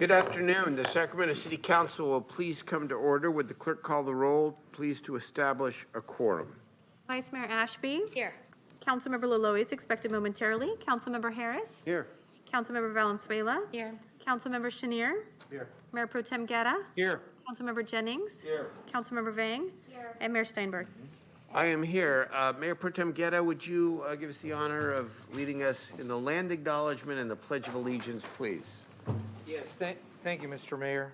Good afternoon. The Sacramento City Council will please come to order. Would the clerk call the roll, please, to establish a quorum? Vice Mayor Ashby. Here. Councilmember Laloy is expected momentarily. Councilmember Harris. Here. Councilmember Valenzuela. Here. Councilmember Chenier. Here. Mayor Pro Tem Guerra. Here. Councilmember Jennings. Here. Councilmember Vang. Here. And Mayor Steinberg. I am here. Mayor Pro Tem Guerra, would you give us the honor of leading us in the land acknowledgement and the Pledge of Allegiance, please? Yes, thank you, Mr. Mayor.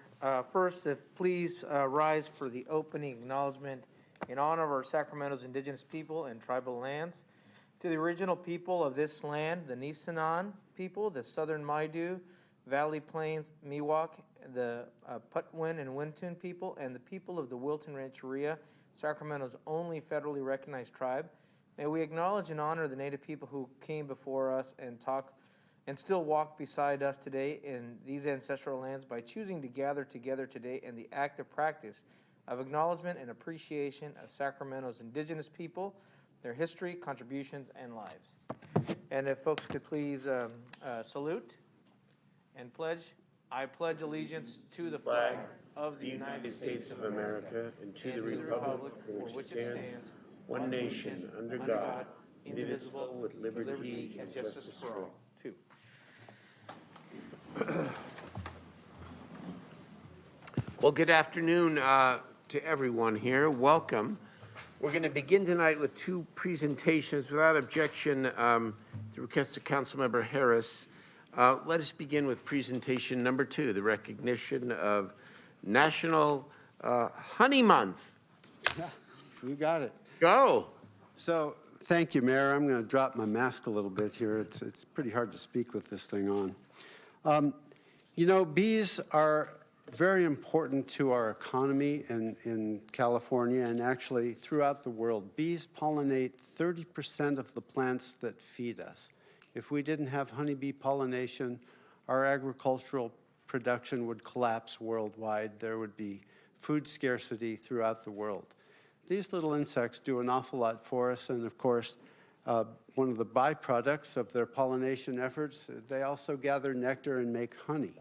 First, if please rise for the opening acknowledgement in honor of our Sacramento's indigenous people and tribal lands. To the original people of this land, the Nisenan people, the Southern Maidu, Valley Plains, Miwok, the Patwin and Wintun people, and the people of the Wilton Rancheria, Sacramento's only federally recognized tribe. May we acknowledge and honor the Native people who came before us and still walk beside us today in these ancestral lands by choosing to gather together today in the active practice of acknowledgement and appreciation of Sacramento's indigenous people, their history, contributions, and lives. And if folks could please salute and pledge. I pledge allegiance to the flag of the United States of America and to the republic for which it stands, one nation, under God, indivisible, with liberty and justice for all. Two. Well, good afternoon to everyone here. Welcome. We're going to begin tonight with two presentations. Without objection, the request of Councilmember Harris, let us begin with presentation number 2, the recognition of National Honey Month. You got it. Go. So, thank you, Mayor. I'm going to drop my mask a little bit here. It's pretty hard to speak with this thing on. You know, bees are very important to our economy in California and actually throughout the world. Bees pollinate 30% of the plants that feed us. If we didn't have honeybee pollination, our agricultural production would collapse worldwide. There would be food scarcity throughout the world. These little insects do an awful lot for us, and of course, one of the byproducts of their pollination efforts, they also gather nectar and make honey.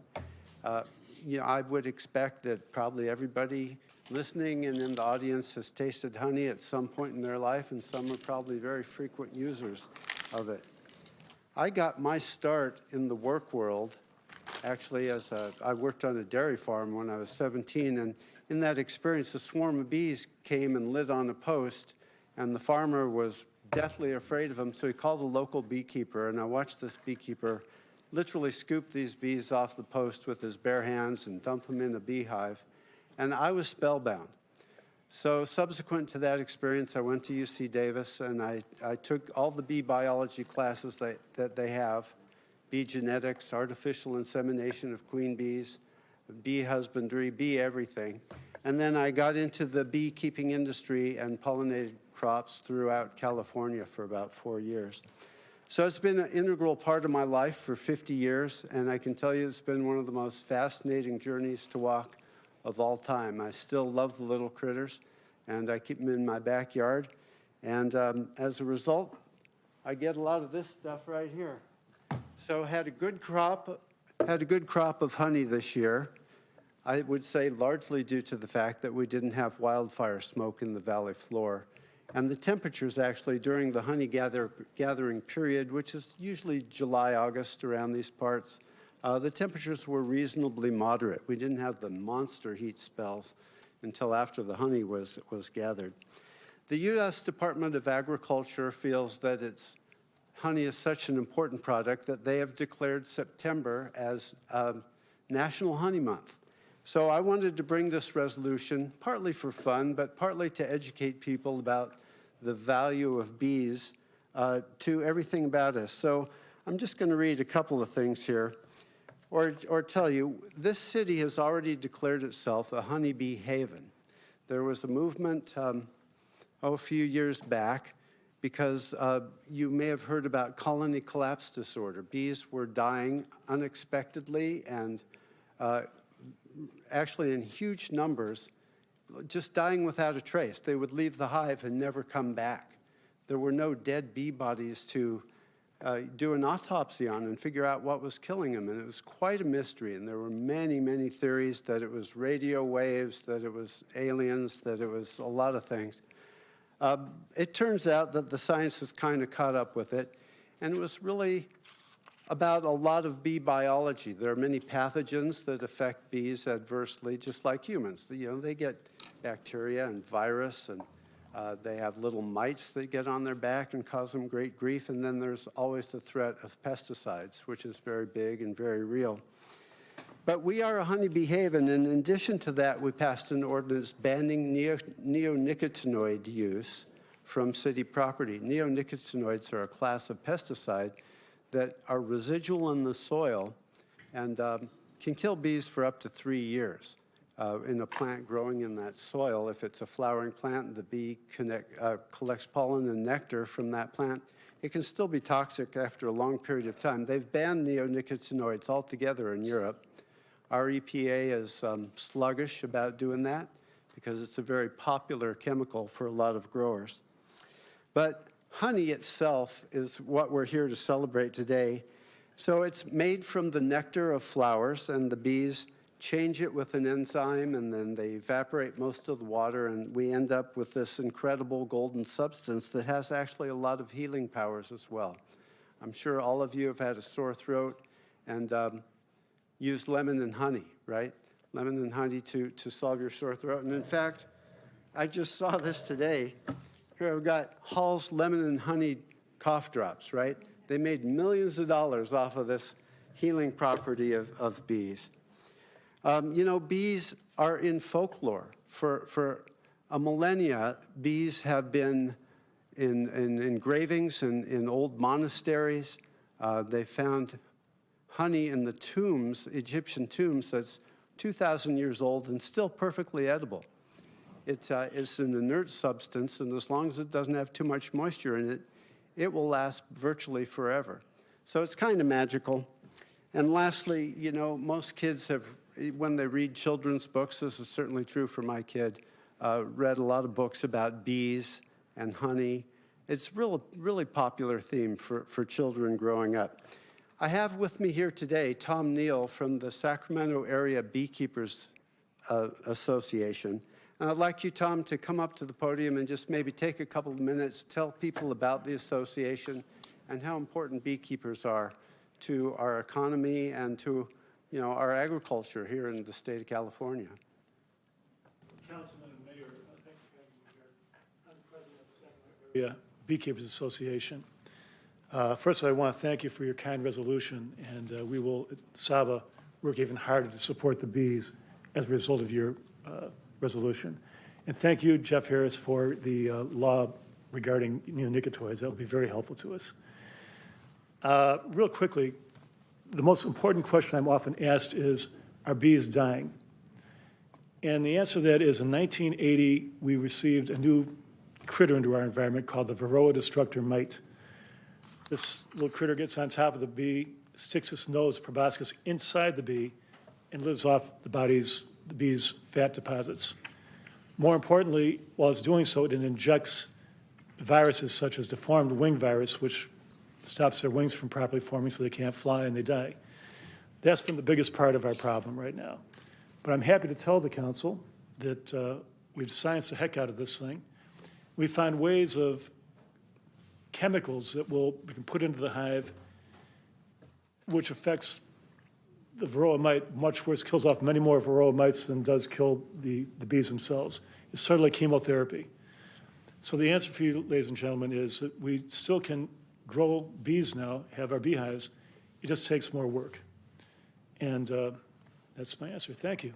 You know, I would expect that probably everybody listening and in the audience has tasted honey at some point in their life, and some are probably very frequent users of it. I got my start in the work world, actually, I worked on a dairy farm when I was 17, and in that experience, a swarm of bees came and lit on a post, and the farmer was deathly afraid of them, so he called a local beekeeper, and I watched this beekeeper literally scoop these bees off the post with his bare hands and dump them in a beehive, and I was spellbound. So subsequent to that experience, I went to UC Davis, and I took all the bee biology classes that they have, bee genetics, artificial insemination of queen bees, bee husbandry, bee everything. And then I got into the beekeeping industry and pollinated crops throughout California for about 4 years. So it's been an integral part of my life for 50 years, and I can tell you it's been one of the most fascinating journeys to walk of all time. I still love the little critters, and I keep them in my backyard. And as a result, I get a lot of this stuff right here. So had a good crop of honey this year. I would say largely due to the fact that we didn't have wildfire smoke in the valley floor. And the temperatures actually during the honey gathering period, which is usually July, August around these parts, the temperatures were reasonably moderate. We didn't have the monster heat spells until after the honey was gathered. The U.S. Department of Agriculture feels that honey is such an important product that they have declared September as National Honey Month. So I wanted to bring this resolution, partly for fun, but partly to educate people about the value of bees to everything about us. So I'm just going to read a couple of things here, or tell you, this city has already declared itself a honeybee haven. There was a movement a few years back because you may have heard about colony collapse disorder. Bees were dying unexpectedly and actually in huge numbers, just dying without a trace. They would leave the hive and never come back. There were no dead bee bodies to do an autopsy on and figure out what was killing them. And it was quite a mystery. And there were many, many theories that it was radio waves, that it was aliens, that it was a lot of things. It turns out that the science has kind of caught up with it. And it was really about a lot of bee biology. There are many pathogens that affect bees adversely, just like humans. You know, they get bacteria and virus, and they have little mites that get on their back and cause them great grief. And then there's always the threat of pesticides, which is very big and very real. But we are a honeybee haven, and in addition to that, we passed an ordinance banning neonicotinoid use from city property. Neonicotinoids are a class of pesticide that are residual in the soil and can kill bees for up to 3 years in a plant growing in that soil. If it's a flowering plant, the bee collects pollen and nectar from that plant. It can still be toxic after a long period of time. They've banned neonicotinoids altogether in Europe. Our EPA is sluggish about doing that because it's a very popular chemical for a lot of growers. But honey itself is what we're here to celebrate today. So it's made from the nectar of flowers, and the bees change it with an enzyme, and then they evaporate most of the water, and we end up with this incredible golden substance that has actually a lot of healing powers as well. I'm sure all of you have had a sore throat and used lemon and honey, right? Lemon and honey to solve your sore throat. And in fact, I just saw this today. Here I've got Hall's lemon and honey cough drops, right? They made millions of dollars off of this healing property of bees. You know, bees are in folklore. For a millennia, bees have been in engravings in old monasteries. They found honey in the tombs, Egyptian tombs, that's 2,000 years old and still perfectly edible. It's an inert substance, and as long as it doesn't have too much moisture in it, it will last virtually forever. So it's kind of magical. And lastly, you know, most kids have, when they read children's books, this is certainly true for my kid, read a lot of books about bees and honey. It's really popular theme for children growing up. I have with me here today Tom Neal from the Sacramento Area Beekeepers Association. And I'd like you, Tom, to come up to the podium and just maybe take a couple of minutes, tell people about the association and how important beekeepers are to our economy and to, you know, our agriculture here in the state of California. Councilman and Mayor, thank you for having me here. I'm the president of the Sacramento Area Beekeepers Association. First of all, I want to thank you for your kind resolution, and we will, at Saba, work even harder to support the bees as a result of your resolution. And thank you, Jeff Harris, for the law regarding neonicotinoids. That will be very helpful to us. Real quickly, the most important question I'm often asked is, are bees dying? And the answer to that is, in 1980, we received a new critter into our environment called the Varroa destructor mite. This little critter gets on top of the bee, sticks its nose, proboscis, inside the bee, and lives off the bee's fat deposits. More importantly, while it's doing so, it injects viruses such as deformed wing virus, which stops their wings from properly forming so they can't fly and they die. That's been the biggest part of our problem right now. But I'm happy to tell the council that we've scienced the heck out of this thing. We found ways of chemicals that we can put into the hive, which affects the Varroa mite much worse, kills off many more Varroa mites than does kill the bees themselves. It's sort of like chemotherapy. So the answer for you, ladies and gentlemen, is that we still can grow bees now, have our beehives. It just takes more work. And that's my answer. Thank you.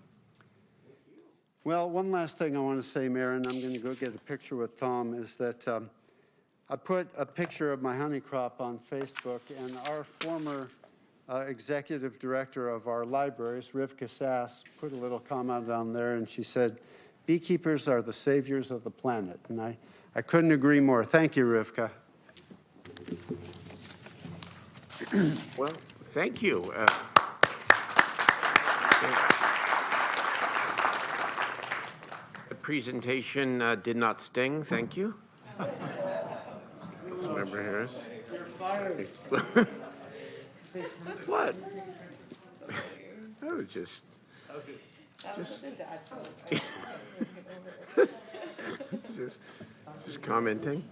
Well, one last thing I want to say, Mayor, and I'm going to go get a picture with Tom, is that I put a picture of my honey crop on Facebook, and our former executive director of our libraries, Rivka Sass, put a little comment down there, and she said, beekeepers are the saviors of the planet. And I couldn't agree more. Thank you, Rivka. Well, thank you. The presentation did not sting. Thank you. Councilmember Harris. What? That was just. Just commenting.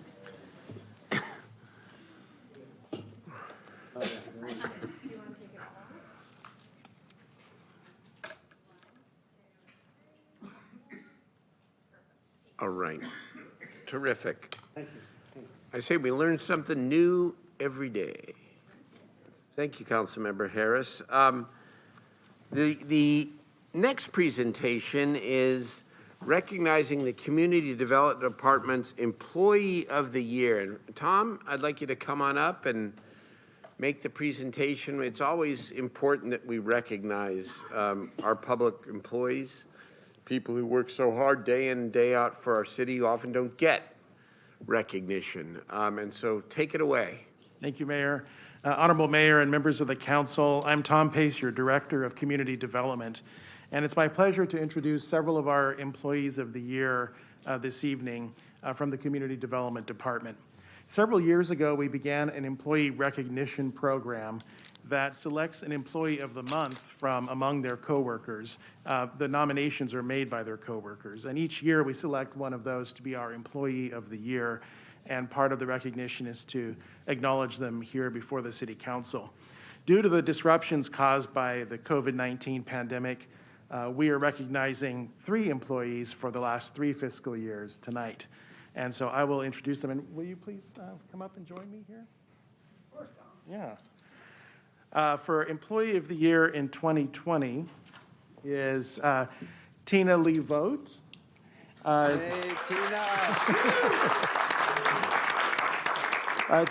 All right. Terrific. I say we learn something new every day. Thank you, Councilmember Harris. The next presentation is recognizing the Community Development Department's Employee of the Year. And Tom, I'd like you to come on up and make the presentation. It's always important that we recognize our public employees, people who work so hard day in and day out for our city who often don't get recognition. And so take it away. Thank you, Mayor. Honorable Mayor and members of the council, I'm Tom Pace, your Director of Community Development. And it's my pleasure to introduce several of our Employees of the Year this evening from the Community Development Department. Several years ago, we began an employee recognition program that selects an Employee of the Month from among their coworkers. The nominations are made by their coworkers, and each year we select one of those to be our Employee of the Year, and part of the recognition is to acknowledge them here before the City Council. Due to the disruptions caused by the COVID-19 pandemic, we are recognizing 3 employees for the last 3 fiscal years tonight. And so I will introduce them, and will you please come up and join me here? Of course, Tom. Yeah. For Employee of the Year in 2020 is Tina Lee Vogt. Hey, Tina.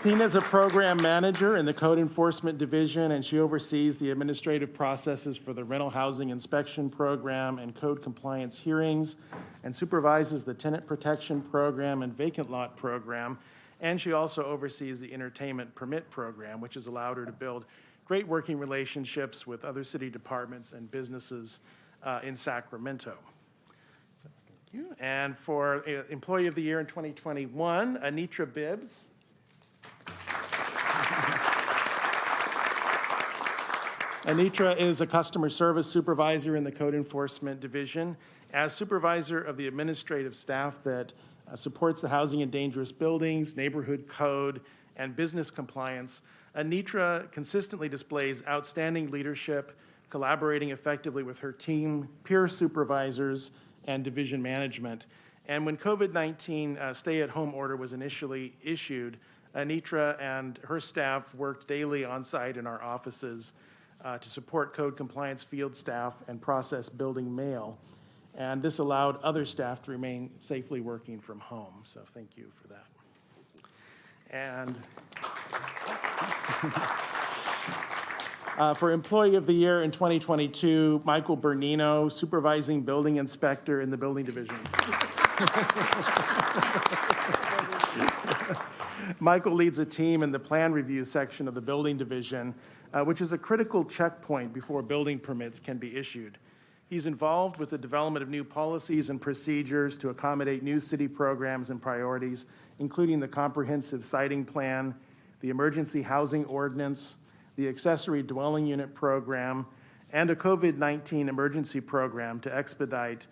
Tina is a program manager in the Code Enforcement Division, and she oversees the administrative processes for the Rental Housing Inspection Program and Code Compliance hearings, and supervises the Tenant Protection Program and Vacant Lot Program. And she also oversees the Entertainment Permit Program, which has allowed her to build great working relationships with other city departments and businesses in Sacramento. So, thank you. And for Employee of the Year in 2021, Anitra Bibbs. Anitra is a customer service supervisor in the Code Enforcement Division. As supervisor of the administrative staff that supports the housing in dangerous buildings, neighborhood code, and business compliance, Anitra consistently displays outstanding leadership, collaborating effectively with her team, peer supervisors, and division management. And when COVID-19 stay-at-home order was initially issued, Anitra and her staff worked daily on site in our offices to support code compliance field staff and process building mail. And this allowed other staff to remain safely working from home. So thank you for that. And for Employee of the Year in 2022, Michael Bernino, Supervising Building Inspector in the Building Division. Michael leads a team in the plan review section of the Building Division, which is a critical checkpoint before building permits can be issued. He's involved with the development of new policies and procedures to accommodate new city programs and priorities, including the comprehensive siting plan, the emergency housing ordinance, the accessory dwelling unit program, and a COVID-19 emergency program to expedite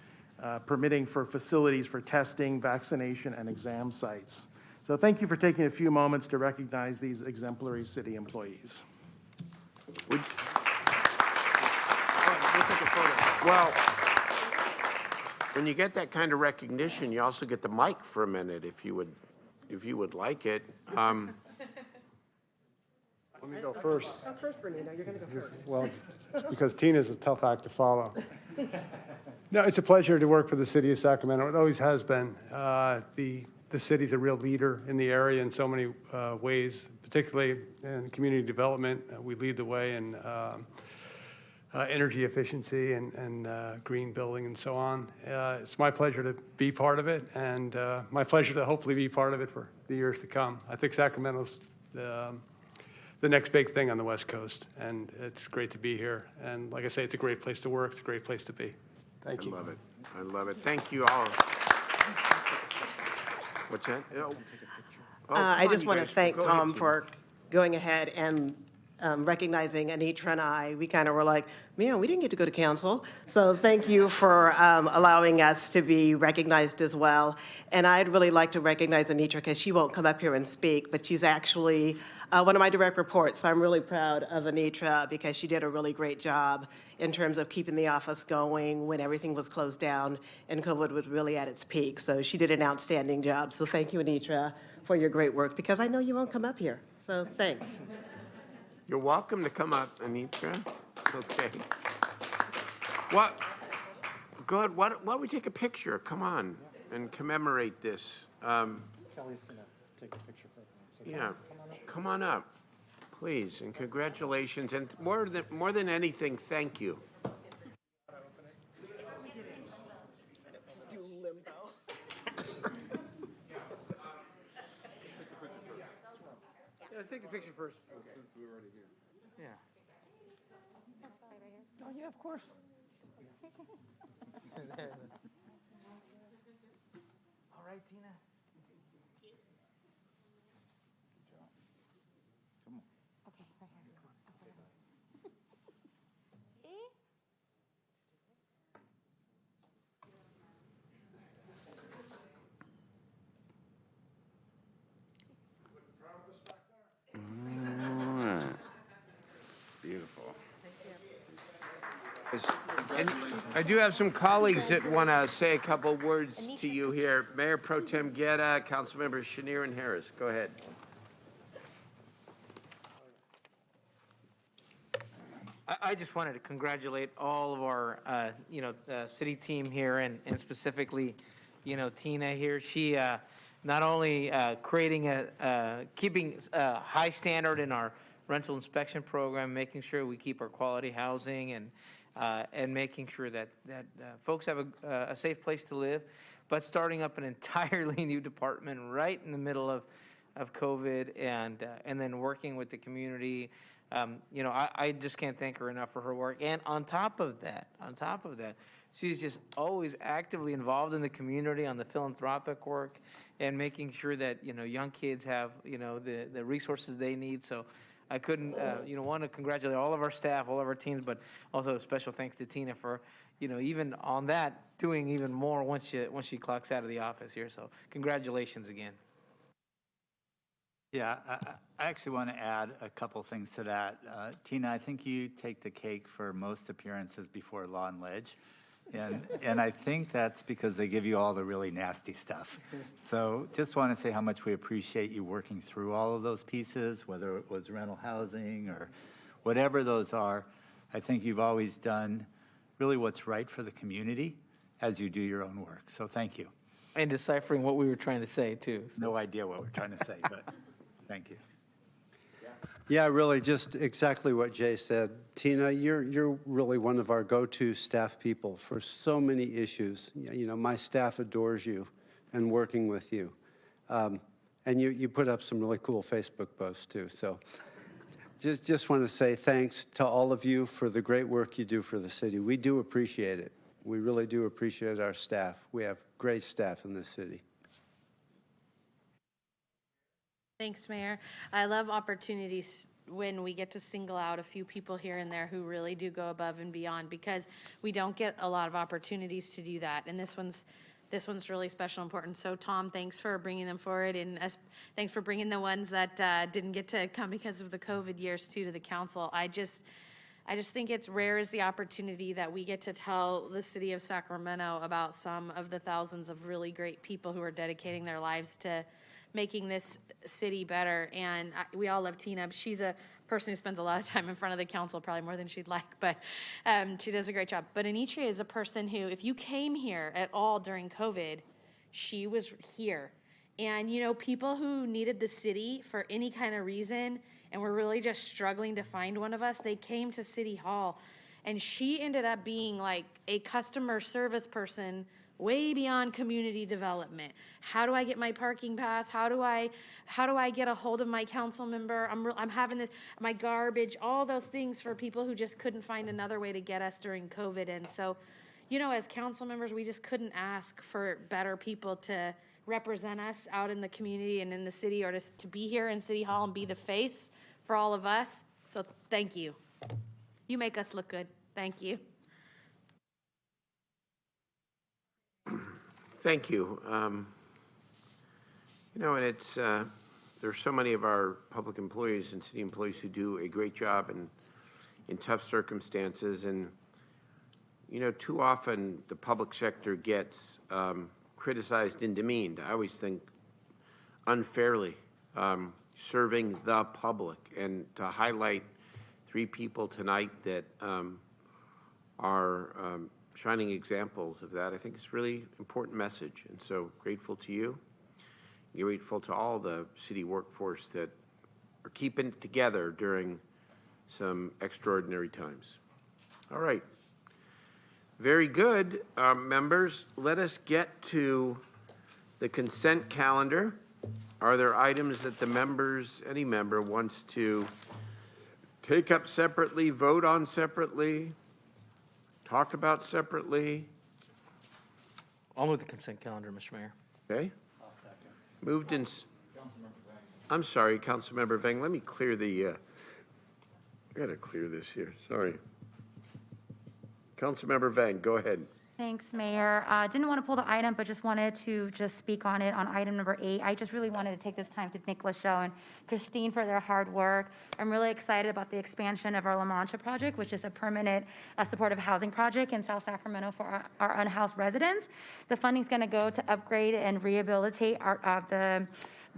permitting for facilities for testing, vaccination, and exam sites. So thank you for taking a few moments to recognize these exemplary city employees. Well, when you get that kind of recognition, you also get the mic for a minute, if you would like it. Let me go first. Go first, Bernino. You're going to go first. Well, because Tina's a tough act to follow. No, it's a pleasure to work for the city of Sacramento. It always has been. The city's a real leader in the area in so many ways, particularly in community development. We lead the way in energy efficiency and green building and so on. It's my pleasure to be part of it, and my pleasure to hopefully be part of it for the years to come. I think Sacramento's the next big thing on the West Coast, and it's great to be here. And like I say, it's a great place to work. It's a great place to be. Thank you. I love it. I love it. Thank you all. What's that? I just want to thank Tom for going ahead and recognizing Anitra and I, we kind of were like, man, we didn't get to go to council. So thank you for allowing us to be recognized as well. And I'd really like to recognize Anitra because she won't come up here and speak, but she's actually one of my direct reports. So I'm really proud of Anitra because she did a really great job in terms of keeping the office going when everything was closed down and COVID was really at its peak. So she did an outstanding job. So thank you, Anitra, for your great work because I know you won't come up here. So thanks. You're welcome to come up, Anitra. Okay. What? Good. Why don't we take a picture? Come on and commemorate this. Kelly's going to take a picture for everyone. Yeah. Come on up, please, and congratulations. And more than anything, thank you. Let's take a picture first. Since we're already here. Yeah. Oh, yeah, of course. All right, Tina. Beautiful. And I do have some colleagues that want to say a couple words to you here. Mayor Pro Tem Guerra, Councilmembers Chenier and Harris. Go ahead. I just wanted to congratulate all of our, city team here and specifically, Tina here. She not only keeping a high standard in our rental inspection program, making sure we keep our quality housing and making sure that folks have a safe place to live, but starting up an entirely new department right in the middle of COVID and then working with the community. I just can't thank her enough for her work. And on top of that, she's just always actively involved in the community on the philanthropic work and making sure that, young kids have, the resources they need. So I couldn't, want to congratulate all of our staff, all of our teams, but also a special thanks to Tina for, even on that, doing even more once she clocks out of the office here. So congratulations again. Yeah, I actually want to add a couple things to that. Tina, I think you take the cake for most appearances before Law and Ledge. And I think that's because they give you all the really nasty stuff. So just want to say how much we appreciate you working through all of those pieces, whether it was rental housing or whatever those are. I think you've always done really what's right for the community as you do your own work. So thank you. And deciphering what we were trying to say, too. No idea what we're trying to say, but thank you. Yeah, really, just exactly what Jay said. Tina, you're really one of our go-to staff people for so many issues. My staff adores you and working with you. And you put up some really cool Facebook posts, too. So just want to say thanks to all of you for the great work you do for the city. We do appreciate it. We really do appreciate our staff. We have great staff in this city. Thanks, Mayor. I love opportunities when we get to single out a few people here and there who really do go above and beyond, because we don't get a lot of opportunities to do that. And this one's really special and important. So Tom, thanks for bringing them forward, and thanks for bringing the ones that didn't get to come because of the COVID years too to the council. I just think it's rare is the opportunity that we get to tell the city of Sacramento about some of the thousands of really great people who are dedicating their lives to making this city better. And we all love Tina. She's a person who spends a lot of time in front of the council, probably more than she'd like, but she does a great job. But Anitra is a person who, if you came here at all during COVID, she was here. And, people who needed the city for any kind of reason and were really just struggling to find one of us, they came to City Hall. And she ended up being like a customer service person way beyond community development. How do I get my parking pass? How do I get a hold of my council member? I'm having my garbage, all those things for people who just couldn't find another way to get us during COVID. And so, as council members, we just couldn't ask for better people to represent us out in the community and in the city, or to be here in City Hall and be the face for all of us. So thank you. You make us look good. Thank you. Thank you. You know, and it's, there's so many of our public employees and city employees who do a great job in tough circumstances. And, you know, too often the public sector gets criticized and demeaned. I always think unfairly, serving the public. And to highlight 3 people tonight that are shining examples of that, I think it's a really important message. And so grateful to you. Grateful to all the city workforce that are keeping it together during some extraordinary times. All right. Very good, members. Let us get to the consent calendar. Are there items that the members, any member wants to take up separately, vote on separately, talk about separately? I'll move the consent calendar, Mr. Mayor. Okay. Moved in. I'm sorry, Councilmember Vang. Let me clear the. I got to clear this here. Sorry. Councilmember Vang, go ahead. Thanks, Mayor. Didn't want to pull the item, but just wanted to speak on it on item number 8. I just really wanted to take this time to thank LaShow and Christine for their hard work. I'm really excited about the expansion of our La Mancha project, which is a permanent supportive housing project in South Sacramento for our unhoused residents. The funding's going to go to upgrade and rehabilitate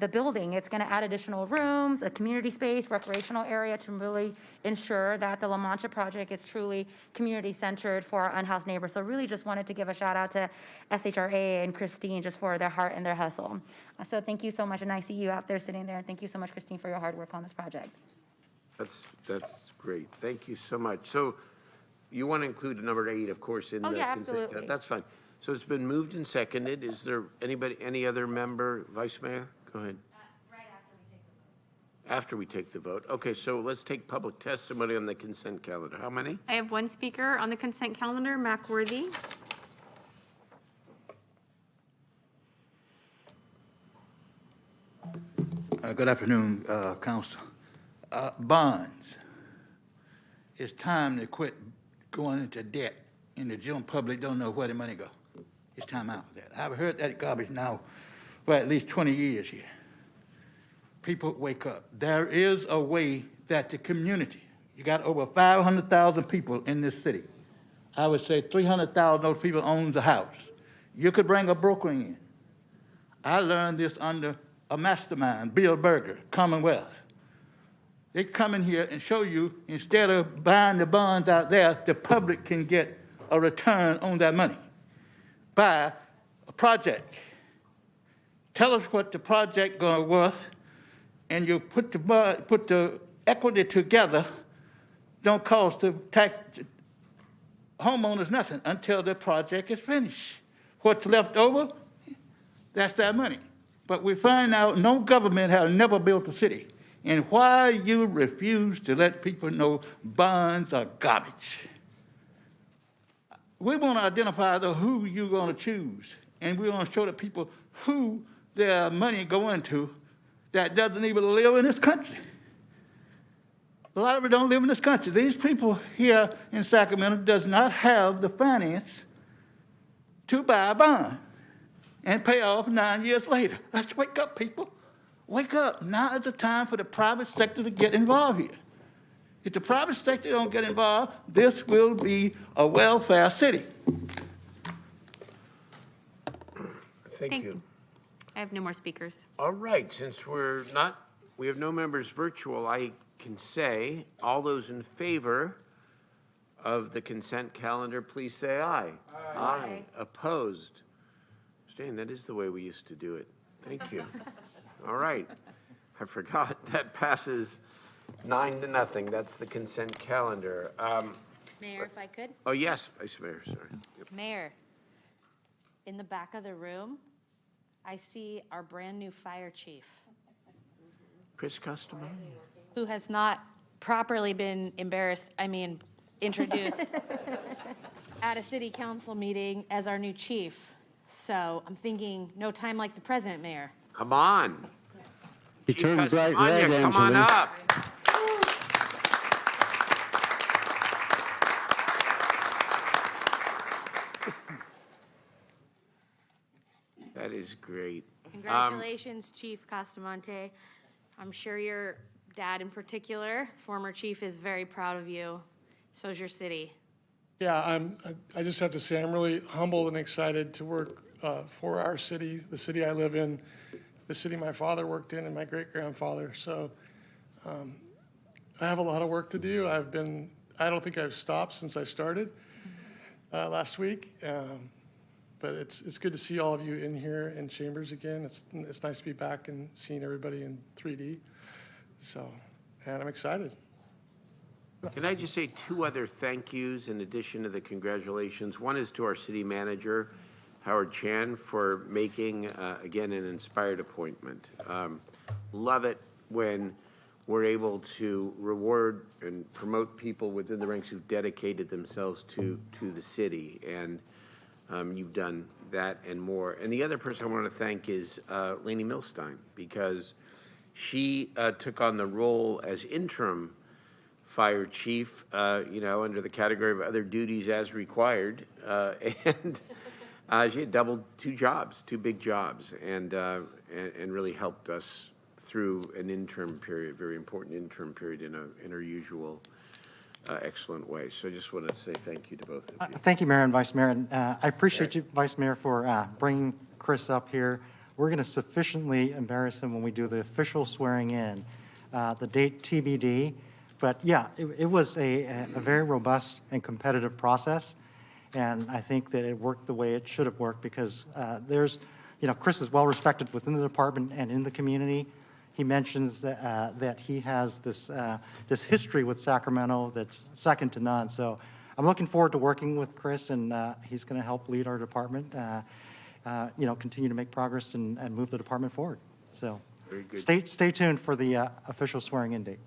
the building. It's going to add additional rooms, a community space, recreational area to really ensure that the La Mancha project is truly community-centered for our unhoused neighbors. So really just wanted to give a shout out to SHRA and Christine just for their heart and their hustle. So thank you so much, and I see you out there sitting there, and thank you so much, Christine, for your hard work on this project. That's great. Thank you so much. So you want to include number 8, of course, in the consent. Absolutely. That's fine. So it's been moved and seconded. Is there any other member, Vice Mayor? Go ahead. Right after we take the vote. After we take the vote. Okay, so let's take public testimony on the consent calendar. How many? I have 1 speaker on the consent calendar, Mac Worthy. Good afternoon, Council. Bonds. It's time to quit going into debt, and the general public don't know where the money go. It's time out for that. I've heard that garbage now for at least 20 years here. People wake up. There is a way that the community, you got over 500,000 people in this city. I would say 300,000 of those people owns a house. You could bring a broker in. I learned this under a mastermind, Bill Berger, Commonwealth. They come in here and show you, instead of buying the bonds out there, the public can get a return on that money. Buy a project. Tell us what the project going to worth, and you put the equity together. Don't cost the tax homeowners nothing until the project is finished. What's left over, that's their money. But we find out no government has never built a city. And why you refuse to let people know bonds are garbage? We want to identify who you're going to choose, and we want to show the people who their money going to that doesn't even live in this country. A lot of them don't live in this country. These people here in Sacramento does not have the finance to buy a bond and pay off 9 years later. Let's wake up, people. Wake up. Now is the time for the private sector to get involved here. If the private sector don't get involved, this will be a welfare city. Thank you. I have no more speakers. All right, since we have no members virtual, I can say, all those in favor of the consent calendar, please say aye. Aye. Opposed? Abstained. That is the way we used to do it. Thank you. All right. I forgot. That passes 9-0. That's the consent calendar. Mayor, if I could? Oh, yes, Vice Mayor, sorry. Yep. Mayor, in the back of the room, I see our brand-new fire chief, Chris Customary? who has not properly been introduced at a city council meeting as our new chief. So I'm thinking, no time like the present, Mayor. Come on. He turned bright Customagna, red, come on Angela. up. is great. Congratulations, Chief Castamonte. I'm sure your dad in particular, former chief, is very proud of you. So is your city. Yeah, I just have to say, I'm really humbled and excited to work for our city, the city I live in, the city my father worked in and my great-grandfather. So I have a lot of work to do. I don't think I've stopped since I started last week. But it's good to see all of you in here in chambers again. It's nice to be back and seeing everybody in 3D. So, and I'm excited. Can I just say two other thank yous in addition to the congratulations? One is to our city manager, Howard Chan, for making, again, an inspired appointment. Love it when we're able to reward and promote people within the ranks who've dedicated themselves to the city. And you've done that and more. And the other person I want to thank is Lainey Milstein, because she took on the role as interim fire chief, under the category of other duties as required. And she had doubled two big jobs, and really helped us through an interim period, very important interim period in her usual excellent way. So I just wanted to say thank you to both of you. Thank you, Mayor and Vice Mayor. And I appreciate you, Vice Mayor, for bringing Chris up here. We're going to sufficiently embarrass him when we do the official swearing in. The date TBD. But yeah, it was a very robust and competitive process. And I think that it worked the way it should have worked because Chris is well respected within the department and in the community. He mentions that he has this history with Sacramento that's second to none. So I'm looking forward to working with Chris, and he's going to help lead our department, continue to make progress and move the department forward. So Very good. stay tuned for the official swearing-in date.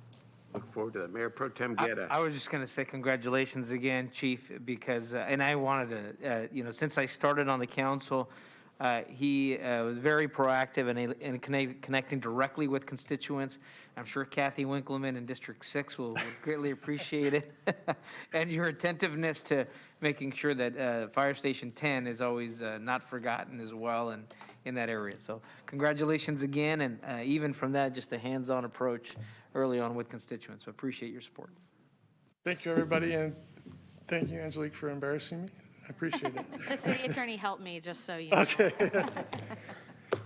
Look forward to that. Mayor Pro Tem Guerra. I was just going to say congratulations again, Chief, because, and I wanted to, since I started on the council, he was very proactive in connecting directly with constituents. I'm sure Kathy Winkleman in District 6 will greatly appreciate it. And your attentiveness to making sure that Fire Station 10 is always not forgotten as well in that area. So congratulations again, and even from that, just a hands-on approach early on with constituents. So appreciate your support. Thank you, everybody, and thank you, Angelique, for embarrassing me. I appreciate it. The city attorney helped me, just so you know. Okay.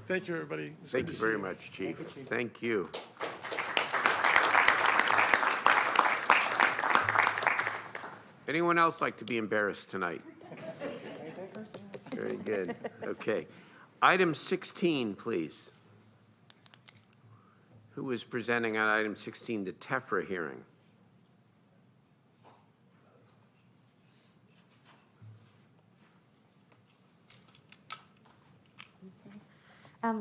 Thank you, everybody. It's Thank good you to see very much, Chief. Thank you. Anyone else like to be embarrassed tonight? Very good. Okay. Item 16, please. Who is presenting on item 16, the TEFRA hearing?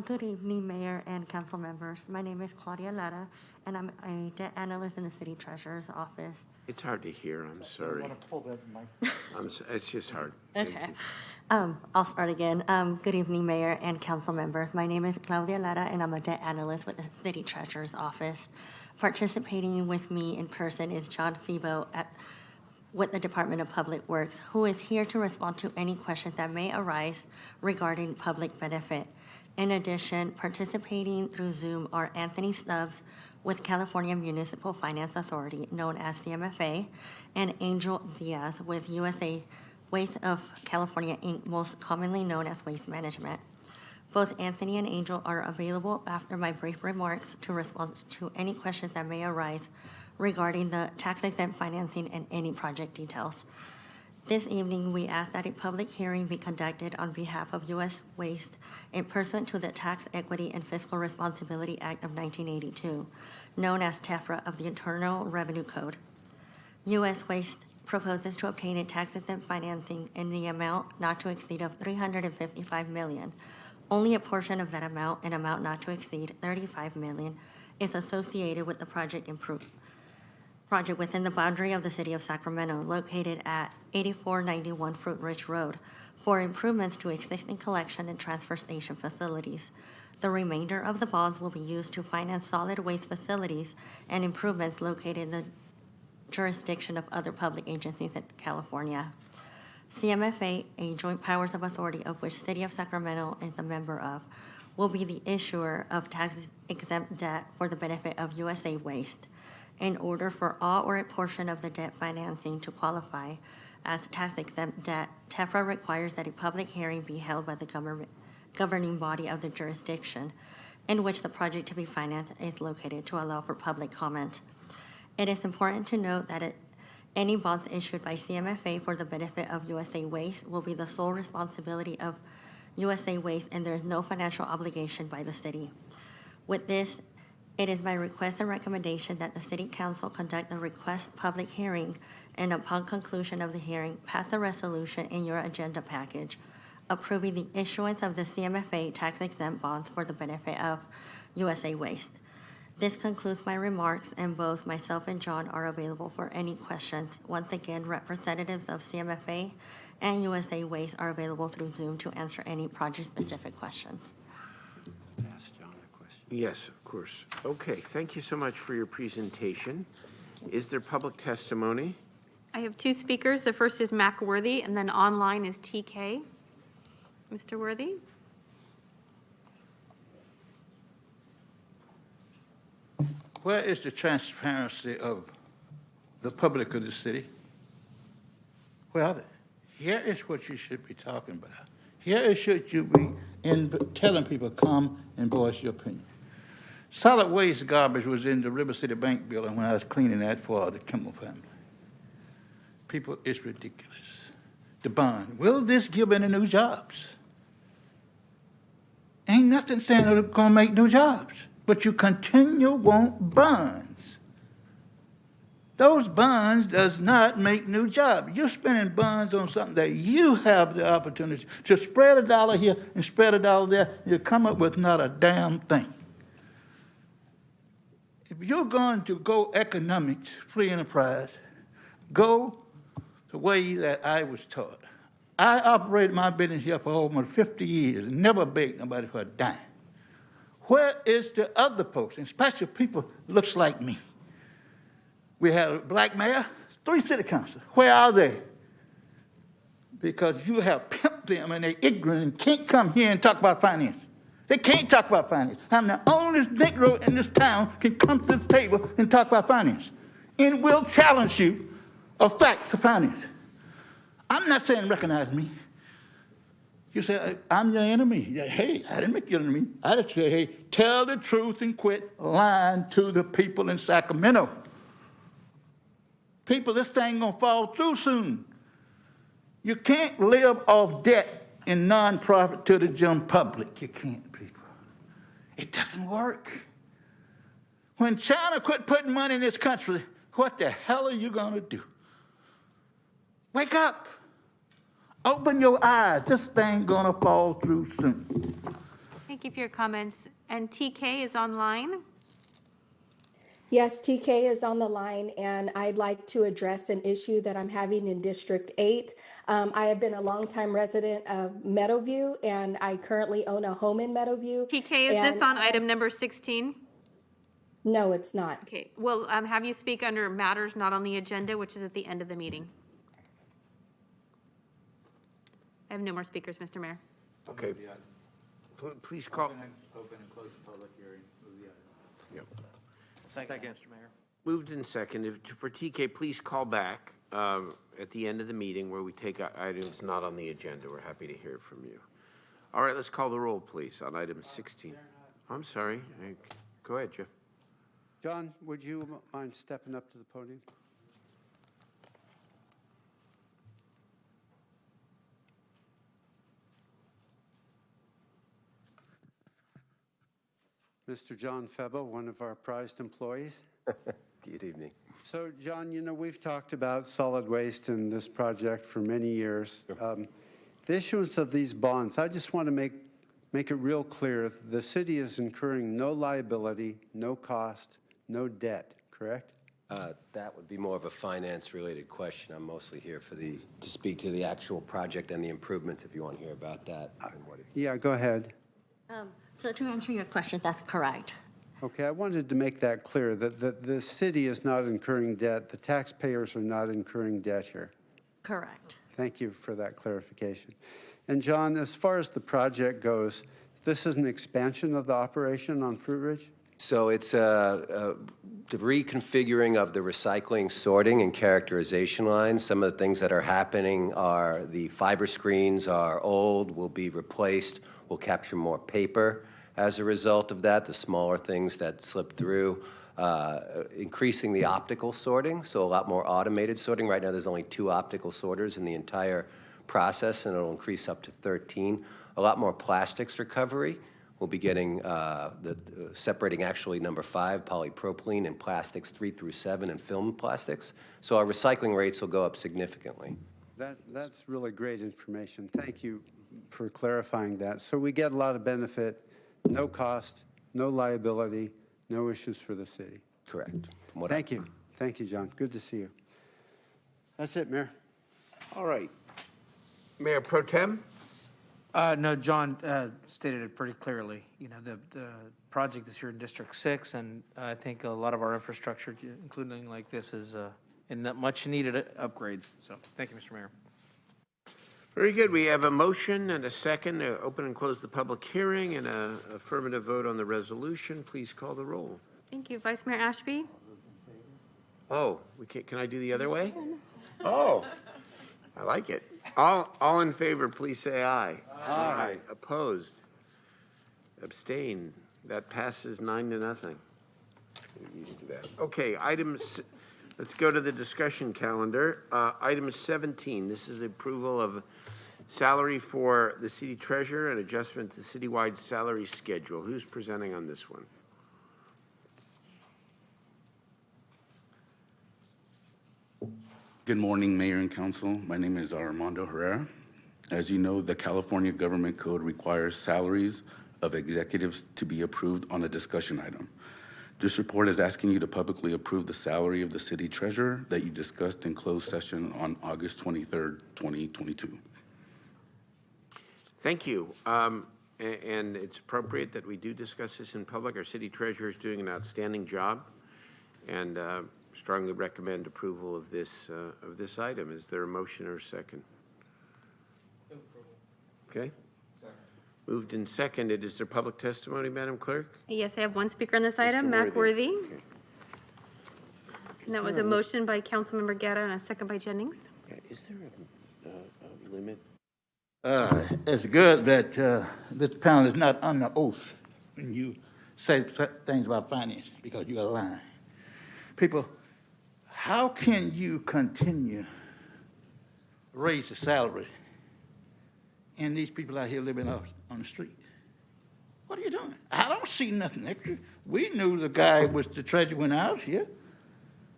Good evening, Mayor and council members. My name is Claudia Lara, and I'm a debt analyst in the City Treasurer's Office. It's hard to hear, I'm sorry. It's just hard. Okay. I'll start again. Good evening, Mayor and council members. My name is Claudia Lara, and I'm a debt analyst with the City Treasurer's Office. Participating with me in person is John Febo with the Department of Public Works, who is here to respond to any questions that may arise regarding public benefit. In addition, participating through Zoom are Anthony Stubbs with California Municipal Finance Authority, known as CMFA, and Angel Diaz with USA Waste of California, Inc., most commonly known as Waste Management. Both Anthony and Angel are available after my brief remarks to respond to any questions that may arise regarding the tax-exempt financing and any project details. This evening, we ask that a public hearing be conducted on behalf of U.S. Waste in pursuant to the Tax Equity and Fiscal Responsibility Act of 1982, known as TEFRA of the Internal Revenue Code. U.S. Waste proposes to obtain a tax-exempt financing in the amount not to exceed of $355 million. Only a portion of that amount, an amount not to exceed $35 million, is associated with the project within the boundary of the city of Sacramento, located at 8491 Fruit Ridge Road, for improvements to existing collection and transfer station facilities. The remainder of the bonds will be used to finance solid waste facilities and improvements located in the jurisdiction of other public agencies in California. CMFA, a joint powers of authority of which City of Sacramento is a member of, will be the issuer of tax-exempt debt for the benefit of USA Waste. In order for all or a portion of the debt financing to qualify as tax-exempt debt, TEFRA requires that a public hearing be held by the governing body of the jurisdiction in which the project to be financed is located to allow for public comment. It is important to note that any bonds issued by CMFA for the benefit of USA Waste will be the sole responsibility of USA Waste, and there is no financial obligation by the city. With this, it is my request and recommendation that the City Council conduct the request public hearing, and upon conclusion of the hearing, pass a resolution in your agenda package approving the issuance of the CMFA tax-exempt bonds for the benefit of USA Waste. This concludes my remarks, and both myself and John are available for any questions. Once again, representatives of CMFA and USA Waste are available through Zoom to answer any project-specific questions. Ask John a question. Yes, of course. Okay, thank you so much for your presentation. Is there public testimony? I have two speakers. The first is Mac Worthy, and then online is TK. Mr. Worthy? Where is the transparency of the public of the city? Where are they? Here is what you should be talking about. Here is what you be telling people, come and voice your opinion. Solid waste garbage was in the River City Bank building when I was cleaning that for the Kimball family. People, it's ridiculous. The bond, will this give any new jobs? Ain't nothing saying it's going to make new jobs, but you continue want bonds. Those bonds does not make new jobs. You're spending bonds on something that you have the opportunity to spread a dollar here and spread a dollar there. You come up with not a damn thing. If you're going to go economics, free enterprise, go the way that I was taught. I operated my business here for almost 50 years and never begged nobody for a dime. Where is the other folks, and especially people looks like me? We had a black mayor, 3 city councilors. Where are they? Because you have pimped them and they're ignorant and can't come here and talk about finance. They can't talk about finance. I'm the only Negro in this town can come to this table and talk about finance and will challenge you of facts of finance. I'm not saying recognize me. You say, I'm your enemy. Yeah, hey, I didn't make you an enemy. I just say, hey, tell the truth and quit lying to the people in Sacramento. People, this thing gonna fall through soon. You can't live off debt in nonprofit to the general public. You can't, people. It doesn't work. When China quit putting money in this country, what the hell are you gonna do? Wake up. Open your eyes. This thing gonna fall through soon. Thank you for your comments. And TK is online. Yes, TK is on the line, and I'd like to address an issue that I'm having in District 8. I have been a longtime resident of Meadowview, and I currently own a home in Meadowview. TK, is this on item number 16? No, it's not. Okay, well, have you speak under matters not on the agenda, which is at the end of the meeting. I have no more speakers, Mr. Mayor. Okay. Please call. Open and close the public hearing. Yep. Second, Mr. Mayor. Moved and seconded. For TK, please call back at the end of the meeting where we take items not on the agenda. We're happy to hear from you. All right, let's call the roll, please, on item 16. I'm sorry. Go ahead, Jeff. John, would you mind stepping up to the podium? Mr. John Feba, one of our prized employees. Good evening. So, John, you know, we've talked about solid waste in this project for many years. The issuance of these bonds, I just want to make it real clear, the city is incurring no liability, no cost, no debt, correct? That would be more of a finance-related question. I'm mostly here to speak to the actual project and the improvements, if you want to hear about that. Yeah, go ahead. So to answer your question, that's correct. Okay, I wanted to make that clear, that the city is not incurring debt, the taxpayers are not incurring debt here. Correct. Thank you for that clarification. And John, as far as the project goes, this is an expansion of the operation on Fruit Ridge? So it's the reconfiguring of the recycling, sorting, and characterization lines. Some of the things that are happening are the fiber screens are old, will be replaced. We'll capture more paper as a result of that, the smaller things that slip through. Increasing the optical sorting, so a lot more automated sorting. Right now, there's only 2 optical sorters in the entire process, and it'll increase up to 13. A lot more plastics recovery. We'll be getting separating actually number 5, polypropylene, and plastics 3 through 7, and film plastics. So our recycling rates will go up significantly. That's really great information. Thank you for clarifying that. So we get a lot of benefit, no cost, no liability, no issues for the city. Correct. Thank you. Thank you, John. Good to see you. That's it, Mayor. All right. Mayor Pro Tem? No, John stated it pretty clearly. You know, the project is here in District 6, and I think a lot of our infrastructure, including like this, is in much needed upgrades. So thank you, Mr. Mayor. Very good. We have a motion and a second to open and close the public hearing and an affirmative vote on the resolution. Please call the roll. Thank you. Vice Mayor Ashby? Oh, can I do the other way? Oh, I like it. All in favor, please say aye. Aye. Opposed? Abstain? That passes 9-0. We're used to that. Okay, let's go to the discussion calendar. Item 17, this is approval of salary for the city treasurer and adjustment to citywide salary schedule. Who's presenting on this one? Good morning, Mayor and Council. My name is Armando Herrera. As you know, the California Government Code requires salaries of executives to be approved on a discussion item. This report is asking you to publicly approve the salary of the city treasurer that you discussed in closed session on August 23rd, 2022. Thank you. And it's appropriate that we do discuss this in public. Our city treasurer is doing an outstanding job, and strongly recommend approval of this item. Is there a motion or a second? Okay. Moved and seconded. Is there public testimony, Madam Clerk? Yes, I have one speaker on this item, Mr. Mac Worthy. Okay. And that was a motion by Councilmember Guerra and a second by Jennings. Okay. Is there a limit? It's good that this panel is not under oath when you say things about finance because you are lying. People, how can you continue to raise the salary and these people out here living on the street? What are you doing? I don't see nothing extra. We knew the guy was the treasurer when I was here.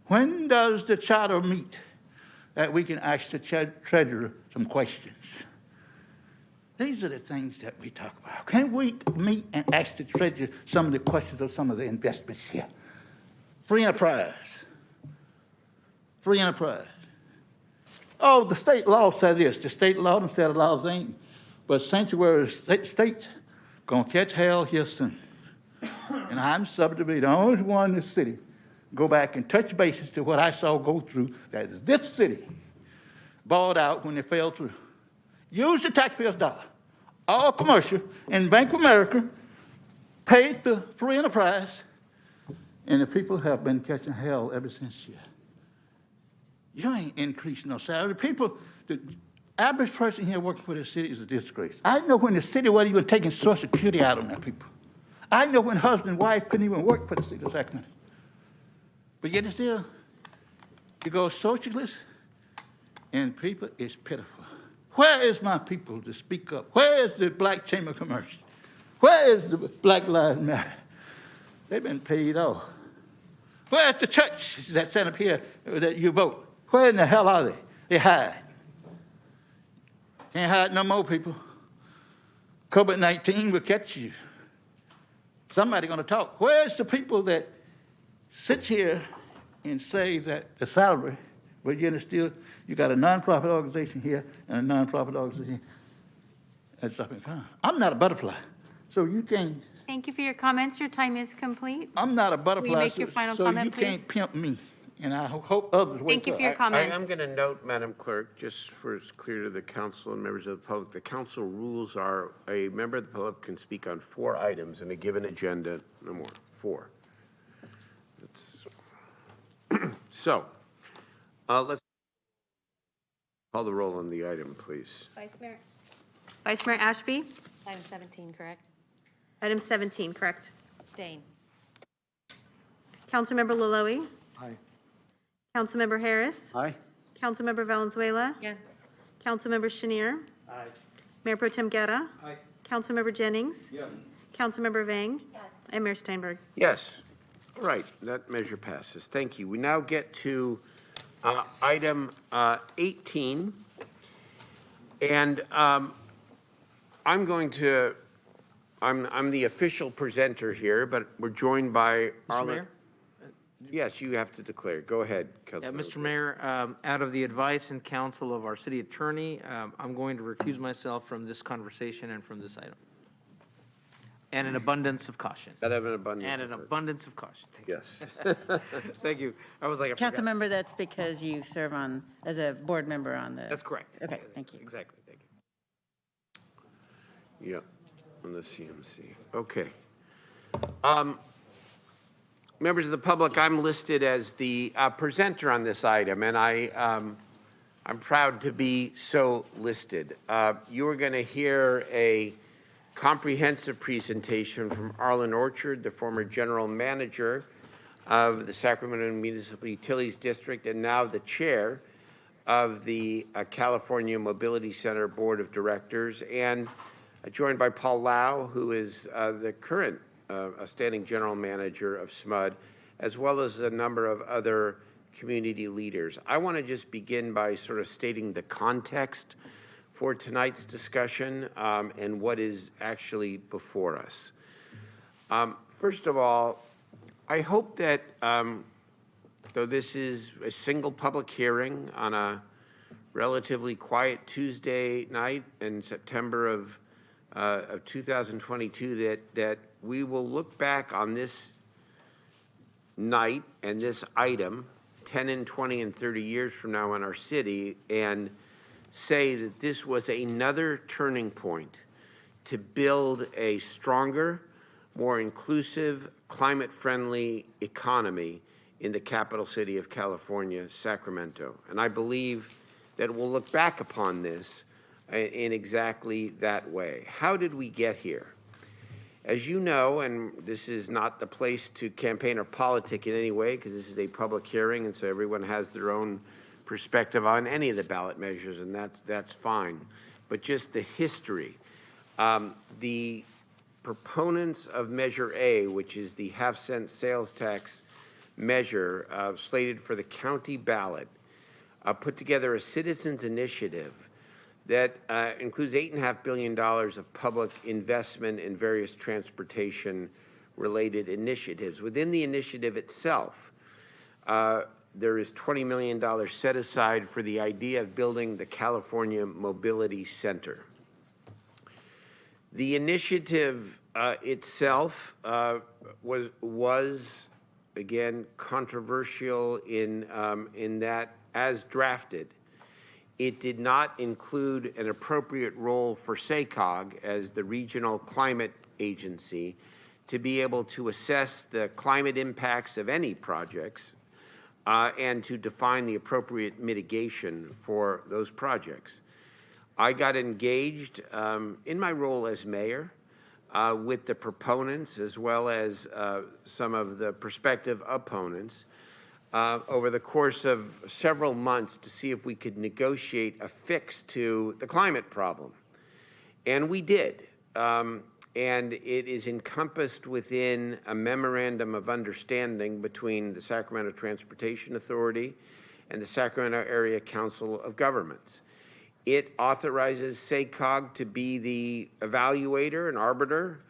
When does the charter meet that we can ask the treasurer some questions? These are the things that we talk about. Can we meet and ask the treasurer some of the questions of some of the investments here? Free enterprise. Free enterprise. Oh, the state law said this. The state law and state laws ain't. But sanctuary states gonna catch hell here soon. And I'm subject to be the only one in the city go back and touch bases to what I saw go through that this city bought out when they fell through. Use the taxpayers' dollar. All commercial and Bank of America paid the free enterprise, and the people have been catching hell ever since. You ain't increasing no salary. People, the average person here working for the city is a disgrace. I know when the city wasn't even taking Social Security out on their people. I know when husband and wife couldn't even work for the city of Sacramento. But yet still, you go socialist, and people is pitiful. Where is my people to speak up? Where is the Black Chamber of Commerce? Where is the Black Lives Matter? They've been paid off. Where's the church that stand up here that you vote? Where in the hell are they? They hide. Can't hide no more, people. COVID-19 will catch you. Somebody gonna talk. Where's the people that sit here and say that the salary, but yet still, you got a nonprofit organization here and a nonprofit organization that's up in crime. I'm not a butterfly, so you can't. Thank you for your comments. Your time is complete. I'm not a butterfly, Will you make your final so comment, you please? can't pimp me and I hope others wake up. Thank you for your comments. I'm going to note, Madam Clerk, just for it's clear to the council and members of the public, the council rules are a member of the public can speak on 4 items in a given agenda, no more, 4. It's so, let's call the roll on the item, please. Vice Mayor Ashby? Item 17, correct? Item 17, correct. Abstain. Councilmember Laloe? Aye. Councilmember Harris? Aye. Councilmember Valenzuela? Yes. Councilmember Chenier? Aye. Mayor Pro Tem Guerra? Aye. Councilmember Jennings? Yes. Councilmember Vang? Yes. And Mayor Steinberg. Yes. All right, that measure passes. Thank you. We now get to item 18. And I'm the official presenter here, but we're joined by Mr. Mayor? Yes, you have to declare. Go ahead, Yeah, Councilmember. Mr. Mayor, out of the advice and counsel of our city attorney, I'm going to recuse myself from this conversation and from this item. And an abundance of caution. That have an abundance. And an abundance of caution. Yes. Thank you. I was like, I forgot. Councilmember, that's because you serve on, as a board member on the. That's correct. Okay, thank you. Exactly, thank you. Yeah, on the CMC. Okay. Members of the public, I'm listed as the presenter on this item, and I'm proud to be so listed. You are going to hear a comprehensive presentation from Arlen Orchard, the former general manager of the Sacramento Municipal Utilities District and now the chair of the California Mobility Center Board of Directors, and joined by Paul Lau, who is the current standing general manager of SMUD, as well as a number of other community leaders. I want to just begin by sort of stating the context for tonight's discussion and what is actually before us. First of all, I hope that though this is a single public hearing on a relatively quiet Tuesday night in September of 2022, that we will look back on this night and this item 10 and 20 and 30 years from now in our city and say that this was another turning point to build a stronger, more inclusive, climate-friendly economy in the capital city of California, Sacramento. And I believe that we'll look back upon this in exactly that way. How did we get here? As you know, and this is not the place to campaign or politic in any way, because this is a public hearing, and so everyone has their own perspective on any of the ballot measures, and that's fine. But just the history. The proponents of Measure A, which is the half-cent sales tax measure slated for the county ballot, put together a citizens initiative that includes $8.5 billion of public investment in various transportation-related initiatives. Within the initiative itself, there is $20 million set aside for the idea of building the California Mobility Center. The initiative itself was again controversial in that, as drafted, it did not include an appropriate role for SACOG as the regional climate agency to be able to assess the climate impacts of any projects and to define the appropriate mitigation for those projects. I got engaged in my role as mayor with the proponents as well as some of the prospective opponents over the course of several months to see if we could negotiate a fix to the climate problem. And we did. And it is encompassed within a memorandum of understanding between the Sacramento Transportation Authority and the Sacramento Area Council of Governments. It authorizes SACOG to be the evaluator and arbiter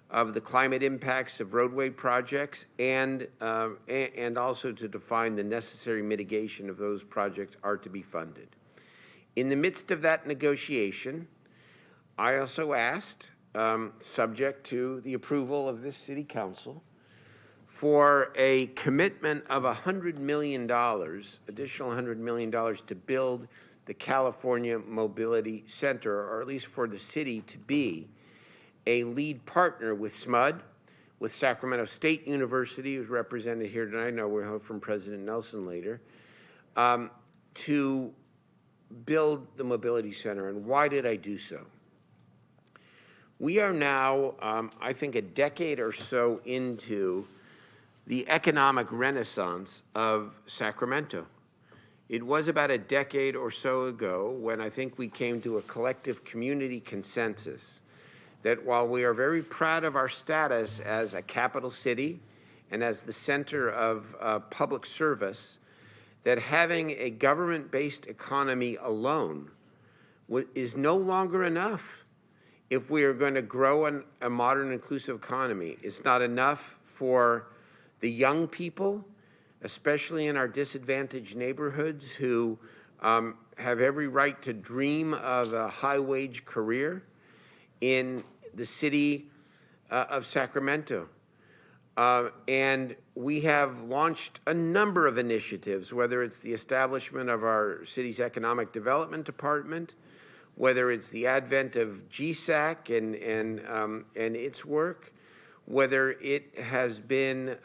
of the climate impacts of roadway projects and also to define the necessary mitigation of those projects are to be funded. In the midst of that negotiation, I also asked, subject to the approval of this city council, for a commitment of $100 million, additional $100 million to build the California Mobility Center, or at least for the city to be a lead partner with SMUD, with Sacramento State University, who's represented here tonight. I know we'll hear from President Nelson later, to build the Mobility Center. And why did I do so? We are now, I think, a decade or so into the economic renaissance of Sacramento. It was about a decade or so ago when I think we came to a collective community consensus that while we are very proud of our status as a capital city and as the center of public service, that having a government-based economy alone is no longer enough if we are going to grow a modern, inclusive economy. It's not enough for the young people, especially in our disadvantaged neighborhoods, who have every right to dream of a high-wage career in the city of Sacramento. And we have launched a number of initiatives, whether it's the establishment of our city's economic development department, whether it's the advent of GSAC and its work, whether it has been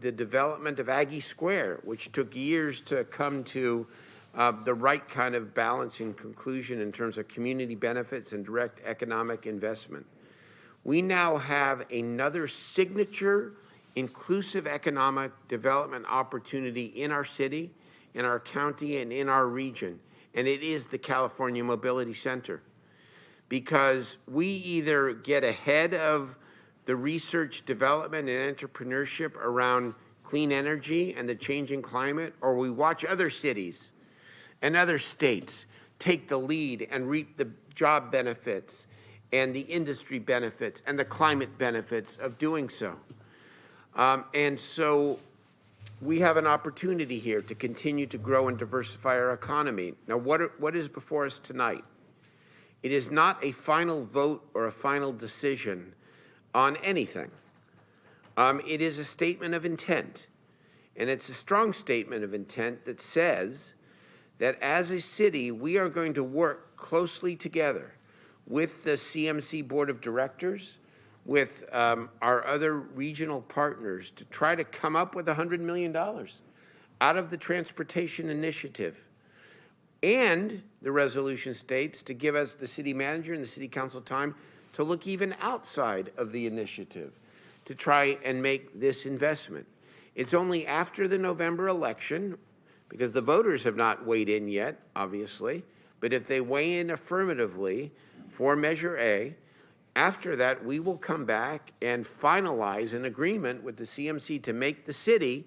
the development of Aggie Square, which took years to come to the right kind of balance and conclusion in terms of community benefits and direct economic investment. We now have another signature inclusive economic development opportunity in our city, in our county, and in our region, and it is the California Mobility Center. Because we either get ahead of the research, development, and entrepreneurship around clean energy and the changing climate, or we watch other cities and other states take the lead and reap the job benefits and the industry benefits and the climate benefits of doing so. And so we have an opportunity here to continue to grow and diversify our economy. Now, what is before us tonight? It is not a final vote or a final decision on anything. It is a statement of intent. And it's a strong statement of intent that says that as a city, we are going to work closely together with the CMC Board of Directors, with our other regional partners to try to come up with $100 million out of the Transportation Initiative. And the resolution states to give us, the city manager and the city council, time to look even outside of the initiative to try and make this investment. It's only after the November election, because the voters have not weighed in yet, obviously, but if they weigh in affirmatively for Measure A, after that, we will come back and finalize an agreement with the CMC to make the city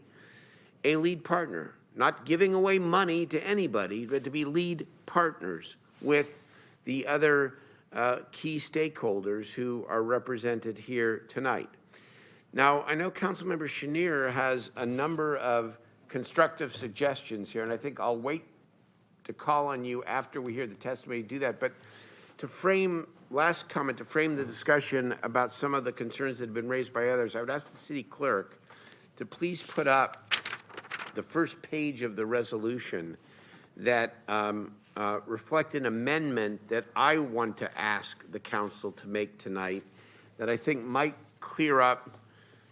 a lead partner, not giving away money to anybody, but to be lead partners with the other key stakeholders who are represented here tonight. Now, I know Councilmember Chenier has a number of constructive suggestions here, and I think I'll wait to call on you after we hear the testimony to do that. But to frame, last comment, to frame the discussion about some of the concerns that have been raised by others, I would ask the city clerk to please put up the first page of the resolution that reflect an amendment that I want to ask the council to make tonight that I think might clear up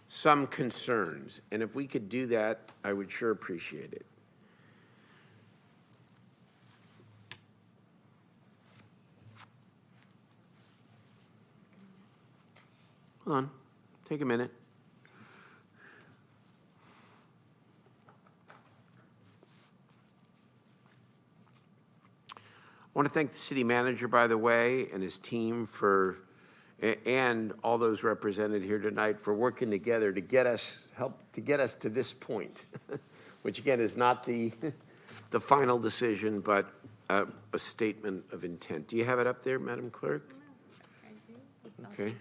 some concerns. And if we could do that, I would sure appreciate it. Hold on, take a minute. I want to thank the city manager, by the way, and his team for, and all those represented here tonight for working together to get us, help to get us to this point, which again is not the final decision, but a statement of intent. Do you have it up there, Madam Clerk? Okay.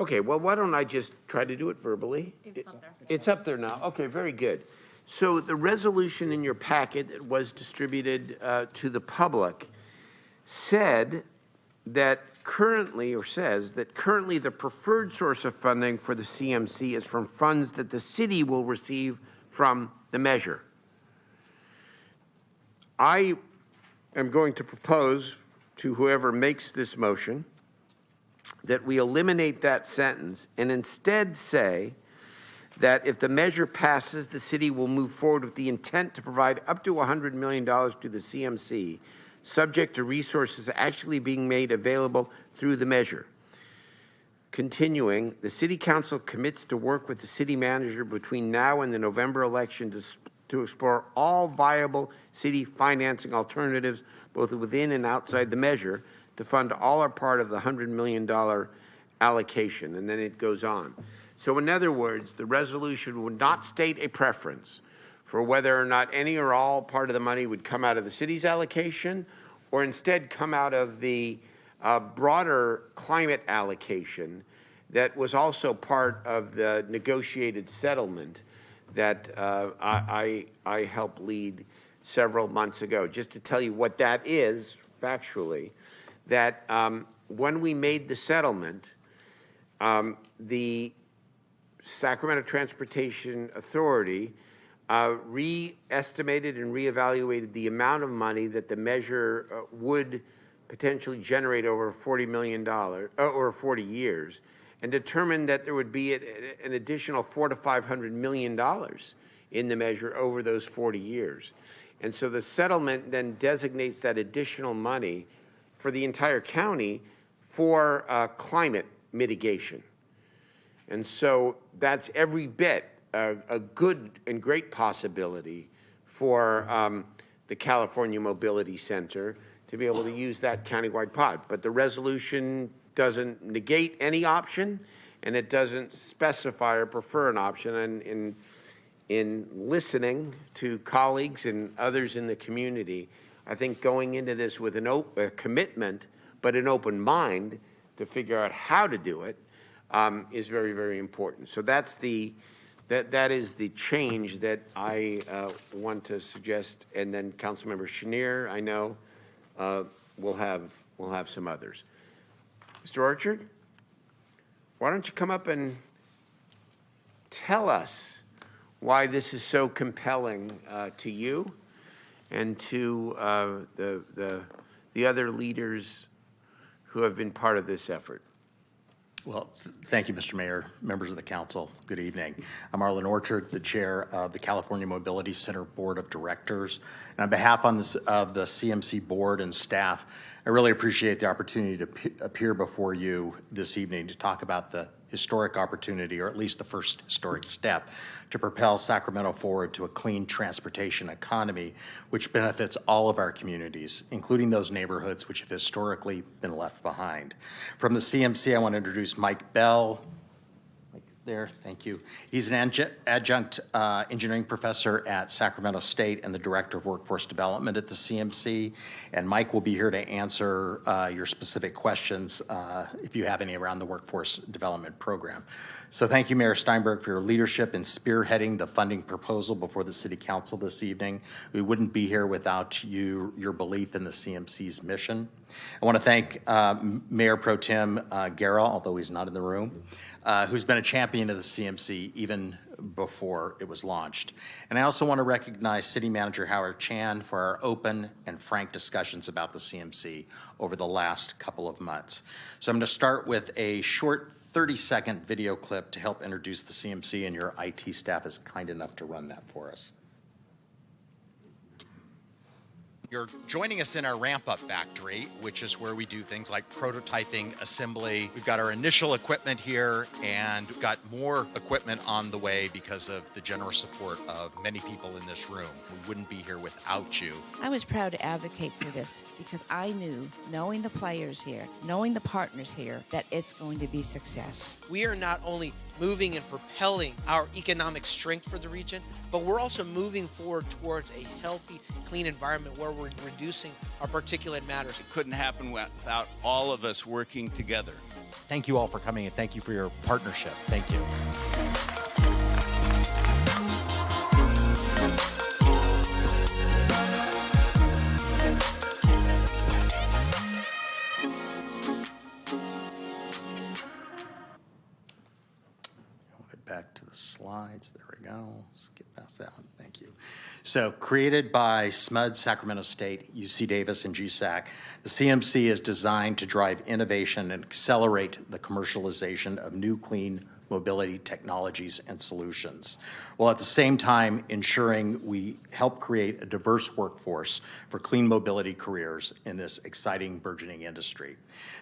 Okay, well, why don't I just try to do it verbally? It's up there now. Okay, very good. So the resolution in your packet that was distributed to the public said that currently, or says that currently the preferred source of funding for the CMC is from funds that the city will receive from the measure. I am going to propose to whoever makes this motion that we eliminate that sentence and instead say that if the measure passes, the city will move forward with the intent to provide up to $100 million to the CMC, subject to resources actually being made available through the measure. Continuing, the City Council commits to work with the city manager between now and the November election to explore all viable city financing alternatives, both within and outside the measure, to fund all or part of the $100 million allocation. And then it goes on. So in other words, the resolution would not state a preference for whether or not any or all part of the money would come out of the city's allocation or instead come out of the broader climate allocation that was also part of the negotiated settlement that I helped lead several months ago. Just to tell you what that is factually, that when we made the settlement, the Sacramento Transportation Authority re-estimated and re-evaluated the amount of money that the measure would potentially generate over $40 million, over 40 years, and determined that there would be an additional $400 to $500 million in the measure over those 40 years. And so the settlement then designates that additional money for the entire county for climate mitigation. And so that's every bit a good and great possibility for the California Mobility Center to be able to use that countywide pot. But the resolution doesn't negate any option, and it doesn't specify or prefer an option. And in listening to colleagues and others in the community, I think going into this with a commitment, but an open mind to figure out how to do it is very, very important. So that's that is the change that I want to suggest. And then Councilmember Chenier, I know, we'll have some others. Mr. Orchard, why don't you come up and tell us why this is so compelling to you and to the other leaders who have been part of this effort. Well, thank you, Mr. Mayor, members of the council. Good evening. I'm Arlen Orchard, the chair of the California Mobility Center Board of Directors. And on behalf of the CMC board and staff, I really appreciate the opportunity to appear before you this evening to talk about the historic opportunity, or at least the first historic step, to propel Sacramento forward to a clean transportation economy, which benefits all of our communities, including those neighborhoods which have historically been left behind. From the CMC, I want to introduce Mike Bell. There, thank you. He's an adjunct engineering professor at Sacramento State and the director of workforce development at the CMC. And Mike will be here to answer your specific questions if you have any around the workforce development program. So thank you, Mayor Steinberg, for your leadership in spearheading the funding proposal before the City Council this evening. We wouldn't be here without your belief in the CMC's mission. I want to thank Mayor Pro Tem Guerra, although he's not in the room, who's been a champion of the CMC even before it was launched. And I also want to recognize City Manager Howard Chan for our open and frank discussions about the CMC over the last couple of months. So I'm going to start with a short 30-second video clip to help introduce the CMC, and your IT staff is kind enough to run that for us. You're joining us in our ramp-up factory, which is where we do things like prototyping, assembly. We've got our initial equipment here, and we've got more equipment on the way because of the generous support of many people in this room. We wouldn't be here without you. I was proud to advocate for this because I knew, knowing the players here, knowing the partners here, that it's going to be success. We are not only moving and propelling our economic strength for the region, but we're also moving forward towards a healthy, clean environment where we're reducing our particulate matters. It couldn't happen without all of us working together. thank you all for coming, and thank you for your partnership. Thank you. Back to the slides. There we go. Skip past that one. Thank you. So, created by SMUD, Sacramento State, UC Davis, and GSAC, the CMC is designed to drive innovation and accelerate the commercialization of new clean mobility technologies and solutions, while at the same time ensuring we help create a diverse workforce for clean mobility careers in this exciting burgeoning industry.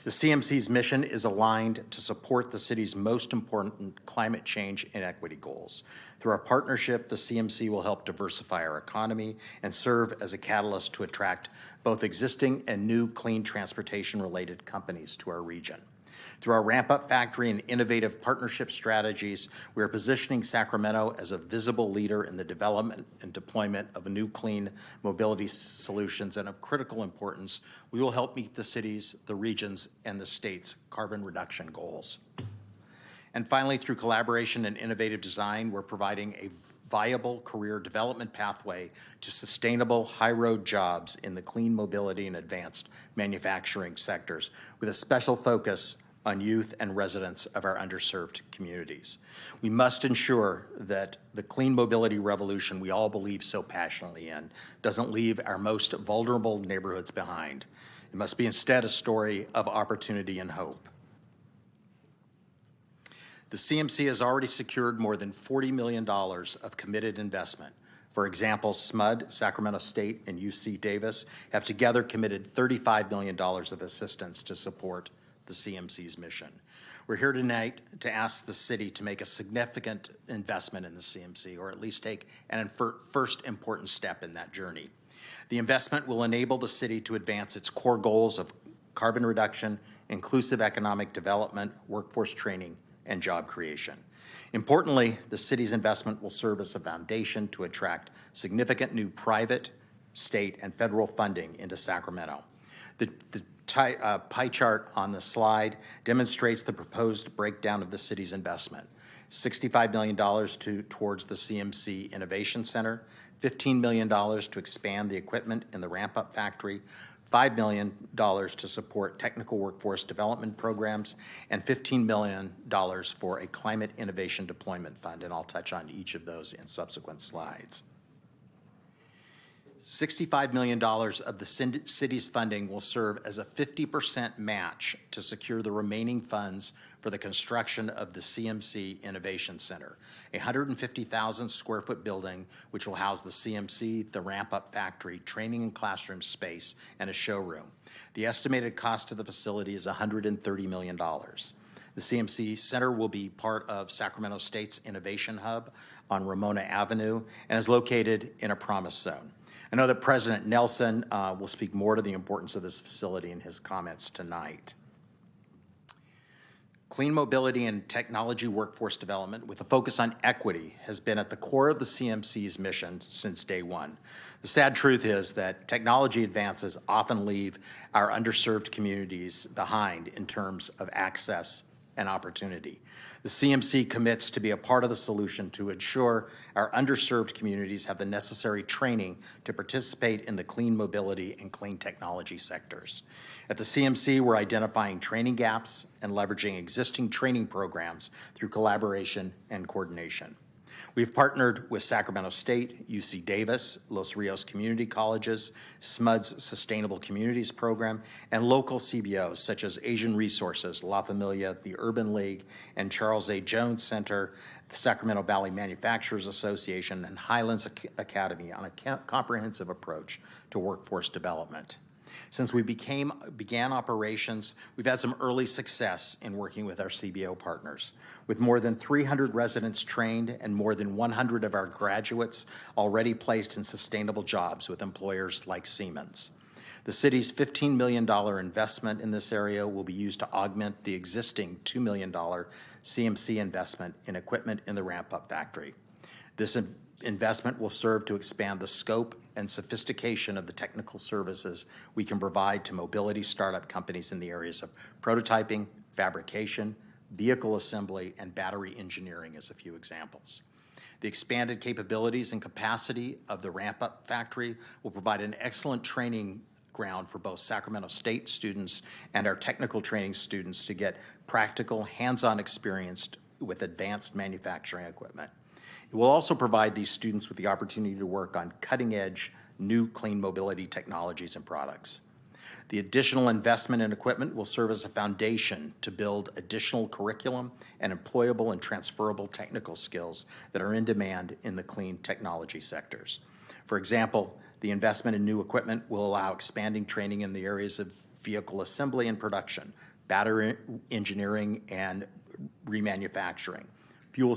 The CMC's mission is aligned to support the city's most important climate change and equity goals. Through our partnership, the CMC will help diversify our economy and serve as a catalyst to attract both existing and new clean transportation-related companies to our region. Through our ramp-up factory and innovative partnership strategies, we are positioning Sacramento as a visible leader in the development and deployment of new clean mobility solutions, and of critical importance, we will help meet the city's, the region's, and the state's carbon reduction goals. And finally, through collaboration and innovative design, we're providing a viable career development pathway to sustainable high-road jobs in the clean mobility and advanced manufacturing sectors, with a special focus on youth and residents of our underserved communities. We must ensure that the clean mobility revolution we all believe so passionately in doesn't leave our most vulnerable neighborhoods behind. It must be instead a story of opportunity and hope. The CMC has already secured more than $40 million of committed investment. For example, SMUD, Sacramento State, and UC Davis have together committed $35 million of assistance to support the CMC's mission. We're here tonight to ask the city to make a significant investment in the CMC, or at least take an first important step in that journey. The investment will enable the city to advance its core goals of carbon reduction, inclusive economic development, workforce training, and job creation. Importantly, the city's investment will serve as a foundation to attract significant new private, state, and federal funding into Sacramento. The pie chart on the slide demonstrates the proposed breakdown of the city's investment. $65 million towards the CMC Innovation Center, $15 million to expand the equipment in the ramp-up factory, $5 million to support technical workforce development programs, and $15 million for a climate innovation deployment fund, and I'll touch on each of those in subsequent slides. $65 million of the city's funding will serve as a 50% match to secure the remaining funds for the construction of the CMC Innovation Center, a 150,000 square foot building which will house the CMC, the ramp-up factory, training and classroom space, and a showroom. The estimated cost of the facility is $130 million. The CMC Center will be part of Sacramento State's Innovation Hub on Ramona Avenue and is located in a Promise Zone. I know that President Nelson will speak more to the importance of this facility in his comments tonight. Clean mobility and technology workforce development with a focus on equity has been at the core of the CMC's mission since day one. The sad truth is that technology advances often leave our underserved communities behind in terms of access and opportunity. The CMC commits to be a part of the solution to ensure our underserved communities have the necessary training to participate in the clean mobility and clean technology sectors. At the CMC, we're identifying training gaps and leveraging existing training programs through collaboration and coordination. We've partnered with Sacramento State, UC Davis, Los Rios Community Colleges, SMUD's Sustainable Communities Program, and local CBOs such as Asian Resources, La Familia, the Urban League, and Charles A. Jones Center, the Sacramento Valley Manufacturers Association, and Highlands Academy on a comprehensive approach to workforce development. Since we began operations, we've had some early success in working with our CBO partners. With more than 300 residents trained and more than 100 of our graduates already placed in sustainable jobs with employers like Siemens. The city's $15 million investment in this area will be used to augment the existing $2 million CMC investment in equipment in the ramp-up factory. This investment will serve to expand the scope and sophistication of the technical services we can provide to mobility startup companies in the areas of prototyping, fabrication, vehicle assembly, and battery engineering as a few examples. The expanded capabilities and capacity of the ramp-up factory will provide an excellent training ground for both Sacramento State students and our technical training students to get practical, hands-on experience with advanced manufacturing equipment. It will also provide these students with the opportunity to work on cutting-edge new clean mobility technologies and products. The additional investment in equipment will serve as a foundation to build additional curriculum and employable and transferable technical skills that are in demand in the clean technology sectors. For example, the investment in new equipment will allow expanding training in the areas of vehicle assembly and production, battery engineering and remanufacturing, fuel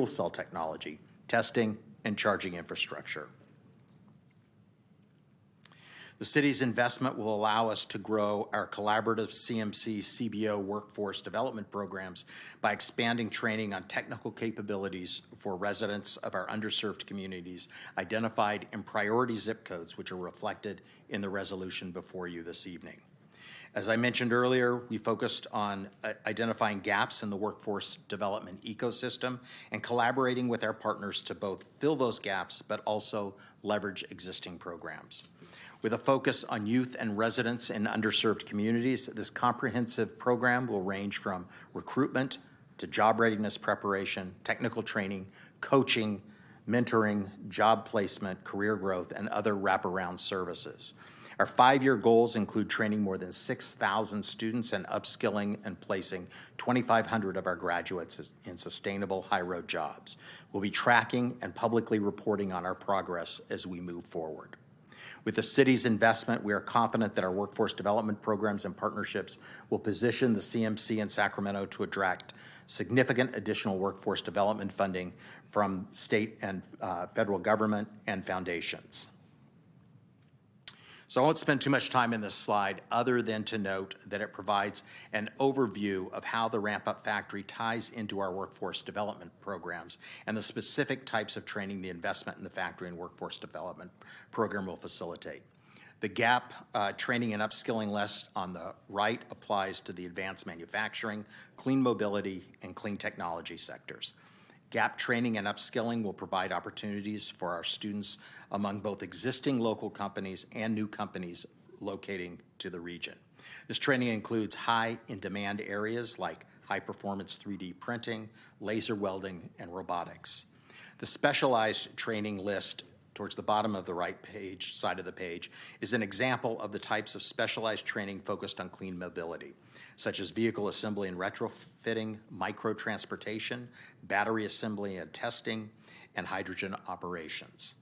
cell technology, testing, and charging infrastructure. The city's investment will allow us to grow our collaborative CMC CBO workforce development programs by expanding training on technical capabilities for residents of our underserved communities identified in priority zip codes, which are reflected in the resolution before you this evening. As I mentioned earlier, we focused on identifying gaps in the workforce development ecosystem and collaborating with our partners to both fill those gaps but also leverage existing programs. With a focus on youth and residents in underserved communities, this comprehensive program will range from recruitment to job readiness preparation, technical training, coaching, mentoring, job placement, career growth, and other wraparound services. Our 5-year goals include training more than 6,000 students and upskilling and placing 2,500 of our graduates in sustainable high-road jobs. We'll be tracking and publicly reporting on our progress as we move forward. With the city's investment, we are confident that our workforce development programs and partnerships will position the CMC in Sacramento to attract significant additional workforce development funding from state and federal government and foundations. So I won't spend too much time in this slide other than to note that it provides an overview of how the ramp-up factory ties into our workforce development programs and the specific types of training the investment in the factory and workforce development program will facilitate. The GAP training and upskilling list on the right applies to the advanced manufacturing, clean mobility, and clean technology sectors. GAP training and upskilling will provide opportunities for our students among both existing local companies and new companies locating to the region. This training includes high in-demand areas like high-performance 3D printing, laser welding, and robotics. The specialized training list towards the bottom of the right page, side of the page, is an example of the types of specialized training focused on clean mobility, such as vehicle assembly and retrofitting, micro-transportation, battery assembly and testing, and hydrogen operations.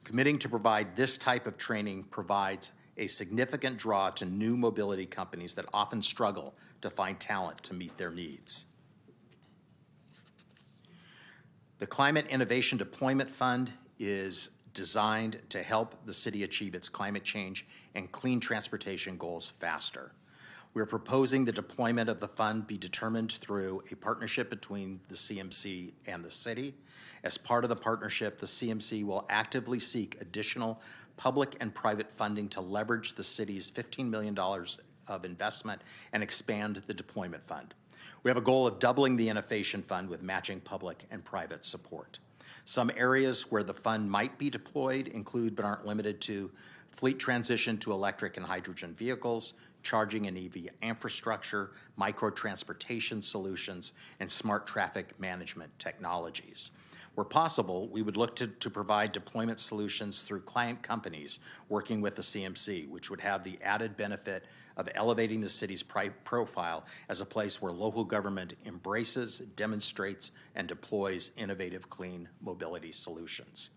Committing to provide this type of training provides a significant draw to new mobility companies that often struggle to find talent to meet their needs. The Climate Innovation Deployment Fund is designed to help the city achieve its climate change and clean transportation goals faster. We're proposing the deployment of the fund be determined through a partnership between the CMC and the city. As part of the partnership, the CMC will actively seek additional public and private funding to leverage the city's $15 million of investment and expand the deployment fund. We have a goal of doubling the innovation fund with matching public and private support. Some areas where the fund might be deployed include but aren't limited to fleet transition to electric and hydrogen vehicles, charging and EV infrastructure, micro-transportation solutions, and smart traffic management technologies. Where possible, we would look to provide deployment solutions through client companies working with the CMC, which would have the added benefit of elevating the city's profile as a place where local government embraces, demonstrates, and deploys innovative clean mobility solutions.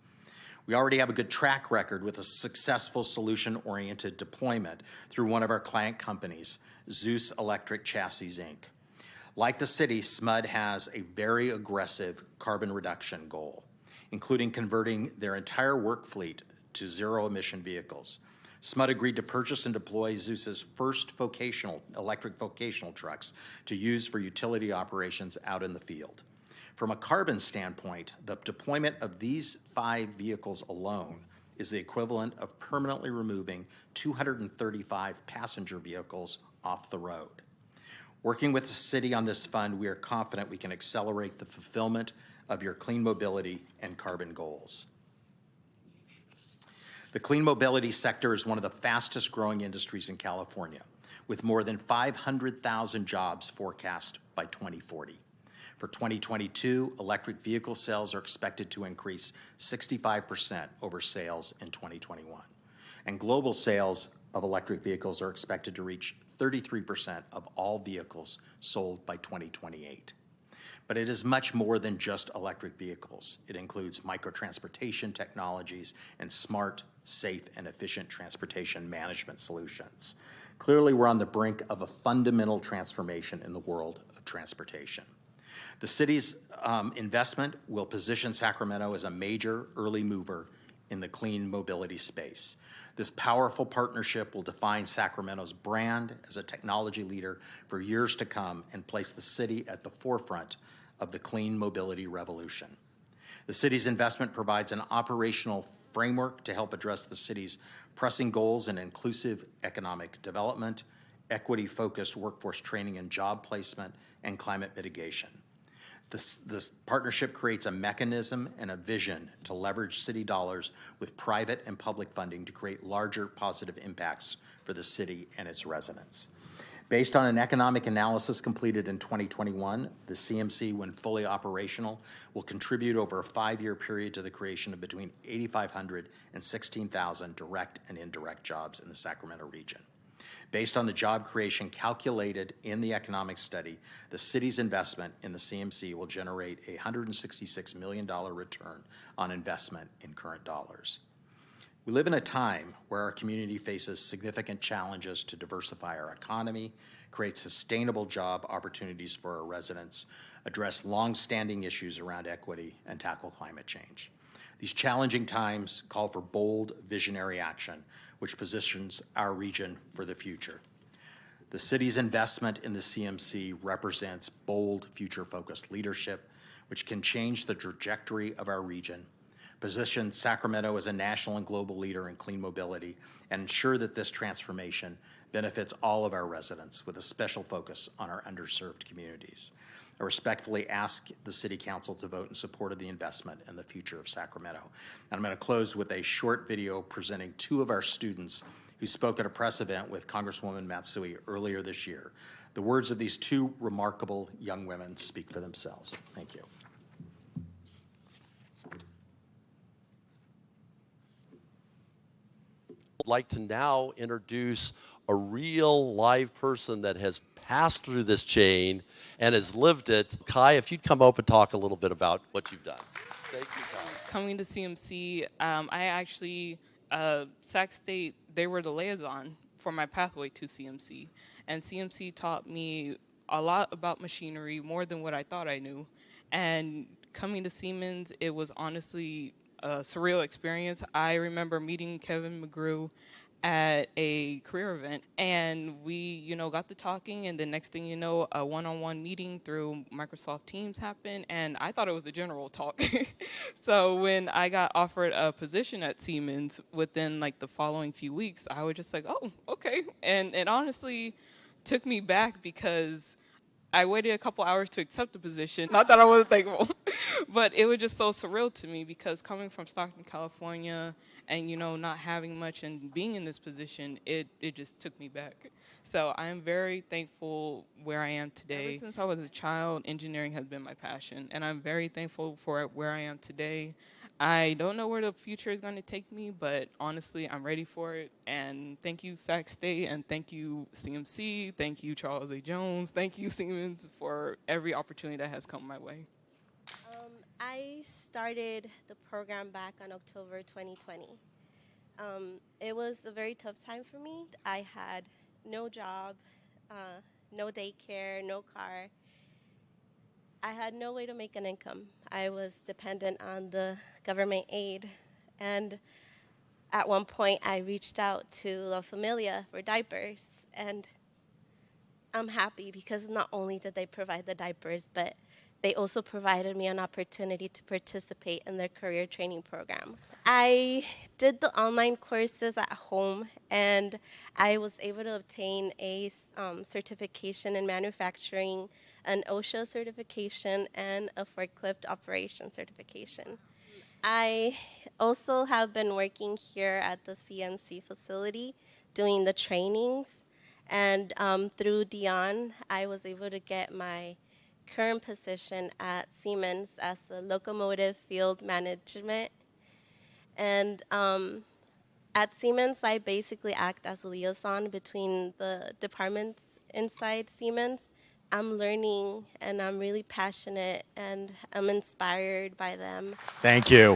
We already have a good track record with a successful solution-oriented deployment through one of our client companies, Zeus Electric Chassis, Inc. Like the city, SMUD has a very aggressive carbon reduction goal, including converting their entire work fleet to zero-emission vehicles. SMUD agreed to purchase and deploy Zeus's first electric vocational trucks to use for utility operations out in the field. From a carbon standpoint, the deployment of these 5 vehicles alone is the equivalent of permanently removing 235 passenger vehicles off the road. Working with the city on this fund, we are confident we can accelerate the fulfillment of your clean mobility and carbon goals. The clean mobility sector is one of the fastest growing industries in California, with more than 500,000 jobs forecast by 2040. For 2022, electric vehicle sales are expected to increase 65% over sales in 2021. And global sales of electric vehicles are expected to reach 33% of all vehicles sold by 2028. But it is much more than just electric vehicles. It includes microtransportation technologies and smart, safe, and efficient transportation management solutions. Clearly, we're on the brink of a fundamental transformation in the world of transportation. The city's investment will position Sacramento as a major early mover in the clean mobility space. This powerful partnership will define Sacramento's brand as a technology leader for years to come and place the city at the forefront of the clean mobility revolution. The city's investment provides an operational framework to help address the city's pressing goals in inclusive economic development, equity-focused workforce training and job placement, and climate mitigation. This partnership creates a mechanism and a vision to leverage city dollars with private and public funding to create larger positive impacts for the city and its residents. Based on an economic analysis completed in 2021, the CMC, when fully operational, will contribute over a 5-year period to the creation of between 8,500 and 16,000 direct and indirect jobs in the Sacramento region. Based on the job creation calculated in the economic study, the city's investment in the CMC will generate a $166 million return on investment in current dollars. We live in a time where our community faces significant challenges to diversify our economy, create sustainable job opportunities for our residents, address long-standing issues around equity, and tackle climate change. These challenging times call for bold, visionary action, which positions our region for the future. The city's investment in the CMC represents bold, future-focused leadership, which can change the trajectory of our region, position Sacramento as a national and global leader in clean mobility, and ensure that this transformation benefits all of our residents with a special focus on our underserved communities. I respectfully ask the City Council to vote in support of the investment and the future of Sacramento. And I'm going to close with a short video presenting 2 of our students who spoke at a press event with Congresswoman Matsui earlier this year. The words of these 2 remarkable young women speak for themselves. Thank you. I'd like to now introduce a real live person that has passed through this chain and has lived it. Kai, if you'd come up and talk a little bit about what you've done. Thank you, Kai. Coming to CMC, I actually, Sac State, they were the liaison for my pathway to CMC. And CMC taught me a lot about machinery, more than what I thought I knew. And coming to Siemens, it was honestly a surreal experience. I remember meeting Kevin McGrew at a career event, and we, got to talking, and the next thing you know, a one-on-one meeting through Microsoft Teams happened, and I thought it was a general talk. So when I got offered a position at Siemens within the following few weeks, I was just like, oh, okay. And it honestly took me back because I waited a couple hours to accept the position. Not that I wasn't thankful, but it was just so surreal to me because coming from Stockton, California, and not having much and being in this position, it just took me back. So I am very thankful where I am today. Ever since I was a child, engineering has been my passion, and I'm very thankful for where I am today. I don't know where the future is going to take me, but honestly, I'm ready for it. And thank you, Sac State, and thank you, CMC. Thank you, Charles A. Jones. Thank you, Siemens, for every opportunity that has come my way. I started the program back on October 2020. It was a very tough time for me. I had no job, no daycare, no car. I had no way to make an income. I was dependent on the government aid. And at one point, I reached out to La Familia for diapers. And I'm happy because not only did they provide the diapers, but They also provided me an opportunity to participate in their career training program. I did the online courses at home, and I was able to obtain a certification in manufacturing, an OSHA certification, and a forklift operation certification. I also have been working here at the CMC facility doing the trainings, and through Dion, I was able to get my current position at Siemens as the locomotive field management. And at Siemens, I basically act as a liaison between the departments inside Siemens. I'm learning, and I'm really passionate, and I'm inspired by them. Thank you.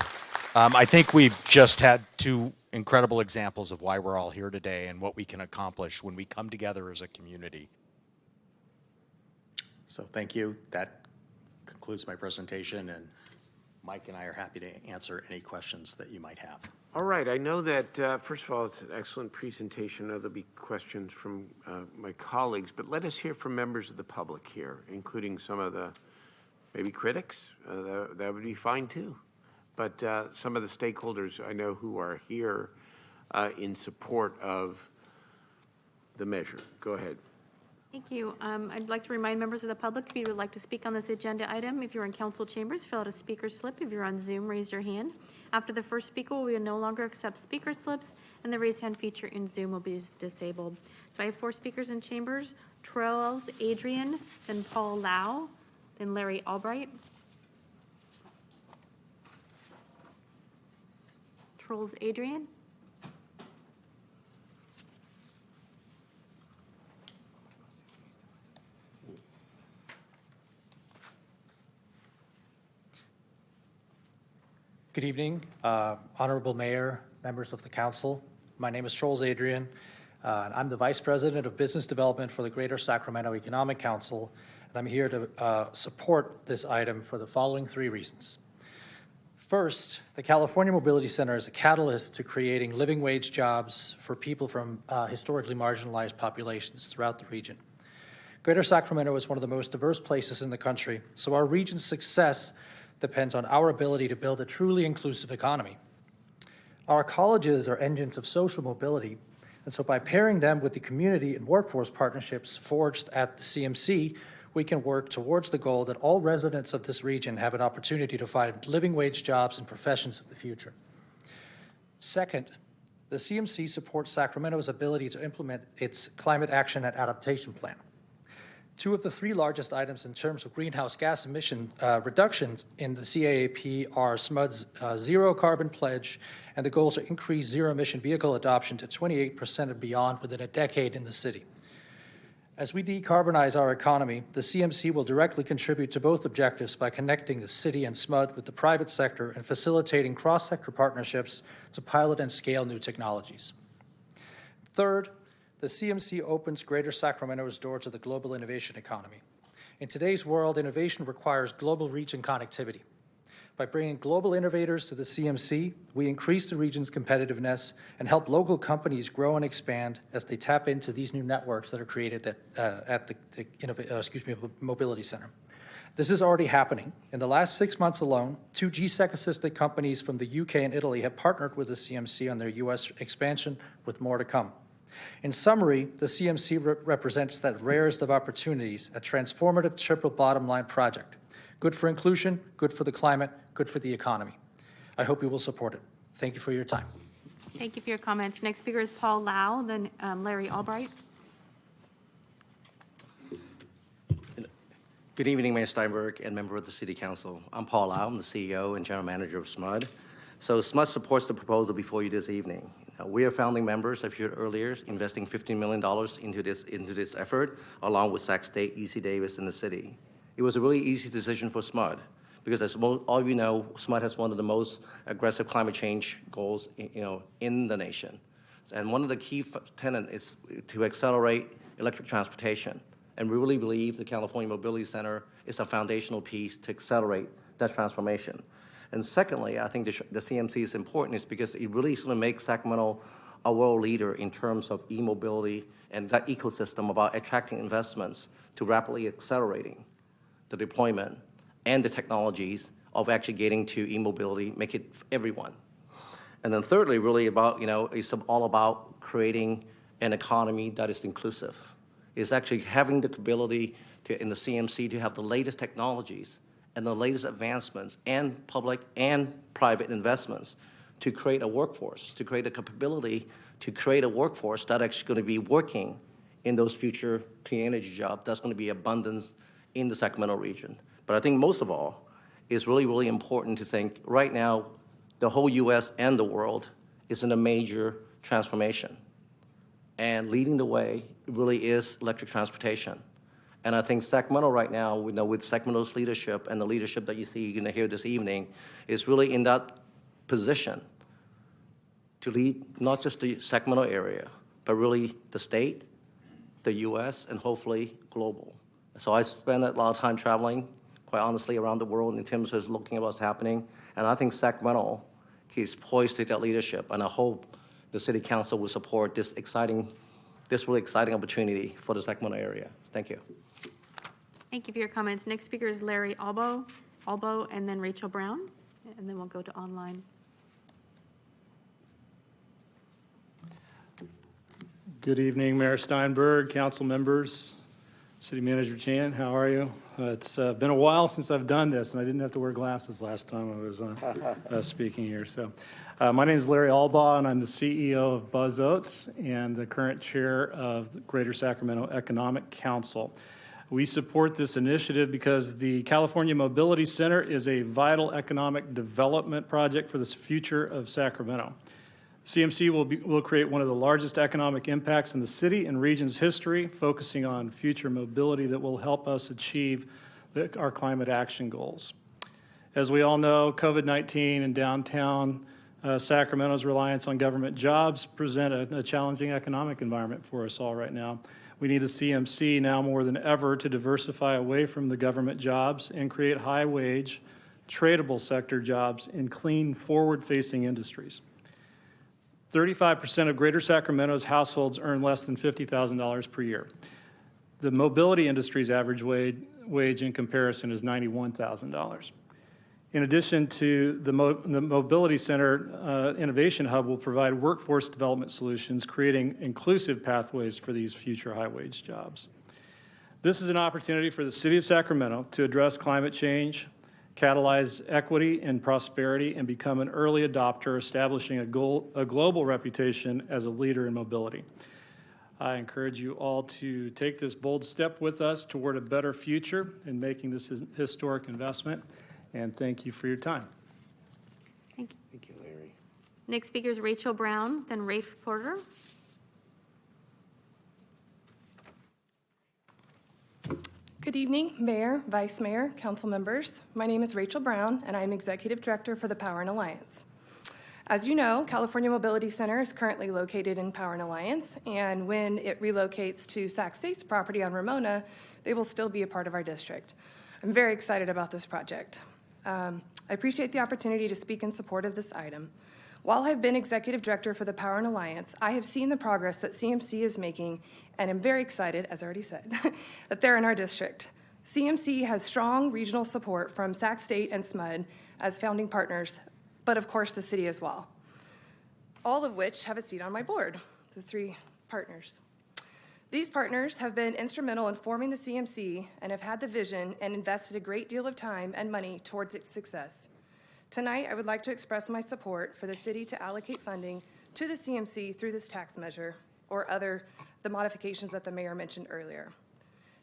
I think we've just had two incredible examples of why we're all here today and what we can accomplish when we come together as a community. So thank you. That concludes my presentation, and Mike and I are happy to answer any questions that you might have. All right, I know that, first of all, it's an excellent presentation. I know there'll be questions from my colleagues, but let us hear from members of the public here, including some of the, maybe critics. That would be fine too. But some of the stakeholders I know who are here in support of the measure. Go ahead. Thank you. I'd like to remind members of the public, if you would like to speak on this agenda item, if you're in council chambers, fill out a speaker slip. If you're on Zoom, raise your hand. After the first speaker, we will no longer accept speaker slips, and the raise hand feature in Zoom will be disabled. So I have 4 speakers in chambers: Charles Adrian, then Paul Lau, then Larry Albright. Charles Adrian. Good evening, Honorable Mayor, members of the council. My name is Charles Adrian, and I'm the Vice President of Business Development for the Greater Sacramento Economic Council, and I'm here to support this item for the following 3 reasons. First, the California Mobility Center is a catalyst to creating living wage jobs for people from historically marginalized populations throughout the region. Greater Sacramento is one of the most diverse places in the country, so our region's success depends on our ability to build a truly inclusive economy. Our colleges are engines of social mobility, and so by pairing them with the community and workforce partnerships forged at the CMC, we can work towards the goal that all residents of this region have an opportunity to find living wage jobs and professions of the future. Second, the CMC supports Sacramento's ability to implement its climate action and adaptation plan. 2 of the 3 largest items in terms of greenhouse gas emission reductions in the CAAP are SMUD's zero carbon pledge and the goal to increase zero emission vehicle adoption to 28% and beyond within a decade in the city. As we decarbonize our economy, the CMC will directly contribute to both objectives by connecting the city and SMUD with the private sector and facilitating cross-sector partnerships to pilot and scale new technologies. Third, the CMC opens Greater Sacramento's door to the global innovation economy. In today's world, innovation requires global reach and connectivity. By bringing global innovators to the CMC, we increase the region's competitiveness and help local companies grow and expand as they tap into these new networks that are created at the Mobility Center. This is already happening. In the last 6 months alone, 2 GSEC-assisted companies from the UK and Italy have partnered with the CMC on their US expansion, with more to come. In summary, the CMC represents that rarest of opportunities, a transformative triple bottom line project. Good for inclusion, good for the climate, good for the economy. I hope you will support it. Thank you for your time. Thank you for your comments. Next speaker is Paul Lau, then Larry Albright. Good evening, Mayor Steinberg and member of the City Council. I'm Paul Lau. I'm the CEO and General Manager of SMUD. So SMUD supports the proposal before you this evening. We are founding members, I've heard earlier, investing $15 million into this effort, along with Sac State, EC Davis, and the city. It was a really easy decision for SMUD, because as all of you know, SMUD has one of the most aggressive climate change goals in the nation. And one of the key tenets is to accelerate electric transportation. And we really believe the California Mobility Center is a foundational piece to accelerate that transformation. And secondly, I think the CMC is important is because it really is going to make Sacramento a world leader in terms of e-mobility and that ecosystem about attracting investments to rapidly accelerating the deployment and the technologies of actually getting to e-mobility, make it for everyone. And then thirdly, really about, it's all about creating an economy that is inclusive. It's actually having the ability to, in the CMC, to have the latest technologies and the latest advancements and public and private investments to create a workforce, to create a capability, to create a workforce that's actually going to be working in those future clean energy jobs. That's going to be abundance in the Sacramento region. But I think most of all, it's really, really important to think right now, the whole U.S. and the world is in a major transformation. And leading the way really is electric transportation. And I think Sacramento right now, with Sacramento's leadership and the leadership that you see, you're going to hear this evening, is really in that position to lead not just the Sacramento area, but really the state, the U.S., and hopefully global. So I spend a lot of time traveling, quite honestly, around the world in terms of looking at what's happening. And I think Sacramento is poised to take that leadership. And I hope the City Council will support this really exciting opportunity for the Sacramento area. Thank you. Thank you for your comments. Next speaker is Larry Albo, and then Rachel Brown, and then we'll go to online. Good evening, Mayor Steinberg, council members, City Manager Chan, how are you? It's been a while since I've done this, and I didn't have to wear glasses last time I was speaking here. So, my name is Larry Albaugh, and I'm the CEO of Buzz Oats and the current chair of the Greater Sacramento Economic Council. We support this initiative because the California Mobility Center is a vital economic development project for the future of Sacramento. CMC will create one of the largest economic impacts in the city and region's history, focusing on future mobility that will help us achieve our climate action goals. As we all know, COVID-19 and downtown Sacramento's reliance on government jobs present a challenging economic environment for us all right now. We need the CMC now more than ever to diversify away from the government jobs and create high-wage, tradable sector jobs in clean, forward-facing industries. 35% of Greater Sacramento's households earn less than $50,000 per year. The mobility industry's average wage in comparison is $91,000. In addition to the Mobility Center, Innovation Hub will provide workforce development solutions, creating inclusive pathways for these future high-wage jobs. This is an opportunity for the City of Sacramento to address climate change, catalyze equity and prosperity, and become an early adopter, establishing a global reputation as a leader in mobility. I encourage you all to take this bold step with us toward a better future in making this historic investment, and thank you for your time. Thank you. Thank you, Larry. Next speaker is Rachel Brown, then Rafe Porter. Good evening, Mayor, Vice Mayor, council members. My name is Rachel Brown, and I am Executive Director for the Power and Alliance. As you know, California Mobility Center is currently located in Power and Alliance, and when it relocates to Sac State's property on Ramona, they will still be a part of our district. I'm very excited about this project. I appreciate the opportunity to speak in support of this item. While I've been Executive Director for the Power and Alliance, I have seen the progress that CMC is making, and am very excited, as I already said, that they're in our district. CMC has strong regional support from Sac State and SMUD as founding partners, but of course the city as well, all of which have a seat on my board, the three partners. These partners have been instrumental in forming the CMC and have had the vision and invested a great deal of time and money towards its success. Tonight, I would like to express my support for the city to allocate funding to the CMC through this tax measure or the modifications that the mayor mentioned earlier.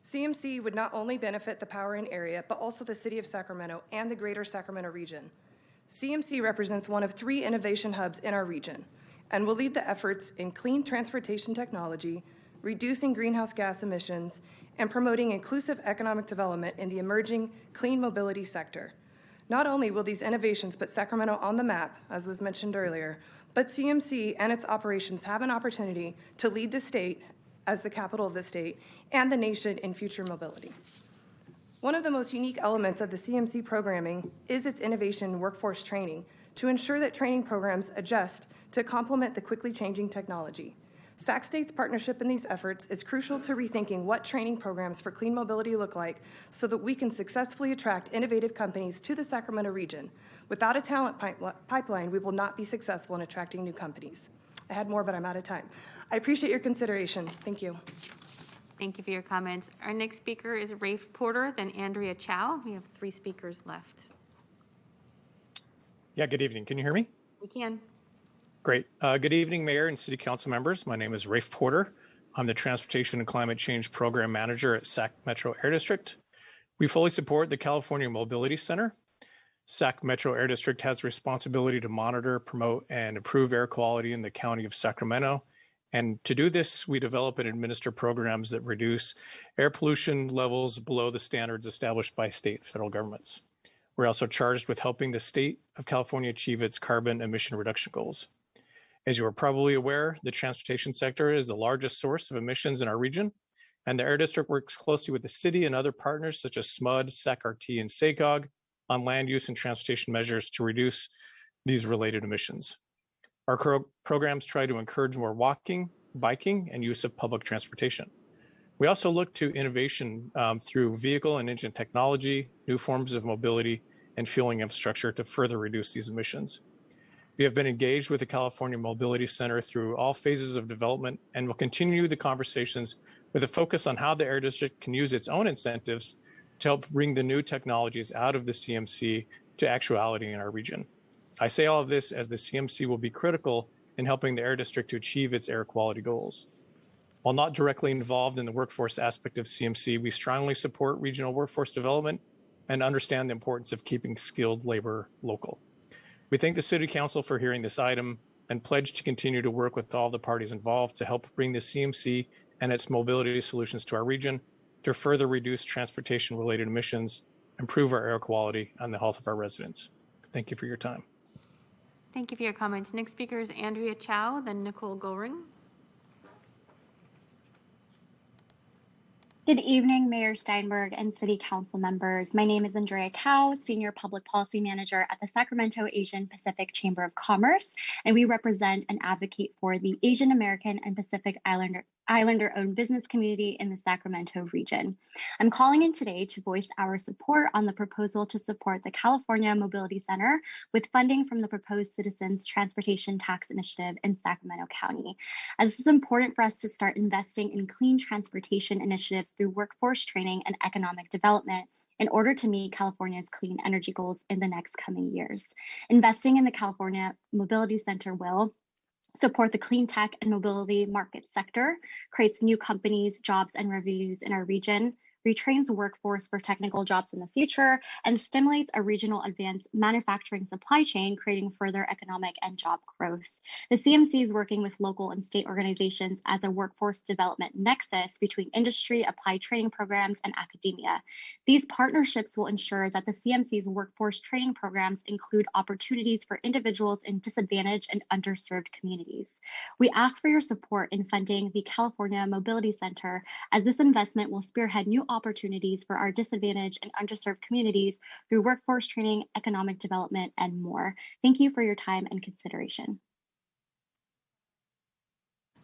CMC would not only benefit the Power-In area, but also the city of Sacramento and the greater Sacramento region. CMC represents one of 3 innovation hubs in our region and will lead the efforts in clean transportation technology, reducing greenhouse gas emissions, and promoting inclusive economic development in the emerging clean mobility sector. Not only will these innovations put Sacramento on the map, as was mentioned earlier, but CMC and its operations have an opportunity to lead the state as the capital of the state and the nation in future mobility. One of the most unique elements of the CMC programming is its innovation workforce training to ensure that training programs adjust to complement the quickly changing technology. Sac State's partnership in these efforts is crucial to rethinking what training programs for clean mobility look like so that we can successfully attract innovative companies to the Sacramento region. Without a talent pipeline, we will not be successful in attracting new companies. I had more, but I'm out of time. I appreciate your consideration. Thank you. Thank you for your comments. Our next speaker is Rafe Porter, then Andrea Chow. We have 3 speakers left. Yeah, good evening. Can you hear me? We can. Great. Good evening, Mayor and City Council members. My name is Rafe Porter. I'm the Transportation and Climate Change Program Manager at Sac Metro Air District. We fully support the California Mobility Center. Sac Metro Air District has the responsibility to monitor, promote, and improve air quality in the County of Sacramento. And to do this, we develop and administer programs that reduce air pollution levels below the standards established by state and federal governments. We're also charged with helping the state of California achieve its carbon emission reduction goals. As you are probably aware, the transportation sector is the largest source of emissions in our region, and the Air District works closely with the city and other partners such as SMUD, SAC-RT, and SACOG on land use and transportation measures to reduce these related emissions. Our programs try to encourage more walking, biking, and use of public transportation. We also look to innovation through vehicle and engine technology, new forms of mobility, and fueling infrastructure to further reduce these emissions. We have been engaged with the California Mobility Center through all phases of development and will continue the conversations with a focus on how the Air District can use its own incentives to help bring the new technologies out of the CMC to actuality in our region. I say all of this as the CMC will be critical in helping the Air District to achieve its air quality goals. While not directly involved in the workforce aspect of CMC, we strongly support regional workforce development and understand the importance of keeping skilled labor local. We thank the City Council for hearing this item and pledge to continue to work with all the parties involved to help bring the CMC and its mobility solutions to our region to further reduce transportation-related emissions, improve our air quality, and the health of our residents. Thank you for your time. Thank you for your comments. Next speaker is Andrea Chow, then Nicole Goring. Good evening, Mayor Steinberg and City Council members. My name is Andrea Chow, Senior Public Policy Manager at the Sacramento Asian Pacific Chamber of Commerce, and we represent and advocate for the Asian American and Pacific Islander-owned business community in the Sacramento region. I'm calling in today to voice our support on the proposal to support the California Mobility Center with funding from the proposed Citizens Transportation Tax Initiative in Sacramento County. As this is important for us to start investing in clean transportation initiatives through workforce training and economic development in order to meet California's clean energy goals in the next coming years. Investing in the California Mobility Center will support the clean tech and mobility market sector, creates new companies, jobs, and revenues in our region, retrains workforce for technical jobs in the future, and stimulates a regional advanced manufacturing supply chain, creating further economic and job growth. The CMC is working with local and state organizations as a workforce development nexus between industry, applied training programs, and academia. These partnerships will ensure that the CMC's workforce training programs include opportunities for individuals in disadvantaged and underserved communities. We ask for your support in funding the California Mobility Center, as this investment will spearhead new opportunities for our disadvantaged and underserved communities through workforce training, economic development, and more. Thank you for your time and consideration.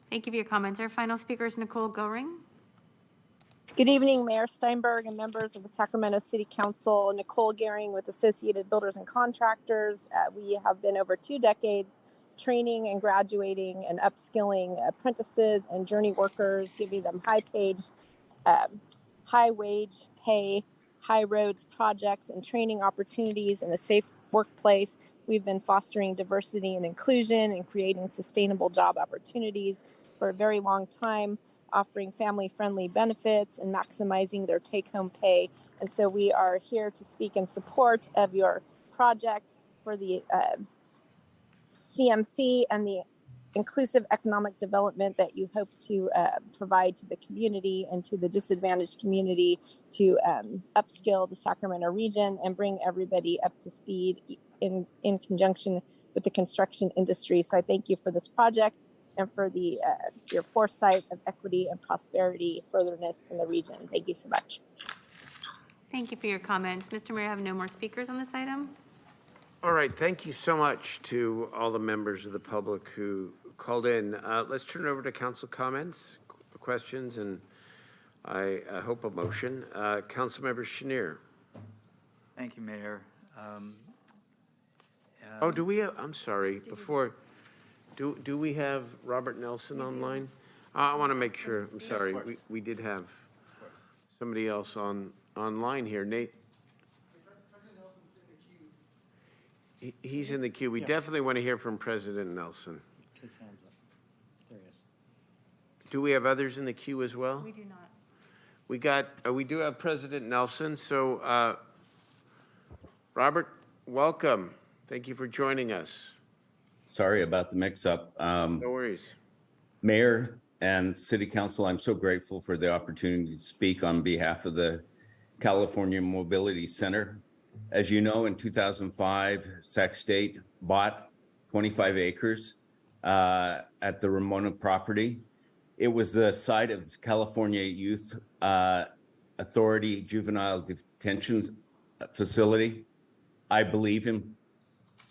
Thank you for your comments. Our final speaker is Nicole Goring. Good evening, Mayor Steinberg and members of the Sacramento City Council. Nicole Goring with Associated Builders and Contractors. We have been over 2 decades training and graduating and upskilling apprentices and journey workers, giving them high wage pay, high roads projects, and training opportunities in a safe workplace. We've been fostering diversity and inclusion and creating sustainable job opportunities for a very long time, offering family-friendly benefits and maximizing their take-home pay. And so we are here to speak in support of your project for the CMC and the inclusive economic development that you hope to provide to the community and to the disadvantaged community to upskill the Sacramento region and bring everybody up to speed in conjunction with the construction industry. So I thank you for this project and for the your foresight of equity and prosperity furtherness in the region. Thank you so much. Thank you for your comments. Mr. Mayor, I have no more speakers on this item. All right, thank you so much to all the members of the public who called in. Let's turn it over to council comments, questions, and I hope a motion. Councilmember Chenier. Thank you, Mayor. Oh, do we have, I'm sorry, before, do we have Robert Nelson online? I want to make sure, I'm sorry, we did have somebody else online here. Nate? He's in the queue. We definitely want to hear from President Nelson. His hand's up. There he is. Do we have others in the queue as well? We do not. We do have President Nelson. So, Robert, welcome. Thank you for joining us. Sorry about the mix-up. No worries. Mayor and City Council, I'm so grateful for the opportunity to speak on behalf of the California Mobility Center. As you know, in 2005, Sac State bought 25 acres at the Ramona property. It was the site of the California Youth Authority Juvenile Detention Facility. I believe in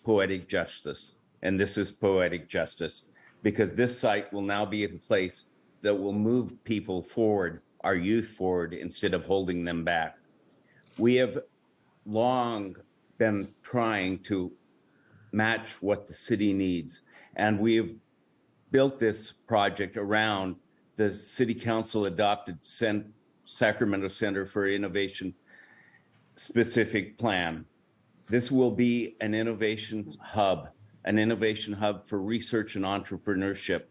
poetic justice, and this is poetic justice, because this site will now be a place that will move people forward, our youth forward, instead of holding them back. We have long been trying to match what the city needs, and we have built this project around the City Council adopted Sacramento Center for Innovation specific plan. This will be an innovation hub for research and entrepreneurship.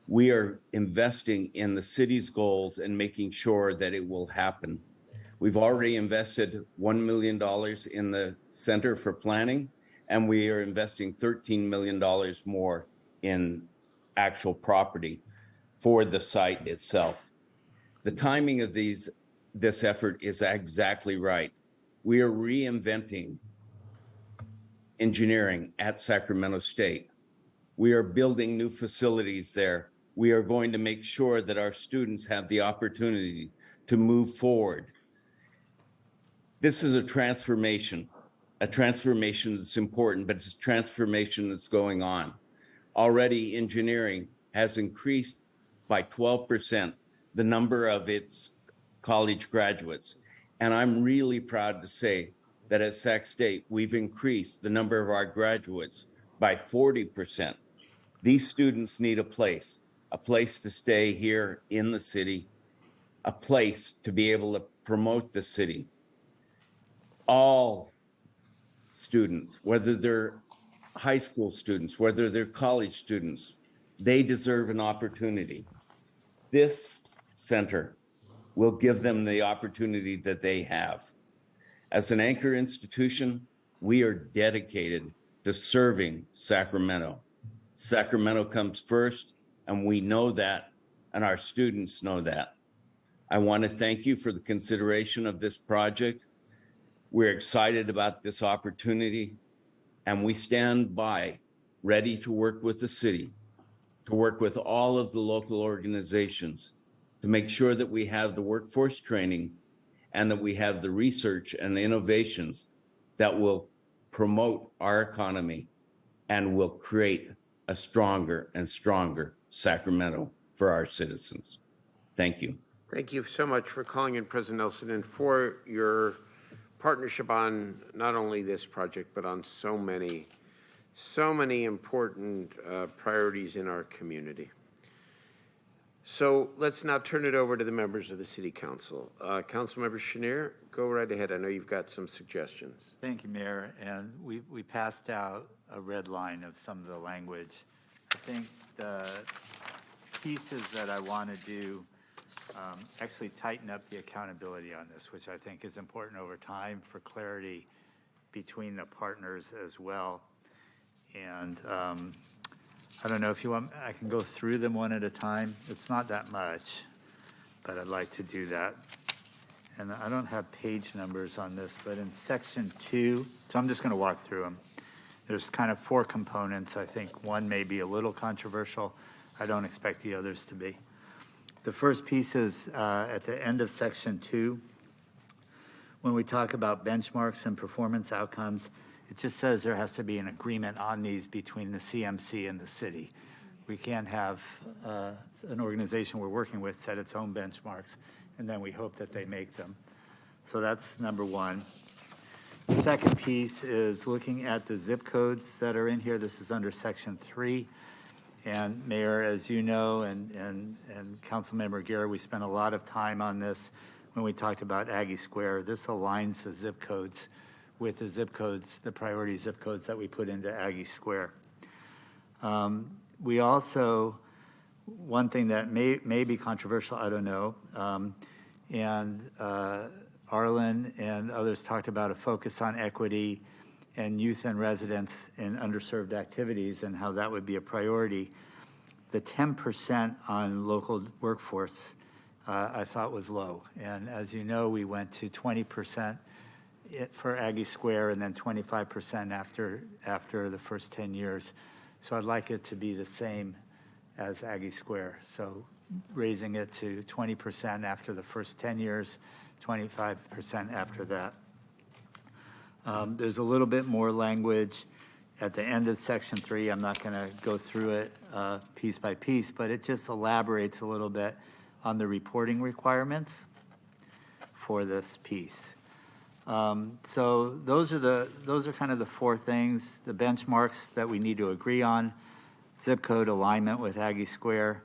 We are investing in the city's goals and making sure that it will happen. We've already invested $1 million in the Center for Planning, and we are investing $13 million more in actual property for the site itself. The timing of this effort is exactly right. We are reinventing engineering at Sacramento State. We are building new facilities there. We are going to make sure that our students have the opportunity to move forward. This is a transformation that's important, but it's a transformation that's going on. Already engineering has increased by 12% the number of its college graduates. And I'm really proud to say that at Sac State, we've increased the number of our graduates by 40%. These students need a place to stay here in the city, a place to be able to promote the city. All students, whether they're high school students, whether they're college students, they deserve an opportunity. This center will give them the opportunity that they have. As an anchor institution, we are dedicated to serving Sacramento. Sacramento comes first, and we know that, and our students know that. I want to thank you for the consideration of this project. We're excited about this opportunity, and we stand by, ready to work with the city, to work with all of the local organizations, to make sure that we have the workforce training and that we have the research and the innovations that will promote our economy and will create a stronger and stronger Sacramento for our citizens. Thank you. Thank you so much for calling in, President Nelson, and for your partnership on not only this project, but on so many important priorities in our community. So let's now turn it over to the members of the City Council. Councilmember Chenier, go right ahead. I know you've got some suggestions. Thank you, Mayor. And we passed out a red line of some of the language. I think the pieces that I want to do actually tighten up the accountability on this, which I think is important over time for clarity between the partners as well. And I don't know if you want, I can go through them one at a time. It's not that much, but I'd like to do that. And I don't have page numbers on this, but in section 2, so I'm just going to walk through them. There's kind of 4 components. I think one may be a little controversial. I don't expect the others to be. The first piece is at the end of section 2, when we talk about benchmarks and performance outcomes, it just says there has to be an agreement on these between the CMC and the city. We can't have an organization we're working with set its own benchmarks, and then we hope that they make them. So that's number one. The second piece is looking at the zip codes that are in here. This is under Section 3. And Mayor, as you know, and Councilmember Guerra, we spent a lot of time on this when we talked about Aggie Square. This aligns the zip codes with the zip codes, the priority zip codes that we put into Aggie Square. We also, one thing that may be controversial, I don't know, and Arlen and others talked about a focus on equity and youth and residents in underserved activities and how that would be a priority. The 10% on local workforce I thought was low. And as you know, we went to 20% for Aggie Square and then 25% after the first 10 years. So I'd like it to be the same as Aggie Square. So raising it to 20% after the first 10 years, 25% after that. There's a little bit more language at the end of Section 3. I'm not going to go through it piece by piece, but it just elaborates a little bit on the reporting requirements for this piece. So those are kind of the four things, the benchmarks that we need to agree on: zip code alignment with Aggie Square,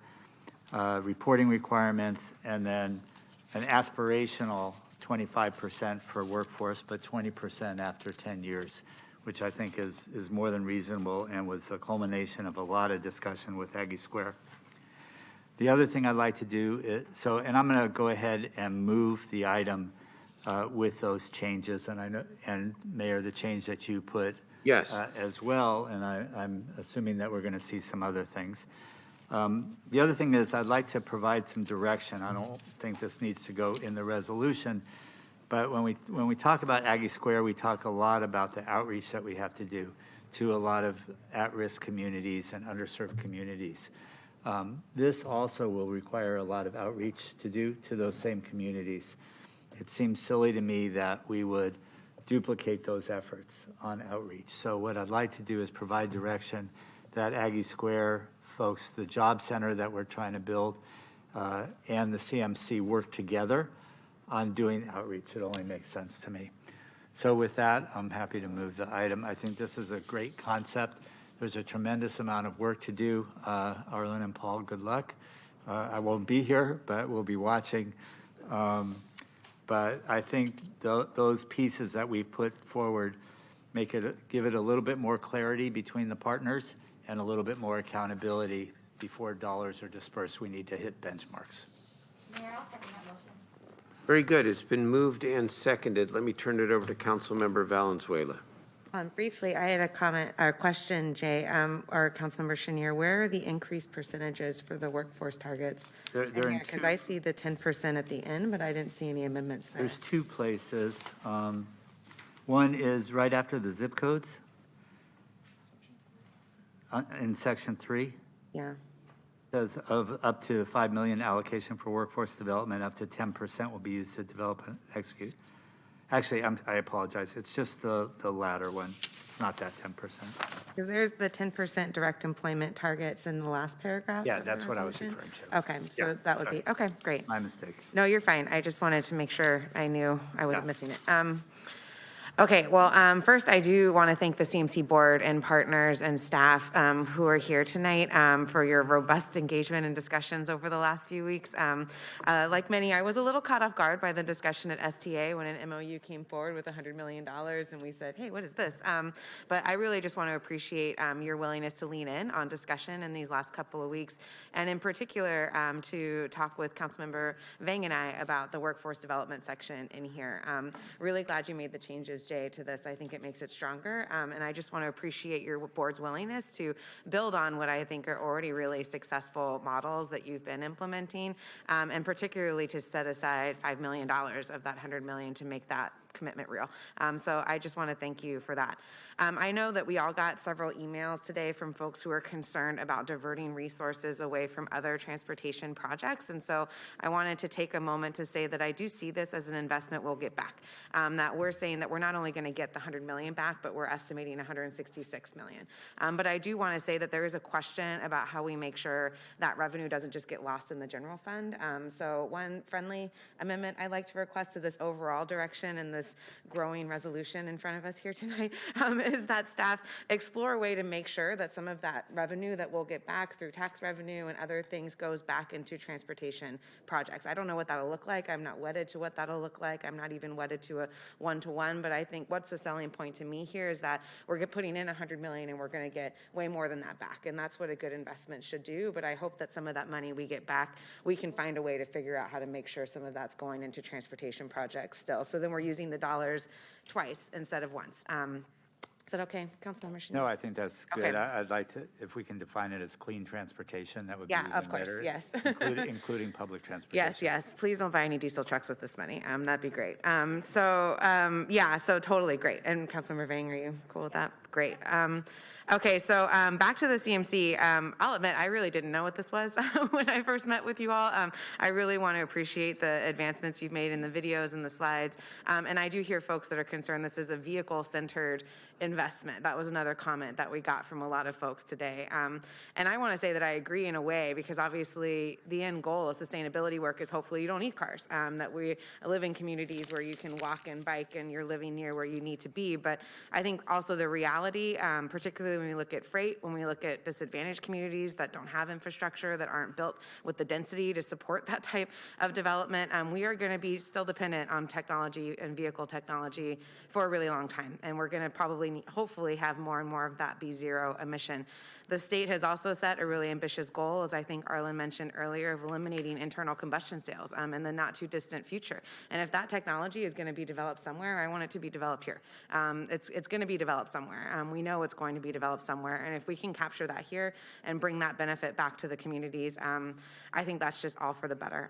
reporting requirements, and then an aspirational 25% for workforce, but 20% after 10 years, which I think is more than reasonable and was the culmination of a lot of discussion with Aggie Square. The other thing I'd like to do is, and I'm going to go ahead and move the item with those changes, and I know, and Mayor, the change that you put Yes. As well, and I'm assuming that we're going to see some other things. The other thing is I'd like to provide some direction. I don't think this needs to go in the resolution, but when we talk about Aggie Square, we talk a lot about the outreach that we have to do to a lot of at-risk communities and underserved communities. This also will require a lot of outreach to do to those same communities. It seems silly to me that we would duplicate those efforts on outreach. So what I'd like to do is provide direction that Aggie Square folks, the job center that we're trying to build, and the CMC work together on doing outreach. It only makes sense to me. So with that, I'm happy to move the item. I think this is a great concept. There's a tremendous amount of work to do. Arlen and Paul, good luck. I won't be here, but we'll be watching. But I think those pieces that we've put forward give it a little bit more clarity between the partners and a little bit more accountability before dollars are dispersed. We need to hit benchmarks. Mayor, I'll second that motion. Very good. It's been moved and seconded. Let me turn it over to Councilmember Valenzuela. Briefly, I had a comment or question, Jay, or Councilmember Chenier. Where are the increased percentages for the workforce targets? They're in Because two. I see the 10% at the end, but I didn't see any amendments there. There's two places. One is right after the zip codes in Section 3. Yeah. Says of up to 5 million allocation for workforce development, up to 10% will be used to develop and execute. Actually, I apologize. It's just the latter one. It's not that 10%. Because there's the 10% direct employment targets in the last paragraph. Yeah, of the that's what I was resolution. referring to. Okay, so Yeah, that would sorry. be, okay, great. My mistake. No, you're fine. I just wanted to make sure I knew I wasn't Yeah. missing it. Okay, well, first I do want to thank the CMC board and partners and staff who are here tonight for your robust engagement and discussions over the last few weeks. Like many, I was a little caught off guard by the discussion at STA when an MOU came forward with $100 million and we said, hey, what is this? But I really just want to appreciate your willingness to lean in on discussion in these last couple of weeks, and in particular to talk with Councilmember Vang and I about the workforce development section in here. Really glad you made the changes, Jay, to this. I think it makes it stronger. And I just want to appreciate your board's willingness to build on what I think are already really successful models that you've been implementing, and particularly to set aside $5 million of that $100 million to make that commitment real. So I just want to thank you for that. I know that we all got several emails today from folks who are concerned about diverting resources away from other transportation projects. And so I wanted to take a moment to say that I do see this as an investment we'll get back. That we're saying that we're not only going to get the $100 million back, but we're estimating $166 million. But I do want to say that there is a question about how we make sure that revenue doesn't just get lost in the general fund. So one friendly amendment I'd like to request to this overall direction and this growing resolution in front of us here tonight is that staff explore a way to make sure that some of that revenue that we'll get back through tax revenue and other things goes back into transportation projects. I don't know what that'll look like. I'm not wedded to what that'll look like. I'm not even wedded to a one-to-one, but I think what's the selling point to me here is that we're putting in $100 million and we're going to get way more than that back. And that's what a good investment should do. But I hope that some of that money we get back, we can find a way to figure out how to make sure some of that's going into transportation projects still. So then we're using the dollars twice instead of once. Is that okay, Councilmember Shannon? No, I think that's good. Okay. I'd like to, if we can define it as clean transportation, that would be Yeah, even of course, better. yes. Including public transportation. Yes, yes. Please don't buy any diesel trucks with this money. That'd be great. Yeah, so totally great. And Councilmember Vang, are you cool with that? Great. Okay, so back to the CMC. I'll admit, I really didn't know what this was when I first met with you all. I really want to appreciate the advancements you've made in the videos and the slides. And I do hear folks that are concerned this is a vehicle-centered investment. That was another comment that we got from a lot of folks today. And I want to say that I agree in a way, because obviously the end goal of sustainability work is hopefully you don't need cars, that we live in communities where you can walk and bike and you're living near where you need to be. But I think also the reality, particularly when we look at freight, when we look at disadvantaged communities that don't have infrastructure, that aren't built with the density to support that type of development, we are going to be still dependent on technology and vehicle technology for a really long time. And we're going to probably, hopefully, have more and more of that be zero emission. The state has also set a really ambitious goal, as I think Arlen mentioned earlier, of eliminating internal combustion sales in the not too distant future. And if that technology is going to be developed somewhere, I want it to be developed here. It's going to be developed somewhere. We know it's going to be developed somewhere. And if we can capture that here and bring that benefit back to the communities, I think that's just all for the better.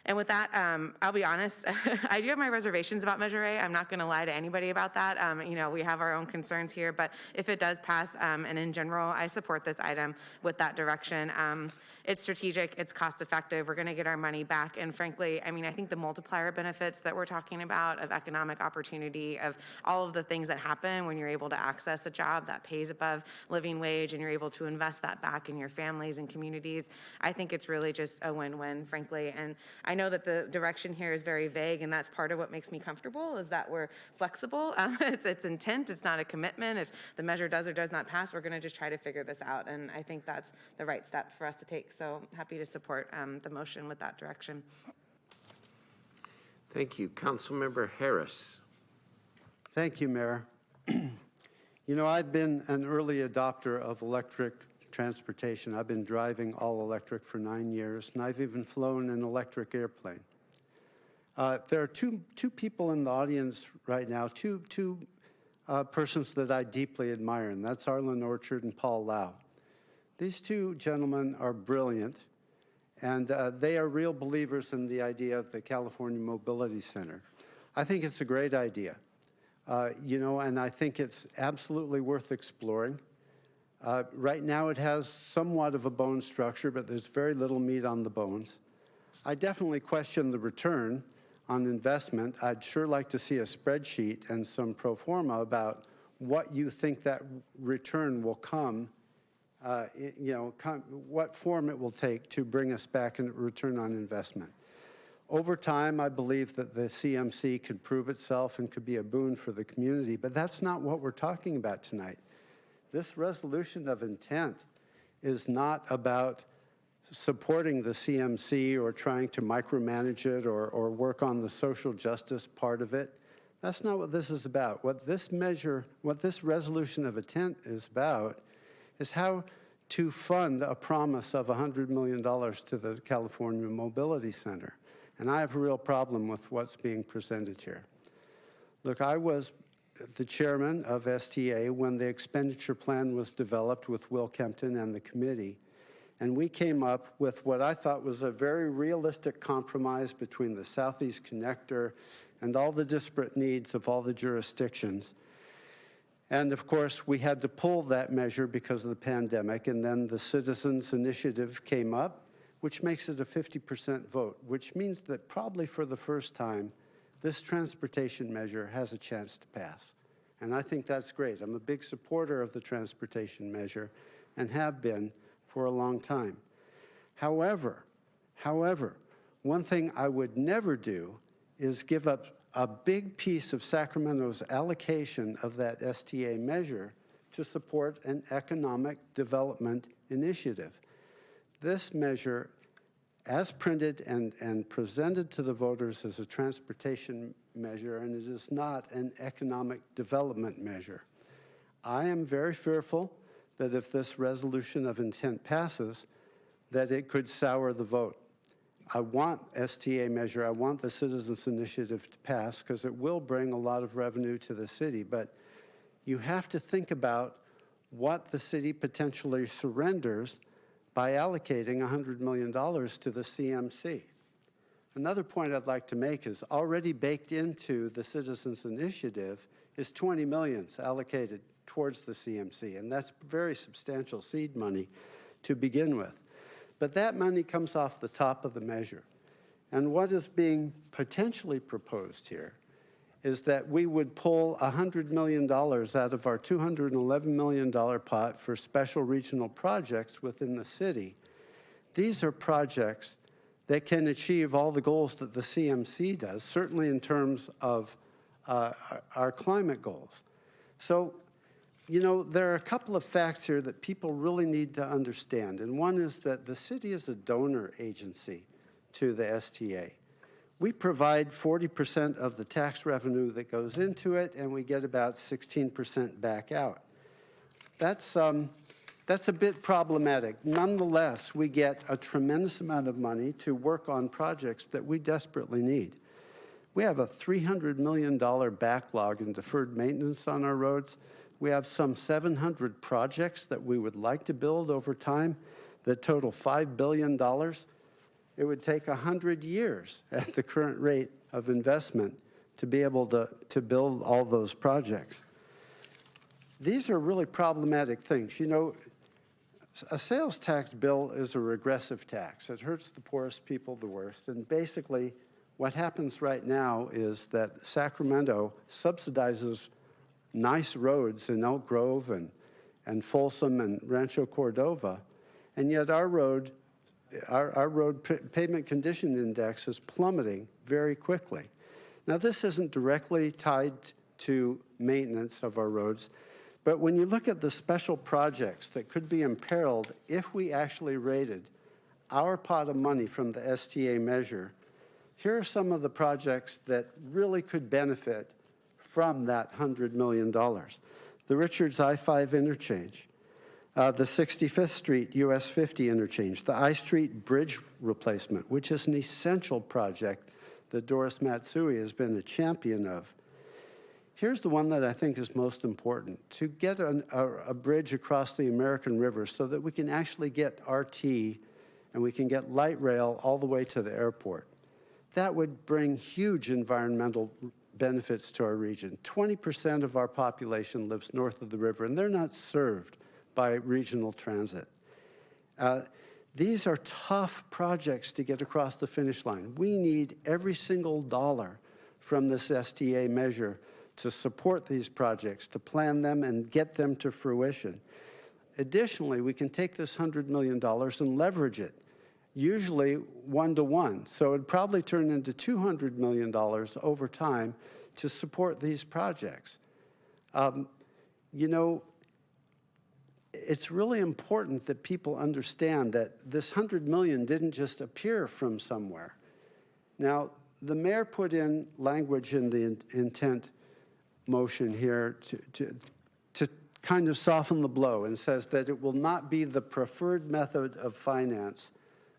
And with that, I'll be honest, I do have my reservations about Measure A. I'm not going to lie to anybody about that. We have our own concerns here, but if it does pass, and in general, I support this item with that direction. It's strategic, it's cost effective, we're going to get our money back. And frankly, I think the multiplier benefits that we're talking about of economic opportunity, of all of the things that happen when you're able to access a job that pays above living wage and you're able to invest that back in your families and communities, I think it's really just a win-win, frankly. And I know that the direction here is very vague, and that's part of what makes me comfortable, is that we're flexible. It's intent, it's not a commitment. If the measure does or does not pass, we're going to just try to figure this out. And I think that's the right step for us to take. So happy to support the motion with that direction. Thank you. Councilmember Harris. Thank you, Mayor. I've been an early adopter of electric transportation. I've been driving all electric for 9 years, and I've even flown an electric airplane. There are two people in the audience right now, two persons that I deeply admire, and that's Arlen Orchard and Paul Lau. These two gentlemen are brilliant, and they are real believers in the idea of the California Mobility Center. I think it's a great idea, and I think it's absolutely worth exploring. Right now it has somewhat of a bone structure, but there's very little meat on the bones. I definitely question the return on investment. I'd sure like to see a spreadsheet and some pro forma about what you think that return will come, what form it will take to bring us back in return on investment. Over time, I believe that the CMC could prove itself and could be a boon for the community, but that's not what we're talking about tonight. This resolution of intent is not about supporting the CMC or trying to micromanage it or work on the social justice part of it. That's not what this is about. What this resolution of intent is about is how to fund a promise of $100 million to the California Mobility Center. And I have a real problem with what's being presented here. Look, I was the chairman of STA when the expenditure plan was developed with Will Kempton and the committee. and we came up with what I thought was a very realistic compromise between the Southeast Connector and all the disparate needs of all the jurisdictions. And of course, we had to pull that measure because of the pandemic, and then the Citizens Initiative came up, which makes it a 50% vote, which means that probably for the first time, this transportation measure has a chance to pass. And I think that's great. I'm a big supporter of the transportation measure and have been for a long time. However, one thing I would never do is give up a big piece of Sacramento's allocation of that STA measure to support an economic development initiative. This measure, as printed and presented to the voters, as a transportation measure, and it is not an economic development measure. I am very fearful that if this resolution of intent passes, that it could sour the vote. I want STA measure, I want the Citizens Initiative to pass because it will bring a lot of revenue to the city, but you have to think about what the city potentially surrenders by allocating $100 million to the CMC. Another point I'd like to make is already baked into the Citizens Initiative is $20 million allocated towards the CMC, and that's very substantial seed money to begin with. But that money comes off the top of the measure. And what is being potentially proposed here is that we would pull $100 million out of our $211 million pot for special regional projects within the city. These are projects that can achieve all the goals that the CMC does, certainly in terms of our climate goals. So, you know, there are a couple of facts here that people really need to understand. And one is that the city is a donor agency to the STA. We provide 40% of the tax revenue that goes into it, and we get about 16% back out. That's a bit problematic. Nonetheless, we get a tremendous amount of money to work on projects that we desperately need. We have a $300 million backlog in deferred maintenance on our roads. We have some 700 projects that we would like to build over time that total $5 billion. It would take 100 years at the current rate of investment to be able to build all those projects. These are really problematic things. You know, a sales tax bill is a regressive tax. It hurts the poorest people the worst. And basically, what happens right now is that Sacramento subsidizes nice roads in Elk Grove and Folsom and Rancho Cordova, and yet our road pavement condition index is plummeting very quickly. Now, this isn't directly tied to maintenance of our roads, but when you look at the special projects that could be imperiled if we actually rated our pot of money from the STA measure, here are some of the projects that really could benefit from that $100 million. The Richards I-5 interchange, the 65th Street US 50 interchange, the I Street Bridge replacement, which is an essential project that Doris Matsui has been a champion of. Here's the one that I think is most important, to get a bridge across the American River so that we can actually get RT and we can get light rail all the way to the airport. That would bring huge environmental benefits to our region. 20% of our population lives north of the river, and they're not served by regional transit. These are tough projects to get across the finish line. We need every single dollar from this STA measure to support these projects, to plan them and get them to fruition. Additionally, we can take this $100 million and leverage it, usually 1-to-1. So it'd probably turn into $200 million over time to support these projects. You know, it's really important that people understand that this $100 million didn't just appear from somewhere. Now, the mayor put in language in the intent motion here to kind of soften the blow, and says that it will not be the preferred method of finance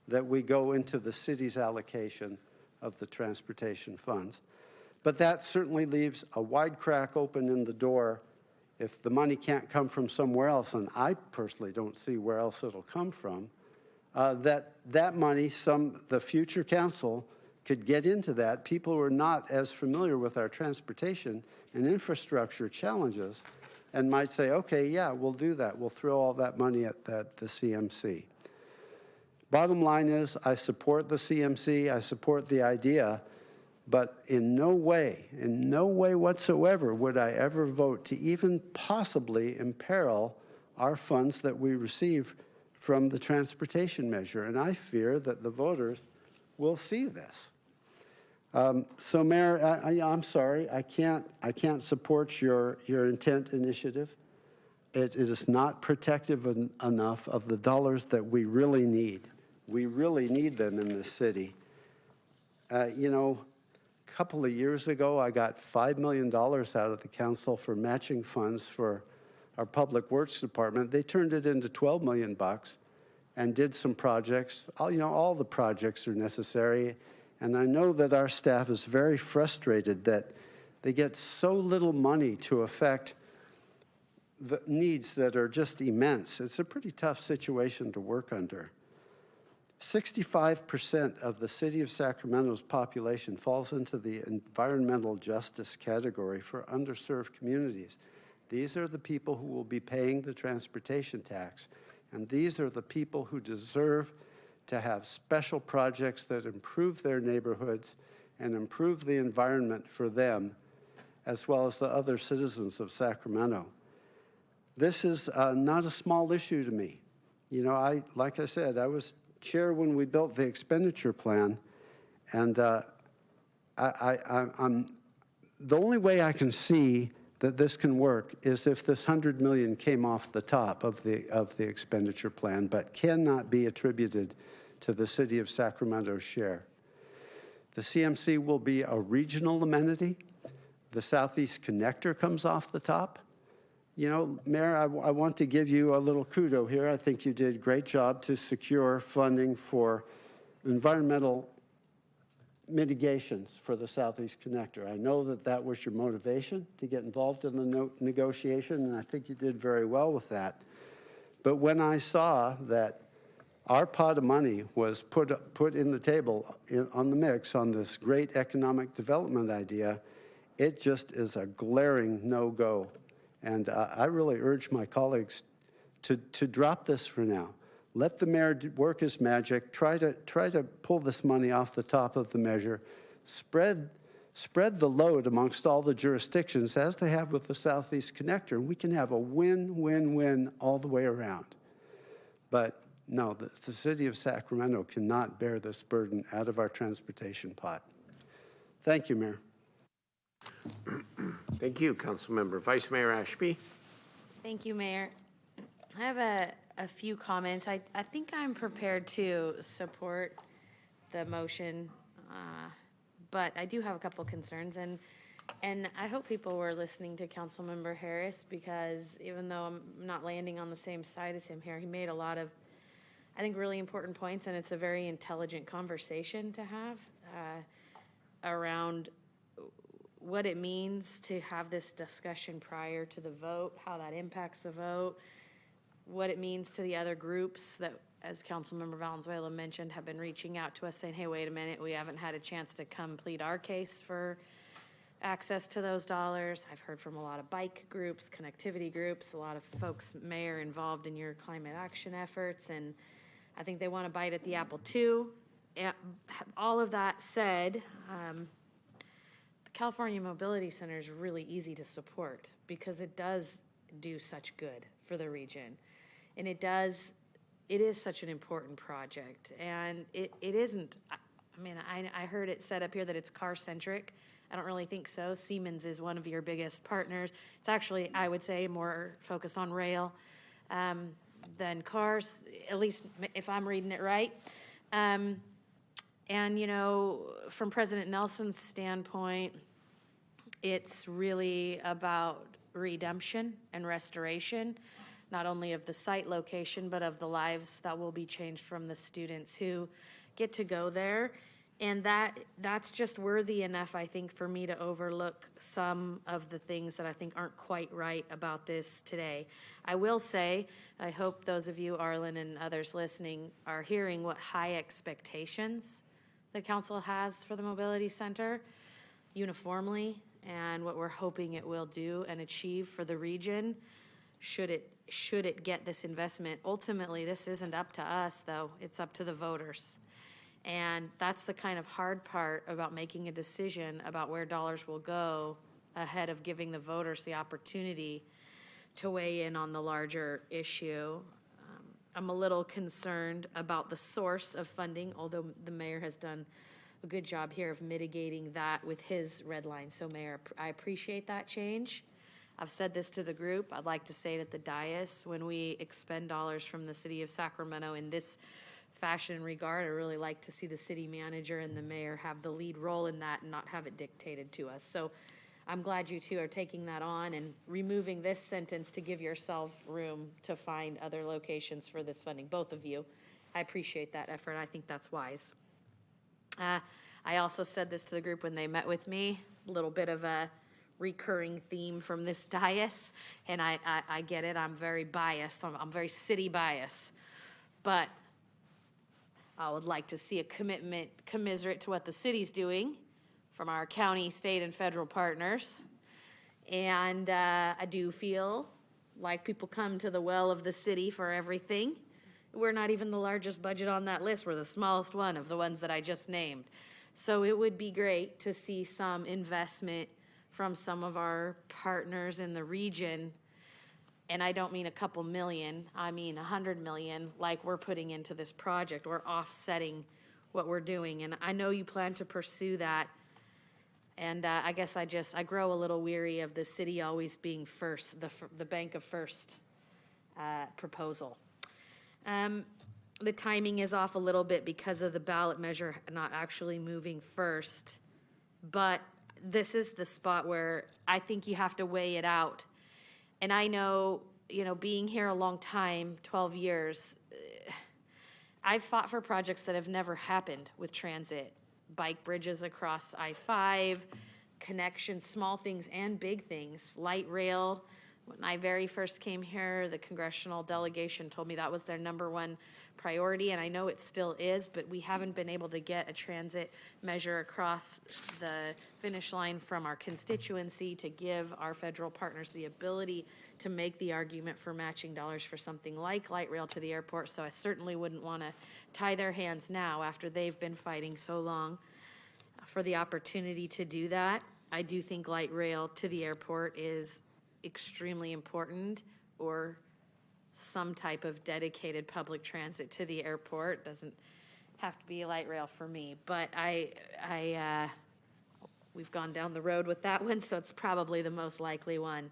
that we go into the city's allocation of the transportation funds. But that certainly leaves a wide crack open in the door if the money can't come from somewhere else, and I personally don't see where else it'll come from. that money, the future council could get into that. People who are not as familiar with our transportation and infrastructure challenges and might say, okay, yeah, we'll do that. We'll throw all that money at the CMC. Bottom line is, I support the CMC, I support the idea, but in no way whatsoever would I ever vote to even possibly imperil our funds that we receive from the transportation measure. And I fear that the voters will see this. So Mayor, I'm sorry, I can't support your intent initiative. It is not protective enough of the dollars that we really need. We really need them in this city. You know, a couple of years ago, I got $5 million out of the council for matching funds for our public works department. They turned it into $12 million and did some projects. All the projects are necessary. And I know that our staff is very frustrated that they get so little money to affect the needs that are just immense. It's a pretty tough situation to work under. 65% of the city of Sacramento's population falls into the environmental justice category for underserved communities. These are the people who will be paying the transportation tax, and these are the people who deserve to have special projects that improve their neighborhoods and improve the environment for them, as well as the other citizens of Sacramento. This is not a small issue to me. You know, like I said, I was chair when we built the expenditure plan, and I'm the only way I can see that this can work is if this $100 million came off the top of the expenditure plan, but cannot be attributed to the city of Sacramento's share. The CMC will be a regional amenity. The Southeast Connector comes off the top. You know, Mayor, I want to give you a little kudo here. I think you did a great job to secure funding for environmental mitigations for the Southeast Connector. I know that that was your motivation to get involved in the negotiation, and I think you did very well with that. But when I saw that our pot of money was put in the table on the mix on this great economic development idea, it just is a glaring no-go. And I really urge my colleagues to drop this for now. Let the mayor work his magic. Try to pull this money off the top of the measure. Spread the load amongst all the jurisdictions as they have with the Southeast Connector. And we can have a win-win-win all the way around. But no, the city of Sacramento cannot bear this burden out of our transportation pot. Thank you, Mayor. Thank you, Councilmember. Vice Mayor Ashby. Thank you, Mayor. I have a few comments. I think I'm prepared to support the motion, but I do have a couple concerns, and I hope people were listening to Councilmember Harris, because even though I'm not landing on the same side as him here, he made a lot of, I think, really important points, and it's a very intelligent conversation to have around what it means to have this discussion prior to the vote, how that impacts the vote, what it means to the other groups that, as Councilmember Valenzuela mentioned, have been reaching out to us saying, hey, wait a minute, we haven't had a chance to complete our case for access to those dollars. I've heard from a lot of bike groups, connectivity groups, a lot of folks, Mayor, involved in your climate action efforts, and I think they want to bite at the apple too. And all of that said, California Mobility Center is really easy to support because it does do such good for the region. And it is such an important project. And it isn't, I mean, I heard it said up here that it's car-centric. I don't really think so. Siemens is one of your biggest partners. It's actually, I would say, more focused on rail than cars, at least if I'm reading it right. And, you know, from President Nelson's standpoint, it's really about redemption and restoration, not only of the site location, but of the lives that will be changed from the students who get to go there. And that's just worthy enough, I think, for me to overlook some of the things that I think aren't quite right about this today. I will say, I hope those of you, Arlen and others listening, are hearing what high expectations the council has for the Mobility Center uniformly, and what we're hoping it will do and achieve for the region should it get this investment. Ultimately, this isn't up to us, though. It's up to the voters. And that's the kind of hard part about making a decision about where dollars will go ahead of giving the voters the opportunity to weigh in on the larger issue. I'm a little concerned about the source of funding, although the mayor has done a good job here of mitigating that with his red line. So Mayor, I appreciate that change. I've said this to the group. I'd like to say it at the dais, when we expend dollars from the city of Sacramento in this fashion regard, I really like to see the city manager and the mayor have the lead role in that and not have it dictated to us. So I'm glad you two are taking that on and removing this sentence to give yourself room to find other locations for this funding, both of you. I appreciate that effort. I think that's wise. I also said this to the group when they met with me, a little bit of a recurring theme from this dais, and I get it. I'm very biased. I'm very city biased. But I would like to see a commitment commensurate to what the city's doing from our county, state, and federal partners. And I do feel like people come to the well of the city for everything. We're not even the largest budget on that list. We're the smallest one of the ones that I just named. So it would be great to see some investment from some of our partners in the region. And I don't mean a couple million, I mean 100 million, like we're putting into this project. We're offsetting what we're doing. And I know you plan to pursue that. And I guess I grow a little weary of the city always being first, the bank of first proposal. The timing is off a little bit because of the ballot measure not actually moving first. But this is the spot where I think you have to weigh it out. And I know, being here a long time, 12 years, I've fought for projects that have never happened with transit. Bike bridges across I-5, connections, small things and big things, light rail. When I very first came here, the congressional delegation told me that was their #1 priority, and I know it still is, but we haven't been able to get a transit measure across the finish line from our constituency to give our federal partners the ability to make the argument for matching dollars for something like light rail to the airport. So I certainly wouldn't want to tie their hands now after they've been fighting so long for the opportunity to do that. I do think light rail to the airport is extremely important, or some type of dedicated public transit to the airport. Doesn't have to be light rail for me, but we've gone down the road with that one, so it's probably the most likely one.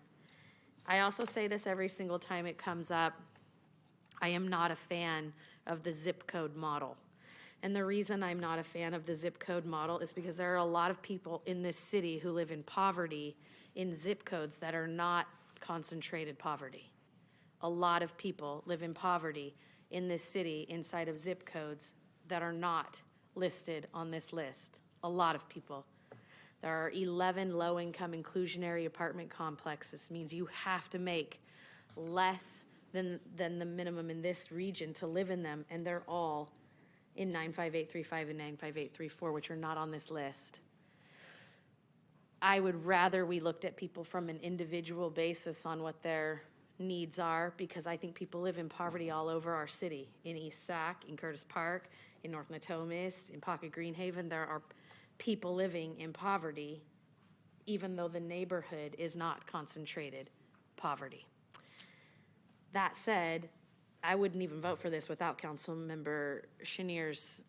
I also say this every single time it comes up. I am not a fan of the zip code model. And the reason I'm not a fan of the zip code model is because there are a lot of people in this city who live in poverty in zip codes that are not concentrated poverty. A lot of people live in poverty in this city inside of zip codes that are not listed on this list. A lot of people. There are 11 low-income inclusionary apartment complexes. Means you have to make less than the minimum in this region to live in them, and they're all in 95835 and 95834, which are not on this list. I would rather we looked at people from an individual basis on what their needs are, because I think people live in poverty all over our city. In East Sac, in Curtis Park, in North Natomas, in Pocket Greenhaven, there are people living in poverty, even though the neighborhood is not concentrated poverty. That said, I wouldn't even vote for this without Councilmember Chenier's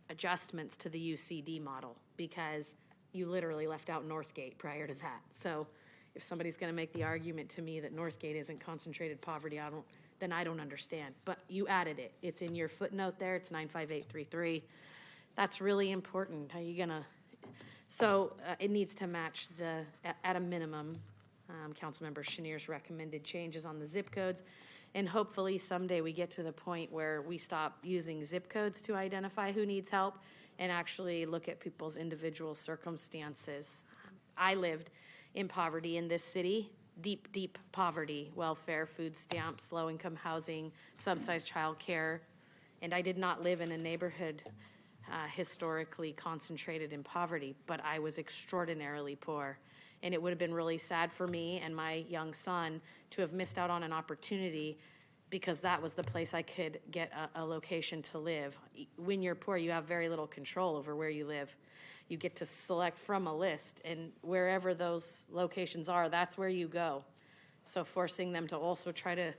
adjustments to the UCD model, because you literally left out Northgate prior to that. So if somebody's going to make the argument to me that Northgate isn't concentrated poverty, then I don't understand. But you added it. It's in your footnote there. It's 95833. That's really important. How you gonna? So it needs to match at a minimum, Councilmember Chenier's recommended changes on the zip codes. And hopefully someday we get to the point where we stop using zip codes to identify who needs help and actually look at people's individual circumstances. I lived in poverty in this city, deep, deep poverty, welfare, food stamps, low-income housing, subsidized childcare, and I did not live in a neighborhood historically concentrated in poverty, but I was extraordinarily poor. And it would have been really sad for me and my young son to have missed out on an opportunity because that was the place I could get a location to live. When you're poor, you have very little control over where you live. You get to select from a list, and wherever those locations are, that's where you go. So forcing them to also try to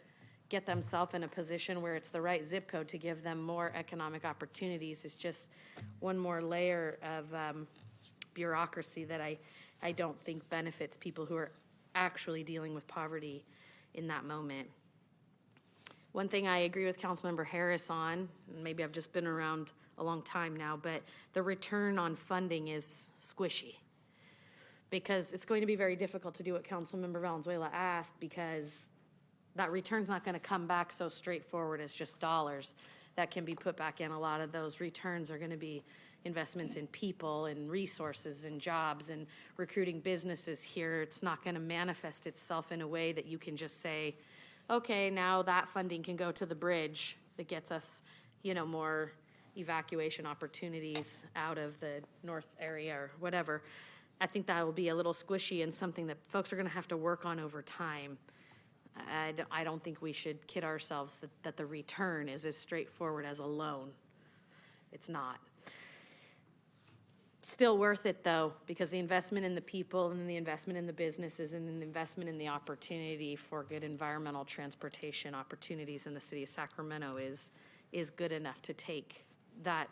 get themselves in a position where it's the right zip code to give them more economic opportunities is just one more layer of bureaucracy that I don't think benefits people who are actually dealing with poverty in that moment. One thing I agree with Councilmember Harris on, and maybe I've just been around a long time now, but the return on funding is squishy. Because it's going to be very difficult to do what Councilmember Valenzuela asked, because that return's not going to come back so straightforward as just dollars that can be put back in. A lot of those returns are going to be investments in people and resources and jobs and recruiting businesses here. It's not going to manifest itself in a way that you can just say, okay, now that funding can go to the bridge that gets us, more evacuation opportunities out of the north area or whatever. I think that will be a little squishy and something that folks are going to have to work on over time. I don't think we should kid ourselves that the return is as straightforward as a loan. It's not. Still worth it, though, because the investment in the people and the investment in the businesses and the investment in the opportunity for good environmental transportation opportunities in the city of Sacramento is good enough to take that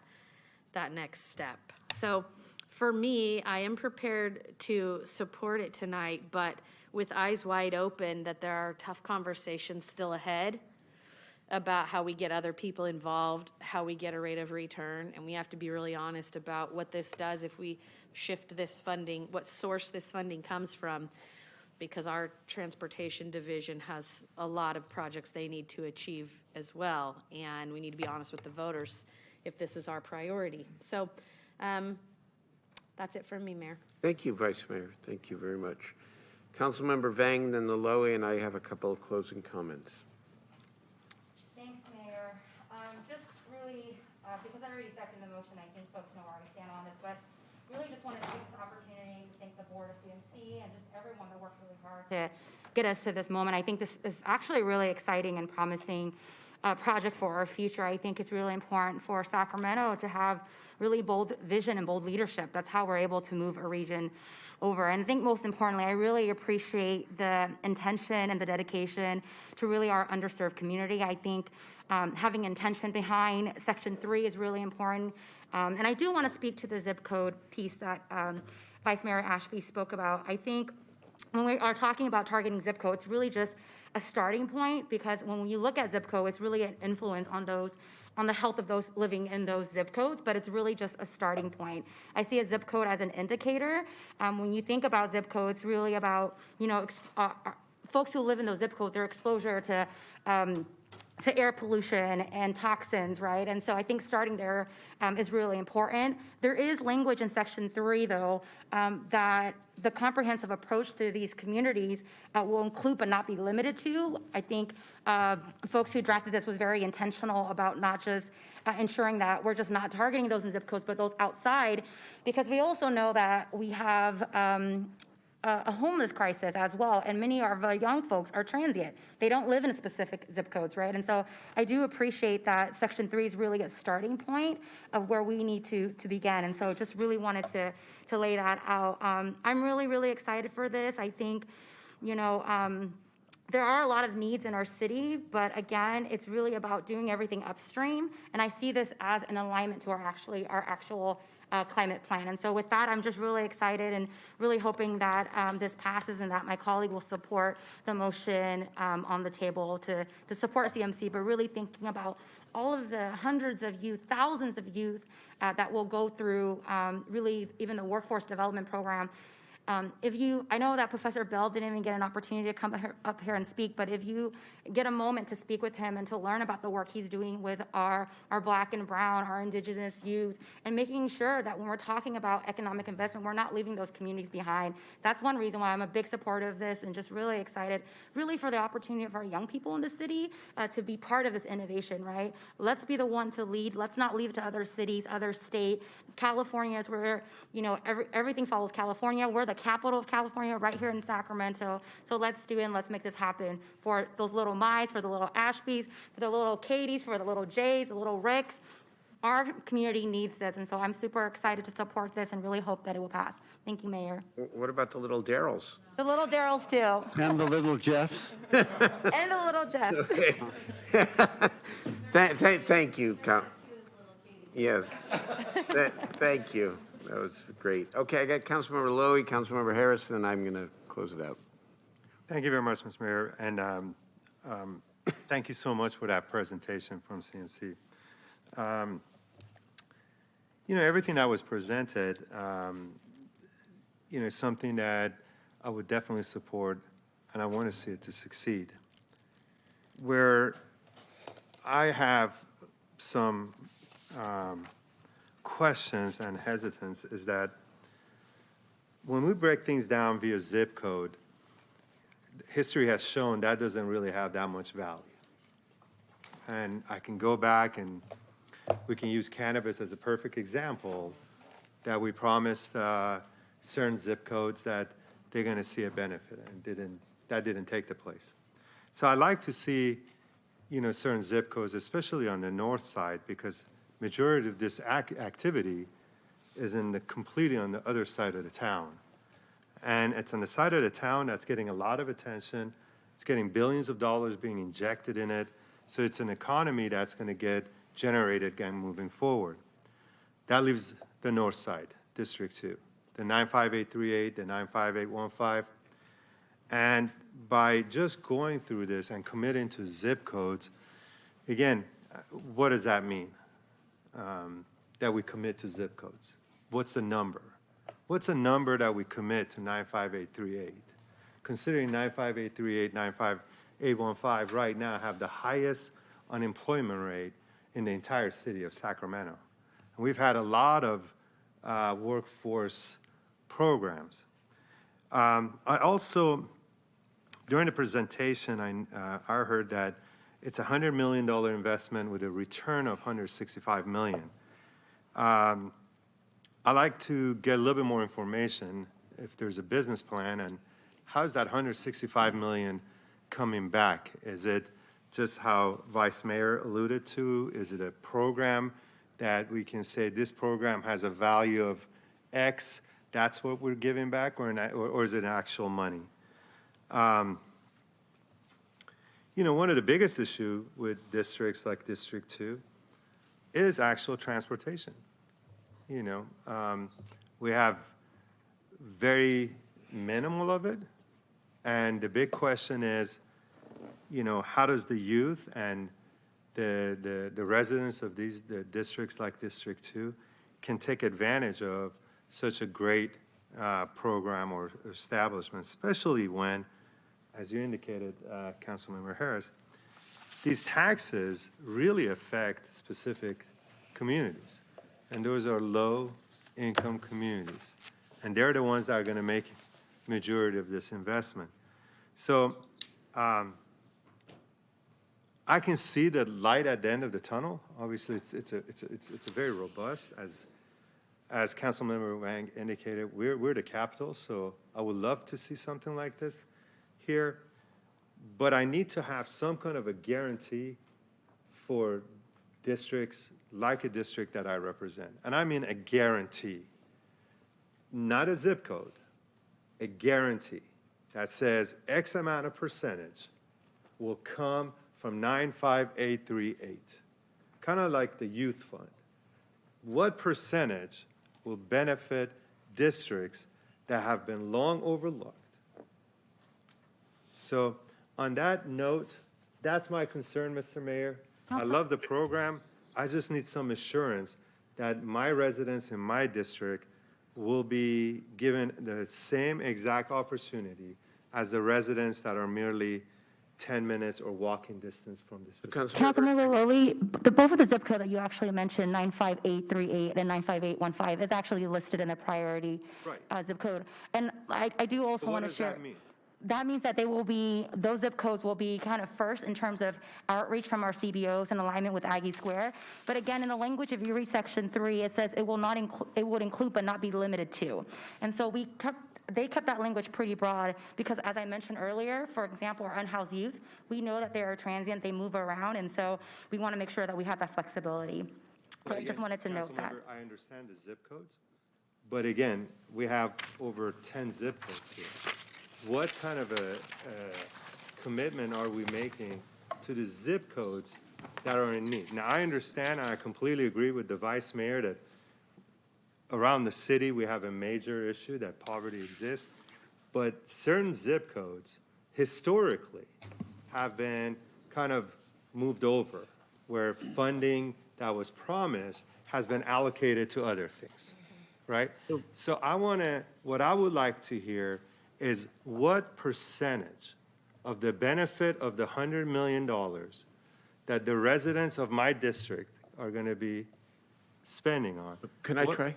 next step. So for me, I am prepared to support it tonight, but with eyes wide open that there are tough conversations still ahead about how we get other people involved, how we get a rate of return, and we have to be really honest about what this does if we shift this funding, what source this funding comes from, because our transportation division has a lot of projects they need to achieve as well, and we need to be honest with the voters if this is our priority. So that's it from me, Mayor. Thank you, Vice Mayor. Thank you very much. Councilmember Vang, then the Lowy, and I have a couple of closing comments. Thanks, Mayor. Just really, because I already seconded the motion, I think folks know where I stand on this, but really just wanted to take this opportunity to thank the board of CMC and just everyone that worked really hard to get us to this moment. I think this is actually a really exciting and promising project for our future. I think it's really important for Sacramento to have really bold vision and bold leadership. That's how we're able to move a region over. And I think most importantly, I really appreciate the intention and the dedication to really our underserved community. I think having intention behind Section 3 is really important. And I do want to speak to the zip code piece that Vice Mayor Ashby spoke about. I think when we are talking about targeting zip code, it's really just a starting point, because when you look at zip code, it's really an influence on the health of those living in those zip codes, but it's really just a starting point. I see a zip code as an indicator. When you think about zip code, it's really about, folks who live in those zip codes, their exposure to air pollution and toxins, right? And so I think starting there is really important. There is language in Section 3, though, that the comprehensive approach to these communities will include but not be limited to. I think folks who drafted this was very intentional about not just ensuring that we're just not targeting those in zip codes, but those outside, because we also know that we have a homeless crisis as well, and many of our young folks are transient. They don't live in specific zip codes, right? And so I do appreciate that Section 3 is really a starting point of where we need to begin, and so just really wanted to lay that out. I'm really, really excited for this. I think, there are a lot of needs in our city, but again, it's really about doing everything upstream, and I see this as an alignment to our actual climate plan. And so with that, I'm just really excited and really hoping that this passes and that my colleague will support the motion on the table to support CMC, but really thinking about all of the hundreds of youth, thousands of youth that will go through really even the workforce development program I know that Professor Bell didn't even get an opportunity to come up here and speak, but if you get a moment to speak with him and to learn about the work he's doing with our Black and Brown, our Indigenous youth, and making sure that when we're talking about economic investment, we're not leaving those communities behind. That's one reason why I'm a big supporter of this and just really excited, really for the opportunity of our young people in the city to be part of this innovation, right? Let's be the one to lead. Let's not leave it to other cities, other state. California is where, everything follows California. We're the capital of California right here in Sacramento. So let's do it and let's make this happen for those little Mi's, for the little Ashbys, for the little Katie's, for the little J's, the little Ricks. Our community needs this, and so I'm super excited to support this and really hope that it will pass. Thank you, Mayor. What about the little Darryls? The little Darryls, too. And the little Jeffs. And the little Jeffs. Okay. Thank you. Yes. Thank you. That was great. Okay, I got Councilmember Lowy, Councilmember Harris, and I'm going to close it out. Thank you very much, Mr. Mayor, and thank you so much for that presentation from CMC. Everything that was presented, is something that I would definitely support, and I want to see it to succeed. Where I have some questions and hesitance is that when we break things down via zip code, history has shown that doesn't really have that much value. And I can go back and we can use cannabis as a perfect example that we promised certain zip codes that they're going to see a benefit, and that didn't take the place. So I'd like to see, certain zip codes, especially on the north side, because majority of this activity is completely on the other side of the town. And it's on the side of the town that's getting a lot of attention. It's getting billions of dollars being injected in it. So it's an economy that's going to get generated again moving forward. That leaves the north side, District 2, the 95838, the 95815. And by just going through this and committing to zip codes, again, what does that mean? That we commit to zip codes. What's the number? What's a number that we commit to 95838? Considering 95838, 95815 right now have the highest unemployment rate in the entire city of Sacramento. And we've had a lot of workforce programs. I also, during the presentation, I heard that it's a $100 million investment with a return of $165 million. I'd like to get a little bit more information if there's a business plan and how's that $165 million coming back? Is it just how Vice Mayor alluded to? Is it a program that we can say this program has a value of X, that's what we're giving back, or is it actual money? One of the biggest issues with districts like District 2 is actual transportation. We have very minimal of it, and the big question is, how does the youth and the residents of the districts like District 2 can take advantage of such a great program or establishment, especially when, as you indicated, Councilmember Harris, these taxes really affect specific communities. And those are low-income communities. And they're the ones that are going to make majority of this investment. So I can see the light at the end of the tunnel. Obviously, it's a very robust, as Councilmember Wang indicated, we're the capital, so I would love to see something like this here. But I need to have some kind of a guarantee for districts like a district that I represent. And I mean a guarantee, not a zip code, a guarantee that says X amount of percentage will come from 95838, kind of like the youth fund. What percentage will benefit districts that have been long overlooked? So on that note, that's my concern, Mr. Mayor. I love the program. I just need some assurance that my residents in my district will be given the same exact opportunity as the residents that are merely 10 minutes or walking distance from this facility. Councilmember Lowey, both of the zip code that you actually mentioned, 95838 and 95815, is actually listed in the priority zip code. And I do also So what want to does share. that mean? That means that those zip codes will be kind of first in terms of outreach from our CBOs in alignment with Aggie Square. But again, in the language, if you read section 3, it says it would include but not be limited to. And so they kept that language pretty broad because, as I mentioned earlier, for example, our unhoused youth, we know that they are transient, they move around, and so we want to make sure that we have that flexibility. So I just wanted to note that. Councilmember, I understand the zip codes, but again, we have over 10 zip codes here. What kind of a commitment are we making to the zip codes that are in need? Now, I understand, and I completely agree with the vice mayor that around the city, we have a major issue that poverty exists, but certain zip codes historically have been kind of moved over, where funding that was promised has been allocated to other things, right? So what I would like to hear is what percentage of the benefit of the $100 million that the residents of my district are going to be spending on. Can I try?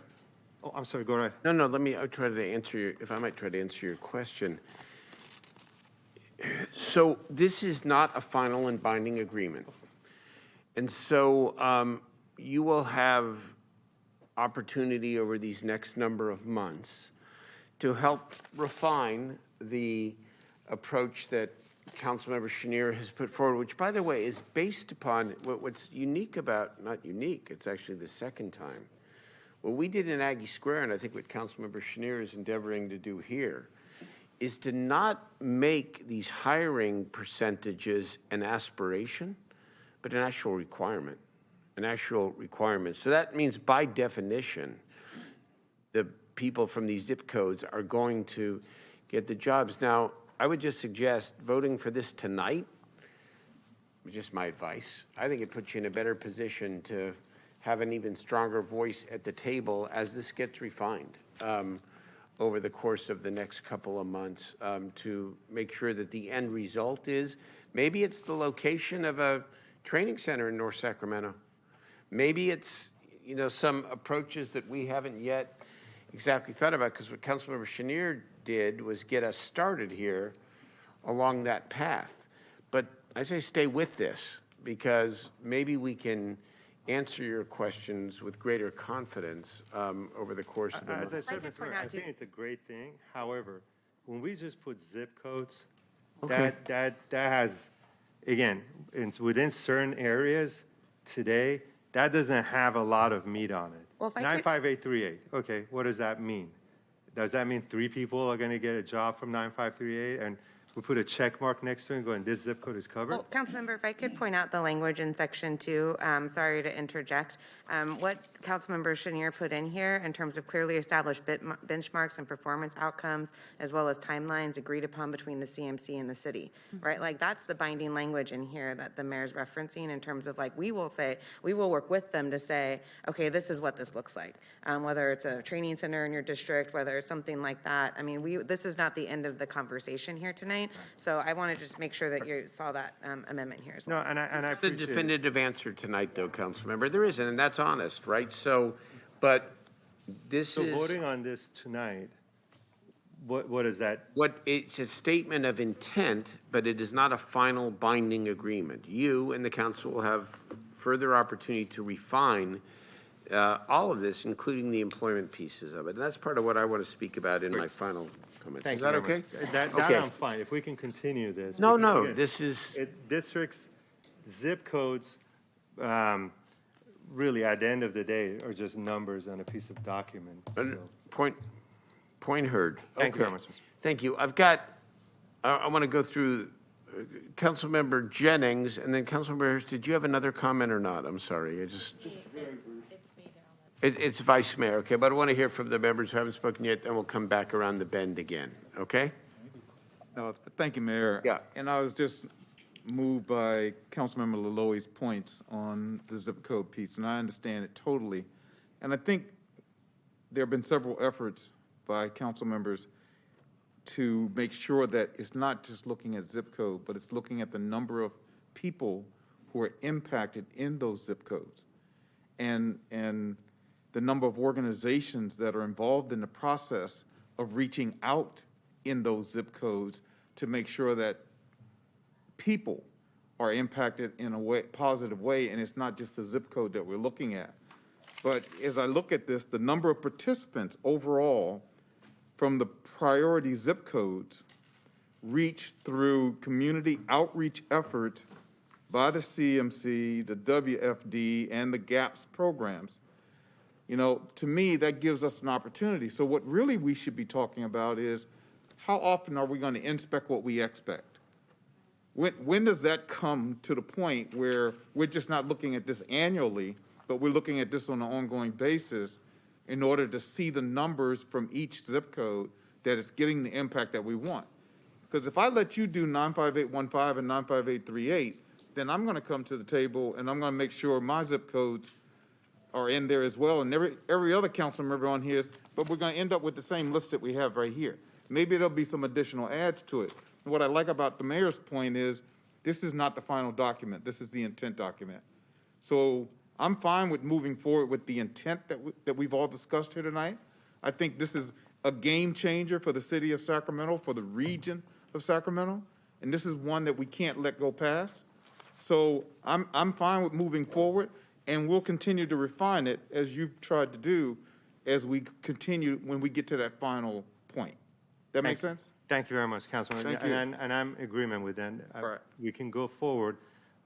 Oh, I'm sorry, go ahead. No, I'll try to answer if I might try to answer your question. So this is not a final and binding agreement. And so you will have opportunity over these next number of months to help refine the approach that Councilmember Chenier has put forward, which, by the way, is based upon what's unique about, not unique, it's actually the second time. What we did in Aggie Square, and I think what Councilmember Chenier is endeavoring to do here, is to not make these hiring percentages an aspiration, but an actual requirement, So that means, by definition, the people from these zip codes are going to get the jobs. Now, I would just suggest voting for this tonight, just my advice. I think it puts you in a better position to have an even stronger voice at the table as this gets refined over the course of the next couple of months to make sure that the end result is, maybe it's the location of a training center in North Sacramento. Maybe it's, some approaches that we haven't yet exactly thought about, because what Councilmember Chenier did was get us started here along that path. But I say stay with this, because maybe we can answer your questions with greater confidence over the course of the month. As I said, Mr. Mayor, I think it's a great thing. However, when we just put zip codes, that has, again, within certain areas today, that doesn't have a lot of meat on it. Well, if I could- 95838, okay, what does that mean? Does that mean 3 people are going to get a job from 9538 and we put a check mark next to it and go, and this zip code is covered? Well, Councilmember, if I could point out the language in section 2, sorry to interject. What Councilmember Chenier put in here in terms of clearly established benchmarks and performance outcomes, as well as timelines agreed upon between the CMC and the city, right? Like, that's the binding language in here that the mayor's referencing in terms of, like, we will work with them to say, okay, this is what this looks like. Whether it's a training center in your district, whether it's something like that. I mean, this is not the end of the conversation here tonight. So I want to just make sure that you saw that amendment here as well. No, and I appreciate The definitive answer tonight, though, Councilmember, there isn't, and that's honest, right? So, but this is. So voting on this tonight, what is that? It's a statement of intent, but it is not a final binding agreement. You and the council will have further opportunity to refine all of this, including the employment pieces of it. And that's part of what I want to speak about in my final comments. Is that okay? That Okay. I'm fine, if we can continue this. No, because, no, again, this is. Districts, zip codes, really, at the end of the day, are just numbers on a piece of document. So. Point heard. Thank you very Okay. much, Mr. Thank you. I want to go through Councilmember Jennings, and then Councilmember Harris, did you have another comment or not? I'm sorry, It's Vice Mayor, okay, but I want to hear from the members who haven't spoken yet, then we'll come back around the bend again, okay? No, thank you, Mayor. Yeah. And I was just moved by Councilmember Laloy's points on the zip code piece, and I understand it totally. And I think there have been several efforts by council members to make sure that it's not just looking at zip code, but it's looking at the number of people who are impacted in those zip codes and the number of organizations that are involved in the process of reaching out in those zip codes to make sure that people are impacted in a positive way, and it's not just the zip code that we're looking at. But as I look at this, the number of participants overall from the priority zip codes reached through community outreach efforts by the CMC, the WFD, and the GAPS programs, to me, that gives us an opportunity. So what really we should be talking about is how often are we going to inspect what we expect? When does that come to the point where we're just not looking at this annually, but we're looking at this on an ongoing basis in order to see the numbers from each zip code that is getting the impact that we want? Because if I let you do 95815 and 95838, then I'm going to come to the table and I'm going to make sure my zip codes are in there as well, and every other council member on here, but we're going to end up with the same list that we have right here. Maybe there'll be some additional adds to it. What I like about the mayor's point is this is not the final document. This is the intent document. So I'm fine with moving forward with the intent that we've all discussed here tonight. I think this is a game changer for the city of Sacramento, for the region of Sacramento, and this is one that we can't let go past. So I'm fine with moving forward, and we'll continue to refine it as you've tried to do as we continue when we get to that final point. That make sense? Thank you very much, Councilman. Thank you. And I'm in agreement with that. Right. We can go forward,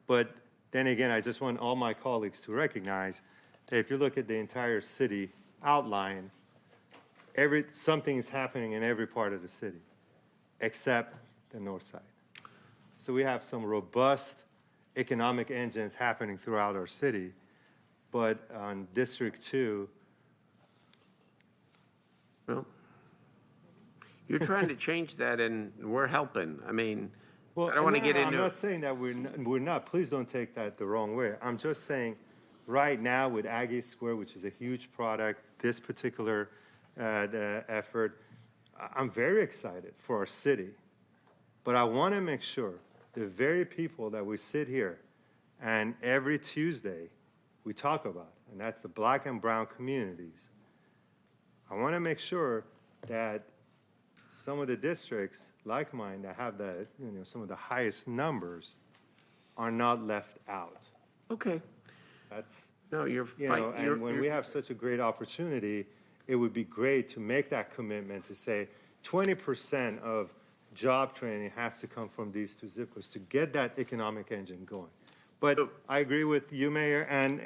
but then again, I just want all my colleagues to recognize that if you look at the entire city outline, something is happening in every part of the city, except the north side. So we have some robust economic engines happening throughout our city, but on District 2, Well, you're trying to change that, and we're helping. I mean, I don't want to get into I'm not saying that we're not. Please don't take that the wrong way. I'm just saying right now with Aggie Square, which is a huge product, this particular the effort, I'm very excited for our city. But I want to make sure the very people that we sit here and every Tuesday we talk about, and that's the Black and brown communities, I want to make sure that some of the districts like mine that have some of the highest numbers are not left out. Okay. That's, No, you're and when we have such a great opportunity, it would be great to make that commitment to say 20% of job training has to come from these two zip codes to get that economic engine going. But I agree with you, Mayor, and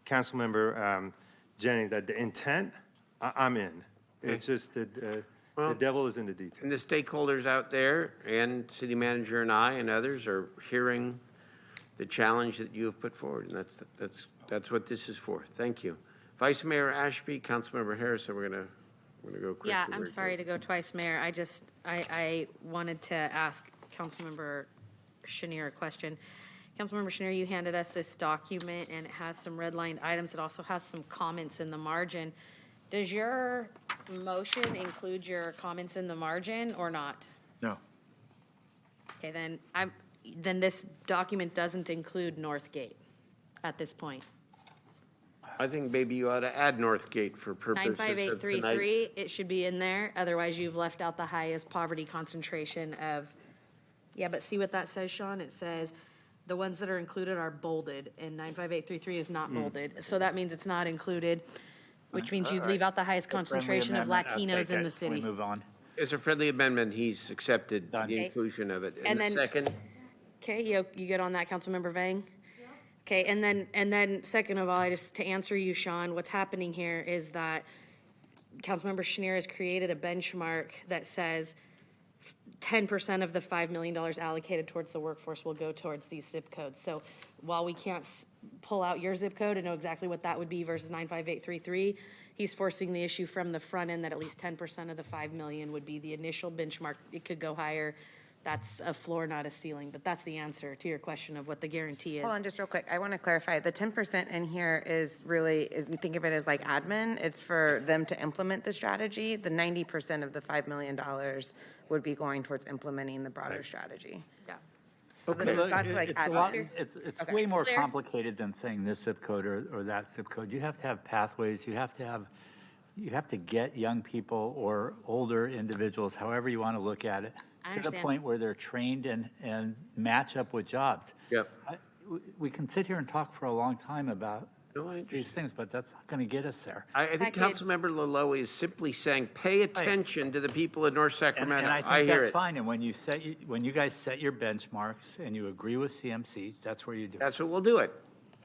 Councilmember Jennings, that the intent, I'm in. It's just that the devil is in the details. And the stakeholders out there, and city manager and I and others are hearing the challenge that you have put forward, and that's what this is for. Thank you. Vice Mayor Ashby, Councilmember Harris, we're gonna go quickly. Yeah, I'm sorry to go twice, Mayor. I wanted to ask Councilmember Chenier a question. Councilmember Chenier, you handed us this document, and it has some redlined items. It also has some comments in the margin. Does your motion include your comments in the margin or not? No. Okay, then this document doesn't include Northgate at this point. I think maybe you ought to add Northgate for purposes of tonight's. 95833, it should be in there. Otherwise, you've left out the highest poverty concentration of, yeah, but see what that says, Sean? It says the ones that are included are bolded, and 95833 is not bolded. So that means it's not included, which means you'd leave out the highest concentration of Latinos in the city. Can we move on? It's a friendly amendment. He's accepted the inclusion of it. And the then- second? Okay, you good on that, Councilmember Vang? Okay, and then second of all, to answer you, Sean, what's happening here is that Councilmember Chenier has created a benchmark that says 10% of the $5 million allocated towards the workforce will go towards these zip codes. So while we can't pull out your zip code and know exactly what that would be versus 95833, he's forcing the issue from the front end that at least 10% of the $5 million would be the initial benchmark. It could go higher That's a floor, not a ceiling, but that's the answer to your question of what the guarantee is. Hold on, just real quick. I want to clarify. The 10% in here is really, if you think of it as like admin, it's for them to implement the strategy. The 90% of the $5 million would be going towards implementing the broader strategy. Yeah. So this is, that's like It's a lot, admin. it's Okay. way more clear. complicated than saying this zip code or that zip code. You have to have pathways, you have to get young people or older individuals, however you want to look at it, I to the understand. point where they're trained and match up with jobs. Yep. We can sit here and talk for a long time about No, I these things, but that's not going to get us there. I think Package. Councilmember Laloe is simply saying, pay attention to the people of North Sacramento. And I I think hear that's it. fine, and when you guys set your benchmarks and you agree with CMC, that's where you do it. That's what we'll do it.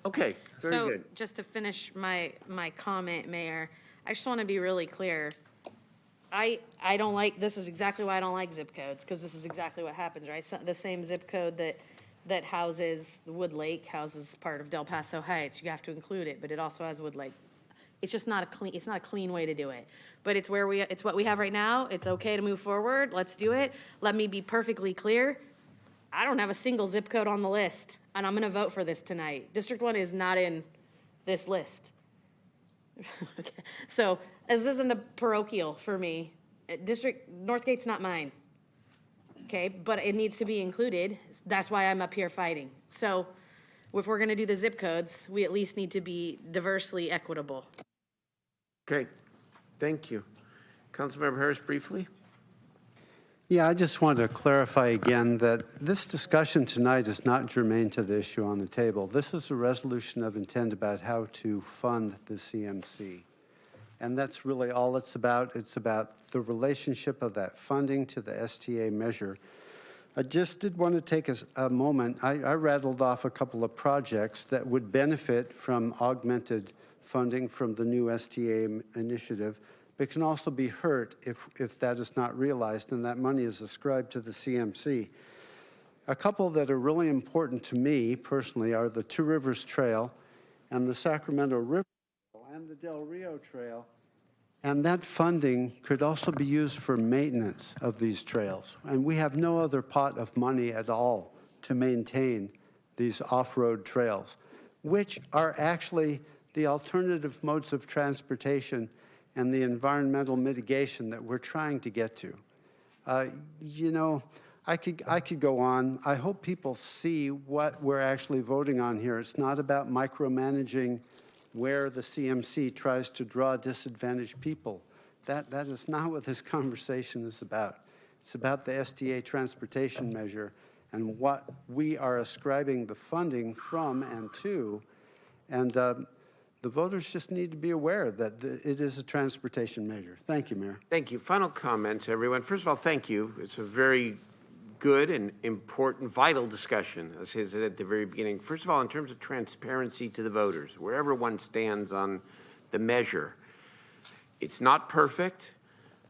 Okay, very So good. just to finish my comment, Mayor, I just want to be really clear. I don't like, this is exactly why I don't like zip codes, because this is exactly what happens, right? So the same zip code that houses Wood Lake, houses part of Del Paso Heights, you have to include it, but it also has Wood Lake. It's just not a clean way to do it. But it's what we have right now. It's okay to move forward. Let's do it. Let me be perfectly clear. I don't have a single zip code on the list, and I'm going to vote for this tonight. District 1 is not in this list. Okay. So this isn't a parochial for me. Northgate's not mine. Okay, but it needs to be included. That's why I'm up here fighting. So if we're gonna do the zip codes, we at least need to be diversely equitable. Okay, thank you. Councilmember Harris, briefly? Yeah, I just want to clarify again that this discussion tonight is not germane to the issue on the table. This is a resolution of intent about how to fund the CMC. And that's really all it's about. It's about the relationship of that funding to the STA measure. I just did want to take a moment. I rattled off a couple of projects that would benefit from augmented funding from the new STA initiative, but can also be hurt if that is not realized and that money is ascribed to the CMC. A couple that are really important to me personally are the Two Rivers Trail and the Sacramento River Trail and the Del Rio Trail. And that funding could also be used for maintenance of these trails. And we have no other pot of money at all to maintain these off-road trails, which are actually the alternative modes of transportation and the environmental mitigation that we're trying to get to. You know, I could go on. I hope people see what we're actually voting on here. It's not about micromanaging where the CMC tries to draw disadvantaged people. That is not what this conversation is about. It's about the STA transportation measure and what we are ascribing the funding from and to. And the voters just need to be aware that it is a transportation measure. Thank you, Mayor. Thank you. Final comments, everyone. First of all, thank you. It's a very good and important, vital discussion, as I said at the very beginning. First of all, in terms of transparency to the voters, wherever one stands on the measure, it's not perfect,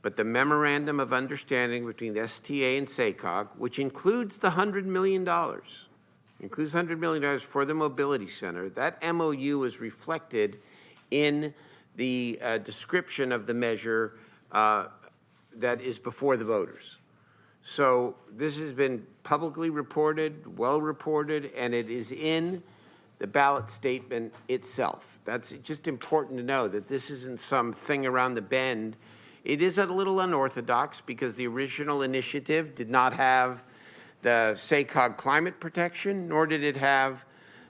but the memorandum of understanding between the STA and SACOG, which includes the $100 million, for the Mobility Center, that MOU is reflected in the description of the measure that is before the voters. So this has been publicly reported, well reported, and it is in the ballot statement itself. That's just important to know that this isn't some thing around the bend. It is a little unorthodox because the original initiative did not have the SACOG climate protection, nor did it have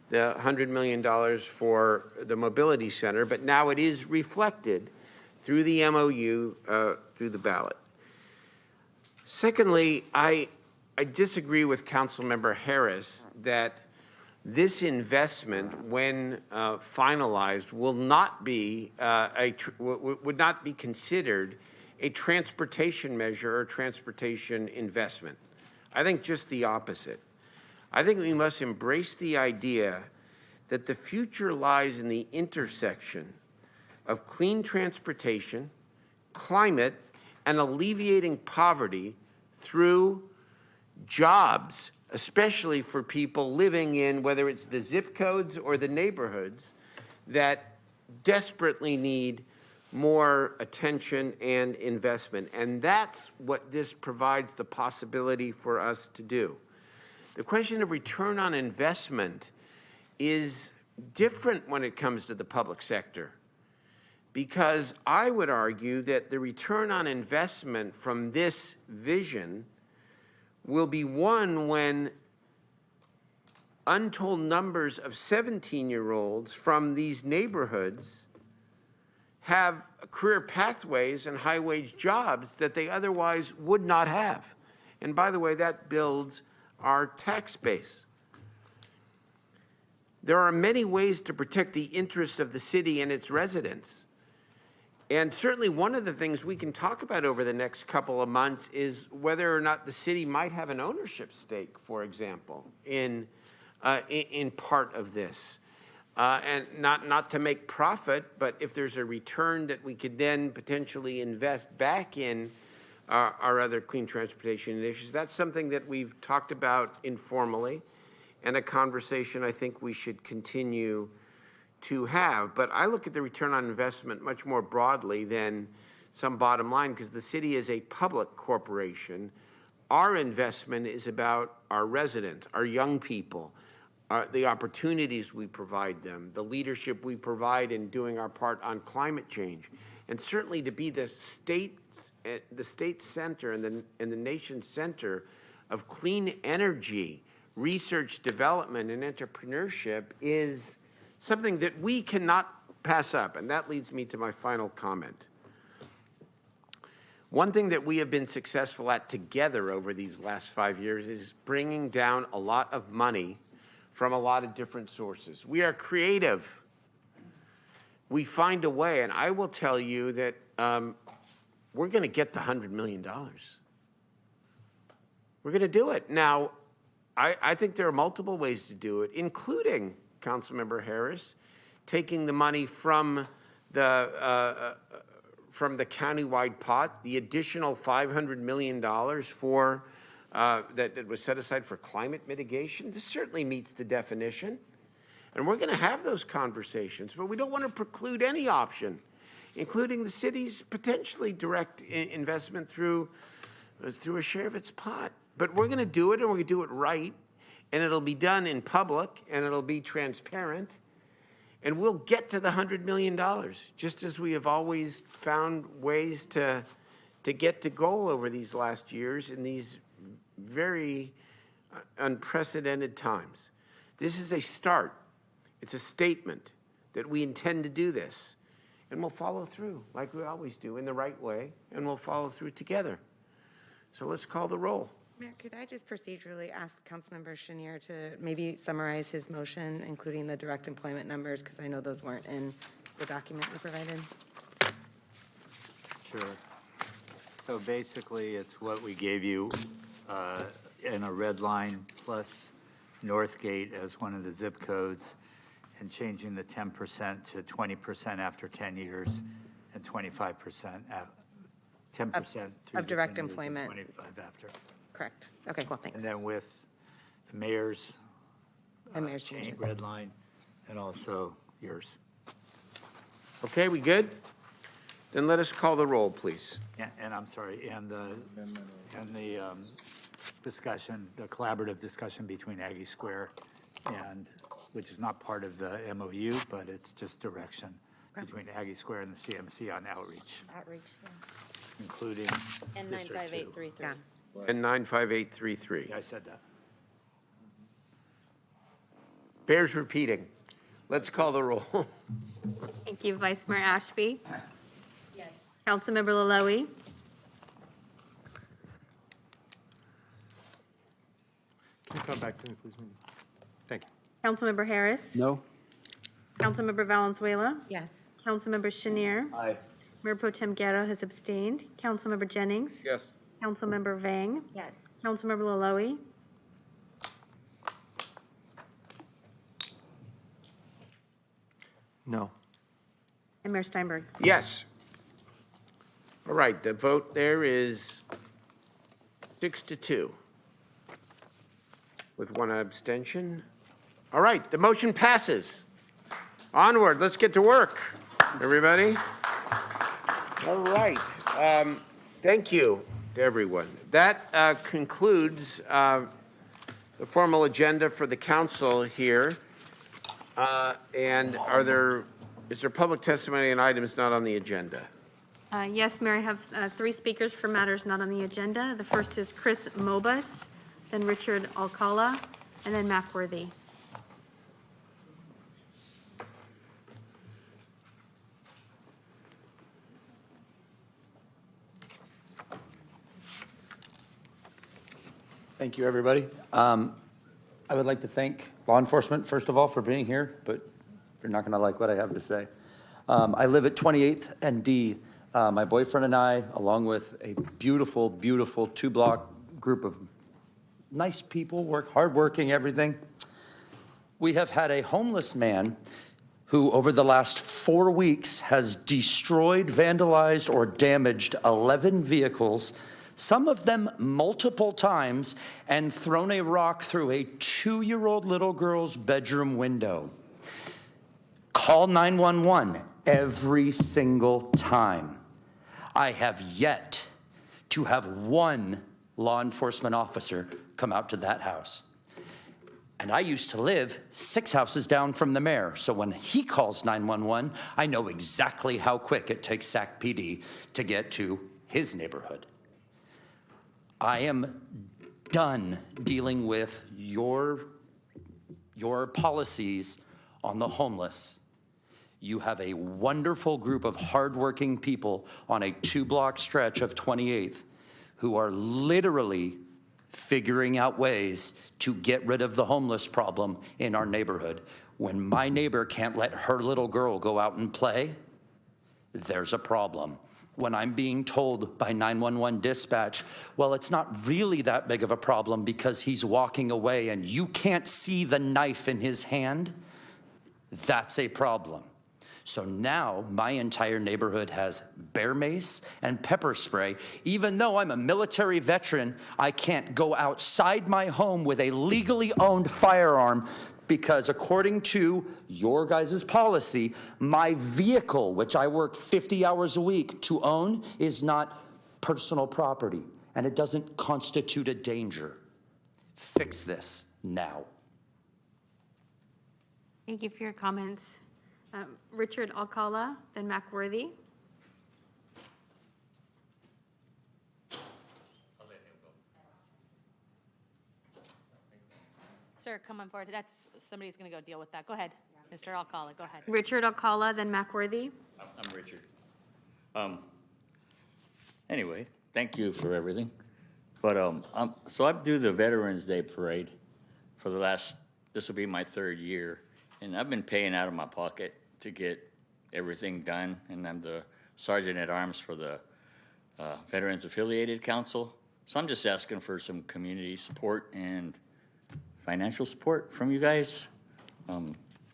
the $100 million for the Mobility Center, but now it is reflected through the MOU, through the ballot. Secondly, I disagree with Councilmember Harris that this investment, when finalized, will not be would not be considered a transportation measure or transportation investment. I think just the opposite. I think we must embrace the idea that the future lies in the intersection of clean transportation, climate, and alleviating poverty through jobs, especially for people living in, whether it's the zip codes or the neighborhoods that desperately need more attention and investment. And that's what this provides the possibility for us to do. The question of return on investment is different when it comes to the public sector, because I would argue that the return on investment from this vision will be one when untold numbers of 17-year-olds from these neighborhoods have career pathways and high-wage jobs that they otherwise would not have. And by the way, that builds our tax base. There are many ways to protect the interests of the city and its residents. And certainly one of the things we can talk about over the next couple of months is whether or not the city might have an ownership stake, for example, in part of this. And not to make profit, but if there's a return that we could then potentially invest back in our other clean transportation initiatives. That's something that we've talked about informally, and a conversation I think we should continue to have. But I look at the return on investment much more broadly than some bottom line, because the city is a public corporation. Our investment is about our residents, our young people, the opportunities we provide them, the leadership we provide in doing our part on climate change. And certainly to be the state center and the nation's center of clean energy, research, development, and entrepreneurship is something that we cannot pass up. And that leads me to my final comment. One thing that we have been successful at together over these last 5 years is bringing down a lot of money from a lot of different sources. We are creative. We find a way, and I will tell you that we're going to get the $100 million. We're going to do it. Now, I think there are multiple ways to do it, including, Councilmember Harris, taking the money from the countywide pot, the additional $500 million for that was set aside for climate mitigation. This certainly meets the definition. And we're going to have those conversations, but we don't want to preclude any option, including the city's potentially direct investment through a share of its pot. But we're going to do it, and we're going to do it right, and it'll be done in public, and it'll be transparent, and we'll get to the $100 million, just as we have always found ways to get to goal over these last years in these very unprecedented times. This is a start. It's a statement that we intend to do this, and we'll follow through like we always do in the right way, and we'll follow through together. So let's call the roll. Mayor, could I just procedurally ask Councilmember Chenier to maybe summarize his motion, including the direct employment numbers, because I know those weren't in the document you provided? Sure. So basically, it's what we gave you in a red line plus Northgate as one of the zip codes, and changing the 10% to 20% after 10 years and 25%, 10% of direct employment. 25 after. Correct. Okay, cool, thanks. And then with the mayor's changes. red line, and also yours. Okay, we good? Then let us call the roll, please. And I'm sorry, and the discussion, the collaborative discussion between Aggie Square and, which is not part of the MOU, but it's just direction between Aggie Square and the CMC on outreach, including And District 2. 95833. And 95833. Yeah, I said that. Bears repeating. Let's call the roll. Thank you, Vice Mayor Ashby. Yes. Councilmember Laloe. Can you come back to me, please? Thank you. Councilmember Harris. No? Councilmember Valenzuela. Yes. Councilmember Chenier. Aye. Mayor Pro Tem Guerra has abstained. Councilmember Jennings. Yes. Councilmember Vang. Yes. Councilmember Laloe. No. And Mayor Steinberg. Yes. All right, the vote there is 6-2 with one abstention. All right, the motion passes. Onward, let's get to work, everybody. All right. Thank you to everyone. That concludes the formal agenda for the council here. And is there public testimony on items not on the agenda? Yes, Mayor, I have 3 speakers for matters not on the agenda. The first is Chris Mobus, then Richard Alcala, and then Mac Worthy. Thank you, everybody. I would like to thank law enforcement, first of all, for being here, but you're not going to like what I have to say. I live at 28th and D. My boyfriend and I, along with a beautiful, beautiful 2-block group of nice people, hardworking, everything. We have had a homeless man who, over the last 4 weeks, has destroyed, vandalized, or damaged 11 vehicles, some of them multiple times, and thrown a rock through a 2-year-old little girl's bedroom window. Call 911 every single time. I have yet to have one law enforcement officer come out to that house. And I used to live 6 houses down from the mayor, so when he calls 911, I know exactly how quick it takes Sac PD to get to his neighborhood. I am done dealing with your policies on the homeless. You have a wonderful group of hardworking people on a 2-block stretch of 28th who are literally figuring out ways to get rid of the homeless problem in our neighborhood. When my neighbor can't let her little girl go out and play, there's a problem. When I'm being told by 911 dispatch, well, it's not really that big of a problem because he's walking away and you can't see the knife in his hand, that's a problem. So now my entire neighborhood has bear mace and pepper spray. Even though I'm a military veteran, I can't go outside my home with a legally owned firearm because according to your guys' policy, my vehicle, which I work 50 hours a week to own, is not personal property and it doesn't constitute a danger. Fix this now. Thank you for your comments. Richard Alcala, then Mac Worthy. Sir, come on forward. Somebody's going to go deal with that. Go ahead, Mr. Alcala, go ahead. Richard Alcala, then Mac Worthy. I'm Richard. Anyway, thank you for everything. But so I do the Veterans Day Parade for this will be my 3rd year, and I've been paying out of my pocket to get everything done, and I'm the Sergeant at Arms for the Veterans Affiliated Council. So I'm just asking for some community support and financial support from you guys.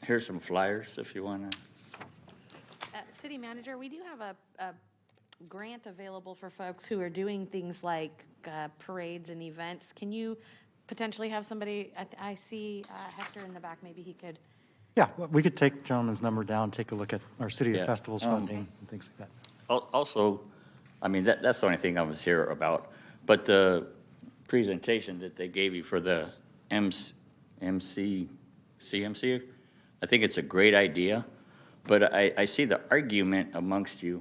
Here's some flyers if you want to. City Manager, we do have a grant available for folks who are doing things like parades and events. Can you potentially have somebody, I see Hector in the back, maybe he could. Yeah, we could take the gentleman's number down, take a look at our city festivals funding and things like that. Also, I mean, that's the only thing I was here about. But the presentation that they gave you for the CMC, I think it's a great idea. But I see the argument amongst you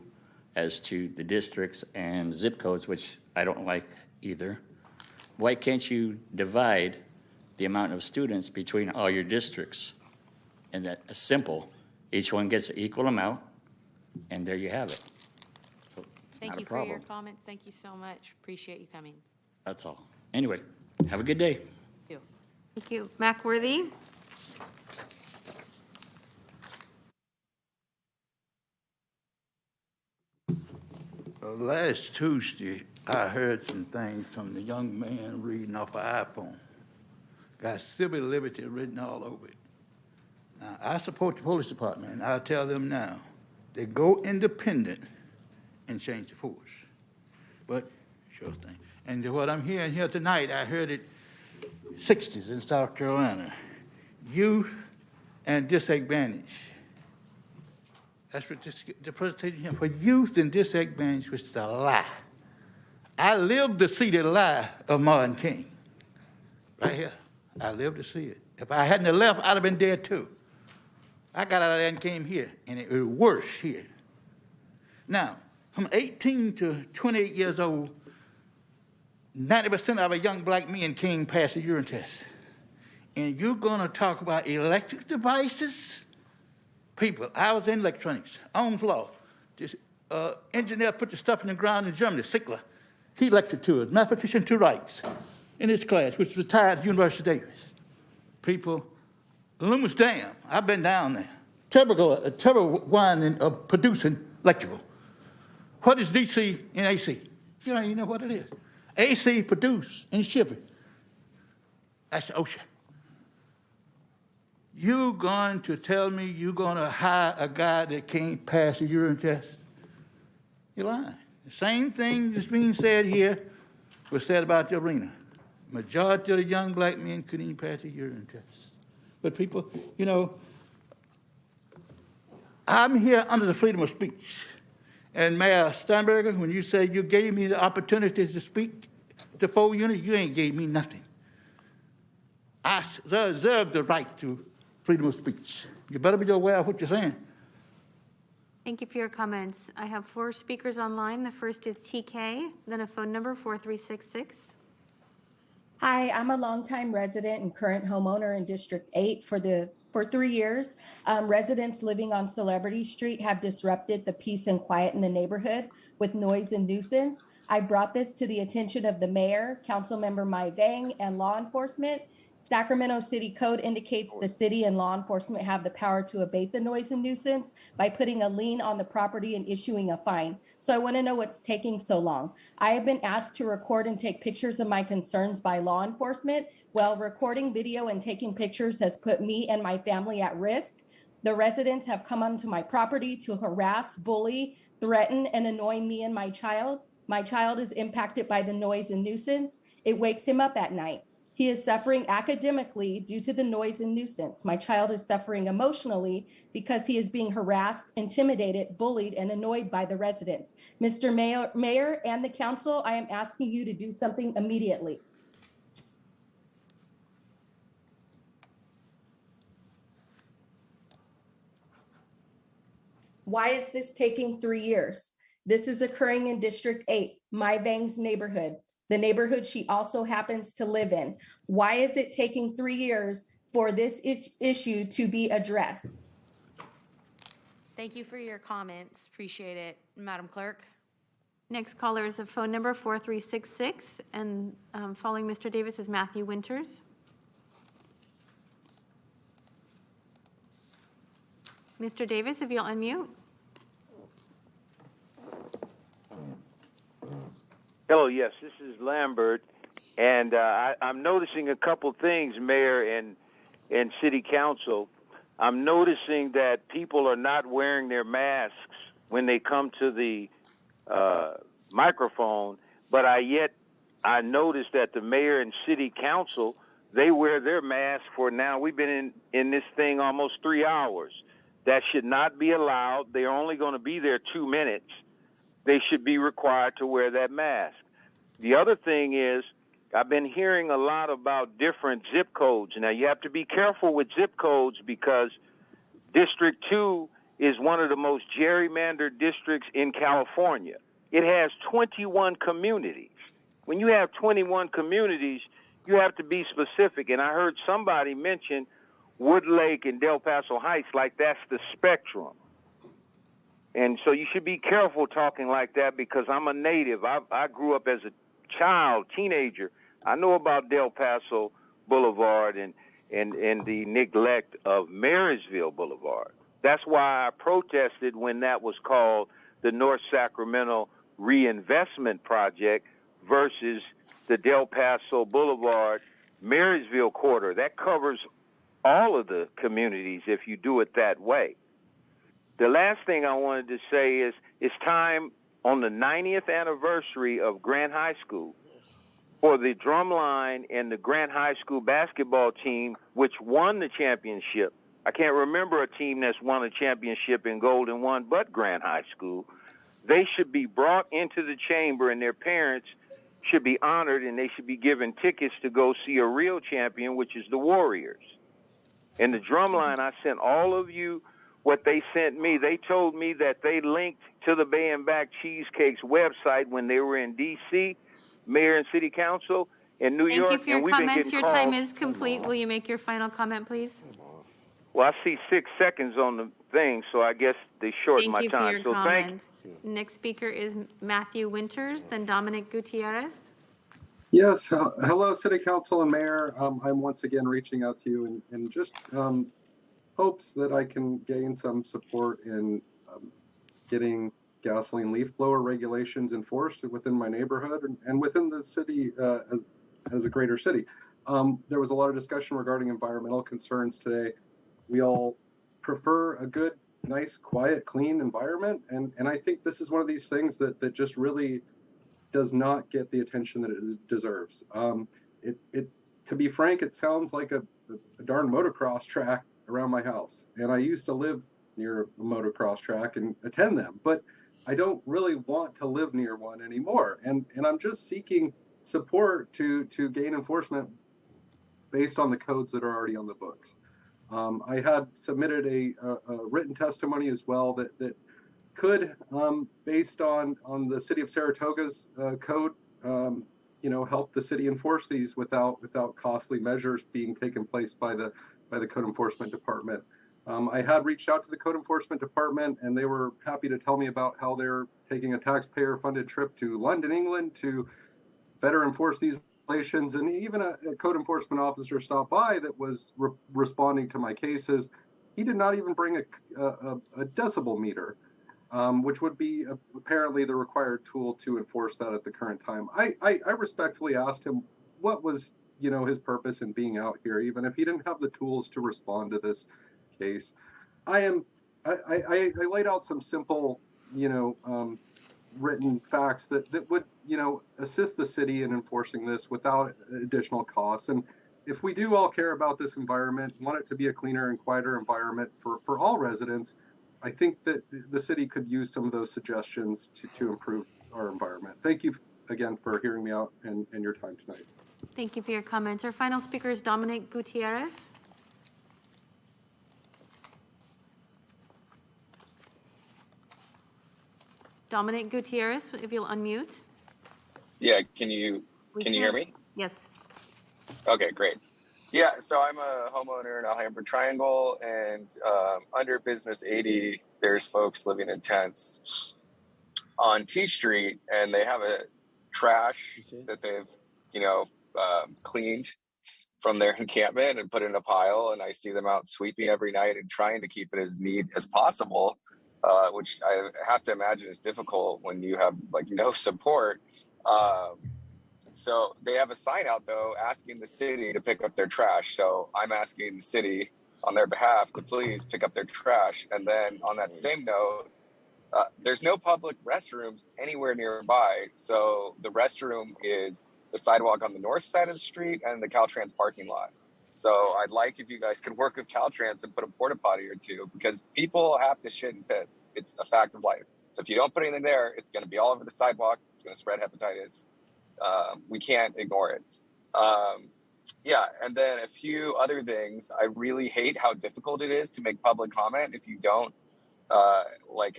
as to the districts and zip codes, which I don't like either. Why can't you divide the amount of students between all your districts? And that's simple. Each one gets an equal amount, and there you have it. So it's Thank not you a problem. for your comments. Thank you so much. Appreciate you coming. That's all. Anyway, have a good day. Thank you. Thank you. Mac Worthy. Last Tuesday, I heard some things from the young man reading off an iPhone. Got civil liberty written all over it. Now, I support the police department, and I'll tell them now, they go independent and change the force. But, sure thing. And what I'm hearing here tonight, I heard it 60s in South Carolina. Youth and disadvantage. That's what the presentation here for youth and disadvantaged, which is a lie. I lived to see the lie of Martin King. Right here. I lived to see it. If I hadn't have left, I'd have been dead too. I got out of there and came here, and it was worse here. Now, from 18 to 28 years old, 90% of a young black men came past the urine test. And you're gonna talk about electric devices? People, I was in electronics, Ohm's law. This engineer put the stuff in the ground in Germany, Sickler. He lectured to us, mathematician to rights, in his class, which retired at University of Davis. People, Loomis Dam, I've been down there. Terrible wine in producing electrical. What is DC and AC? You don't even know what it is. AC produce and ship it. That's the ocean. You going to tell me you're going to hire a guy that can't pass a urine test? You're lying. The same thing that's being said here was said about the arena. Majority of the young black men couldn't even pass a urine test. But people, you know, I'm here under the freedom of speech. And Mayor Steinberger, when you say you gave me the opportunity to speak to 4 units, you ain't gave me nothing. I reserve the right to freedom of speech. You better be aware of what you're saying. Thank you for your comments. I have 4 speakers online. The first is TK, then a phone number 4366. Hi, I'm a longtime resident and current homeowner in District 8 for 3 years. Residents living on Celebrity Street have disrupted the peace and quiet in the neighborhood with noise and nuisance. I brought this to the attention of the mayor, Councilmember Mai Vang, and law enforcement. Sacramento City Code indicates the city and law enforcement have the power to abate the noise and nuisance by putting a lien on the property and issuing a fine. So I want to know what's taking so long. I have been asked to record and take pictures of my concerns by law enforcement. Well, recording video and taking pictures has put me and my family at risk. The residents have come onto my property to harass, bully, threaten, and annoy me and my child. My child is impacted by the noise and nuisance. It wakes him up at night. He is suffering academically due to the noise and nuisance. My child is suffering emotionally because he is being harassed, intimidated, bullied, and annoyed by the residents. Mr. Mayor and the council, I am asking you to do something immediately. Why is this taking 3 years? This is occurring in District 8, Mai Vang's neighborhood, the neighborhood she also happens to live in. Why is it taking 3 years for this issue to be addressed? Thank you for your comments. Appreciate it. Madam Clerk. Next caller is a phone number 4366, and following Mr. Davis is Matthew Winters. Mr. Davis, if you'll unmute. Hello, yes, this is Lambert, and I'm noticing a couple things, Mayor and City Council. I'm noticing that people are not wearing their masks when they come to the microphone, but I noticed that the Mayor and City Council, they wear their masks for now. We've been in this thing almost 3 hours. That should not be allowed. They're only going to be there 2 minutes. They should be required to wear that mask. The other thing is, I've been hearing a lot about different zip codes. Now, you have to be careful with zip codes because District 2 is one of the most gerrymandered districts in California. It has 21 communities. When you have 21 communities, you have to be specific. And I heard somebody mention Woodlake and Del Paso Heights like that's the spectrum. And so you should be careful talking like that because I'm a native. I grew up as a child, teenager. I know about Del Paso Boulevard and the neglect of Marysville Boulevard. That's why I protested when that was called the North Sacramento Reinvestment Project versus the Del Paso Boulevard Marysville corridor. That covers all of the communities if you do it that way. The last thing I wanted to say is it's time on the 90th anniversary of Grant High School for the Drumline and the Grant High School basketball team, which won the championship. I can't remember a team that's won a championship in Golden One but Grant High School. They should be brought into the chamber, and their parents should be honored, and they should be given tickets to go see a real champion, which is the Warriors. In the drumline, I sent all of you what they sent me. They told me that they linked to the Bay and Back Cheesecake's website when they were in D.C., mayor and city council, in New Thank you York, for your and we've been comments. getting Your time calls. is complete. Will you make your final comment, please? Well, I see 6 seconds on the thing, so I guess they shortened my Thank you for time. your So comments. Next speaker is Matthew Winters, then Dominic Gutierrez. Yes, hello, City Council and Mayor. I'm once again reaching out to you in just hopes that I can gain some support in getting gasoline leaf blower regulations enforced within my neighborhood and within the city as a greater city. There was a lot of discussion regarding environmental concerns today. We all prefer a good, nice, quiet, clean environment, and I think this is one of these things that just really does not get the attention that it deserves. To be frank, it sounds like a darn motocross track around my house. And I used to live near a motocross track and attend them, but I don't really want to live near one anymore. And I'm just seeking support to gain enforcement based on the codes that are already on the books. I had submitted a written testimony as well that could, based on the city of Saratoga's code, help the city enforce these without costly measures being taken place by the code enforcement department. I had reached out to the code enforcement department, and they were happy to tell me about how they're taking a taxpayer-funded trip to London, England, to better enforce these regulations. And even a code enforcement officer stopped by that was responding to my cases. He did not even bring a decibel meter. Which would be apparently the required tool to enforce that at the current time. I respectfully asked him what was, his purpose in being out here, even if he didn't have the tools to respond to this case. I laid out some simple, written facts that would, assist the city in enforcing this without additional costs. And if we do all care about this environment, want it to be a cleaner and quieter environment for all residents, I think that the city could use some of those suggestions to improve our environment. Thank you again for hearing me out and your time tonight. Thank you for your comments. Our final speaker is Dominic Gutierrez. Dominic Gutierrez, if you'll unmute. Yeah, can you hear me? Yes. Okay, great. Yeah, so I'm a homeowner in Alhambra Triangle, and under Business 80, there's folks living in tents on T Street, and they have a trash that they've, cleaned from their encampment and put in a pile, and I see them out sweeping every night and trying to keep it as neat as possible, which I have to imagine is difficult when you have, no support. So they have a sign out, though, asking the city to pick up their trash. So I'm asking the city on their behalf to please pick up their trash. And then on that same note, there's no public restrooms anywhere nearby. So the restroom is the sidewalk on the north side of the street and the Caltrans parking lot. So I'd like if you guys could work with Caltrans and put a porta potty or two, because people have to shit and piss. It's a fact of life. So if you don't put anything there, it's going to be all over the sidewalk. It's going to spread hepatitis. We can't ignore it. And then a few other things. I really hate how difficult it is to make public comment if you don't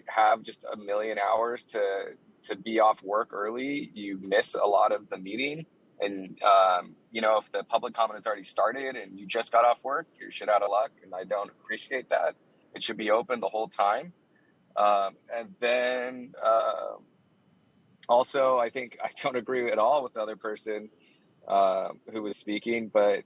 have just a million hours to be off work early. You miss a lot of the meeting, and if the public comment has already started and you just got off work, you're shit out of luck, and I don't appreciate that. It should be open the whole time. And then also, I think I don't agree at all with the other person who was speaking, but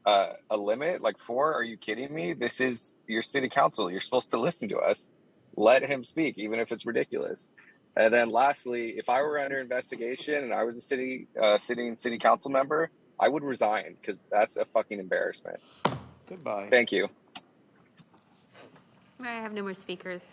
a limit like 4, are you kidding me? This is your city council. You're supposed to listen to us. Let him speak, even if it's ridiculous. And then lastly, if I were under investigation and I was a sitting city council member, I would resign, because that's a fucking embarrassment. Goodbye. Thank you. I have no more speakers.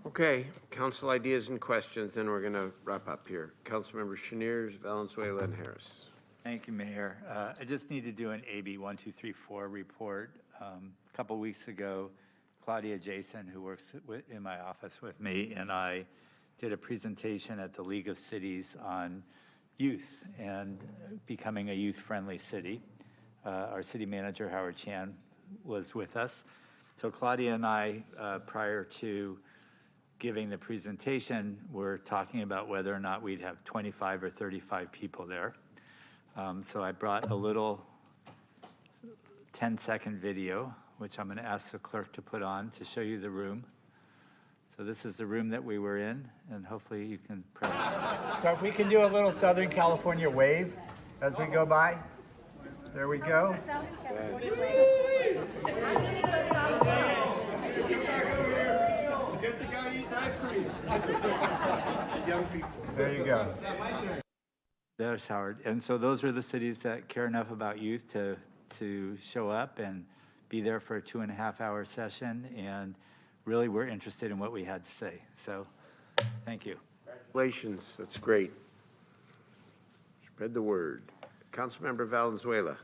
Okay, council ideas and questions, then we're going to wrap up here. Councilmember Cheniers, Valenzuela, and Harris. Thank you, Mayor. I just need to do an AB 1234 report. A couple weeks ago, Claudia Jason, who works in my office with me, and I did a presentation at the League of Cities on youth and becoming a youth-friendly city. Our city manager, Howard Chan, was with us. So Claudia and I, prior to giving the presentation, were talking about whether or not we'd have 25 or 35 people there. So I brought a little 10-second video, which I'm going to ask the clerk to put on to show you the room. So this is the room that we were in, and hopefully you can press. So if we can do a little Southern California wave as we go by. There we go. Get the guy eating ice cream. Young people. There you go. There's Howard. And so those are the cities that care enough about youth to show up and be there for a 2.5-hour session. And really, we're interested in what we had to say. So thank you. Congratulations. That's great. Spread the word. Councilmember Valenzuela.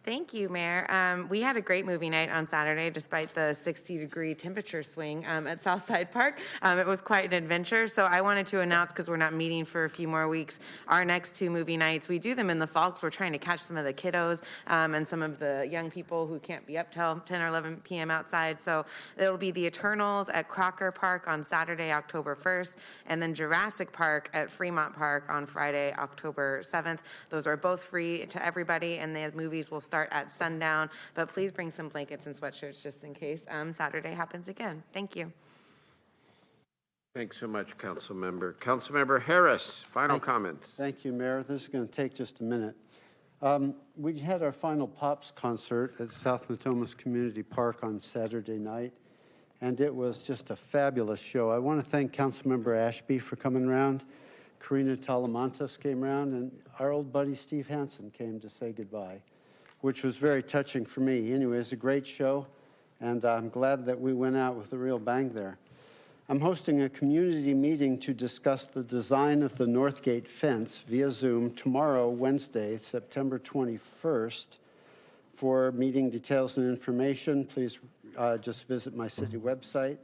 Thank you, Mayor. We had a great movie night on Saturday, despite the 60-degree temperature swing at Southside Park. It was quite an adventure, so I wanted to announce, because we're not meeting for a few more weeks, our next 2 movie nights. We do them in the fall because we're trying to catch some of the kiddos and some of the young people who can't be up till 10 or 11 p.m. outside. So it'll be The Eternals at Crocker Park on Saturday, October 1st, and then Jurassic Park at Fremont Park on Friday, October 7th. Those are both free to everybody, and the movies will start at sundown, but please bring some blankets and sweatshirts just in case Saturday happens again. Thank you. Thanks so much, Councilmember. Councilmember Harris, final comments. Thank you, Mayor. This is going to take just a minute. We had our final Pops concert at South Natomas Community Park on Saturday night, and it was just a fabulous show. I want to thank Councilmember Ashby for coming around. Karina Talamantas came around, and our old buddy Steve Hansen came to say goodbye, which was very touching for me. Anyway, it was a great show, and I'm glad that we went out with a real bang there. I'm hosting a community meeting to discuss the design of the Northgate fence via Zoom tomorrow, Wednesday, September 21st. For meeting details and information, please just visit my city website.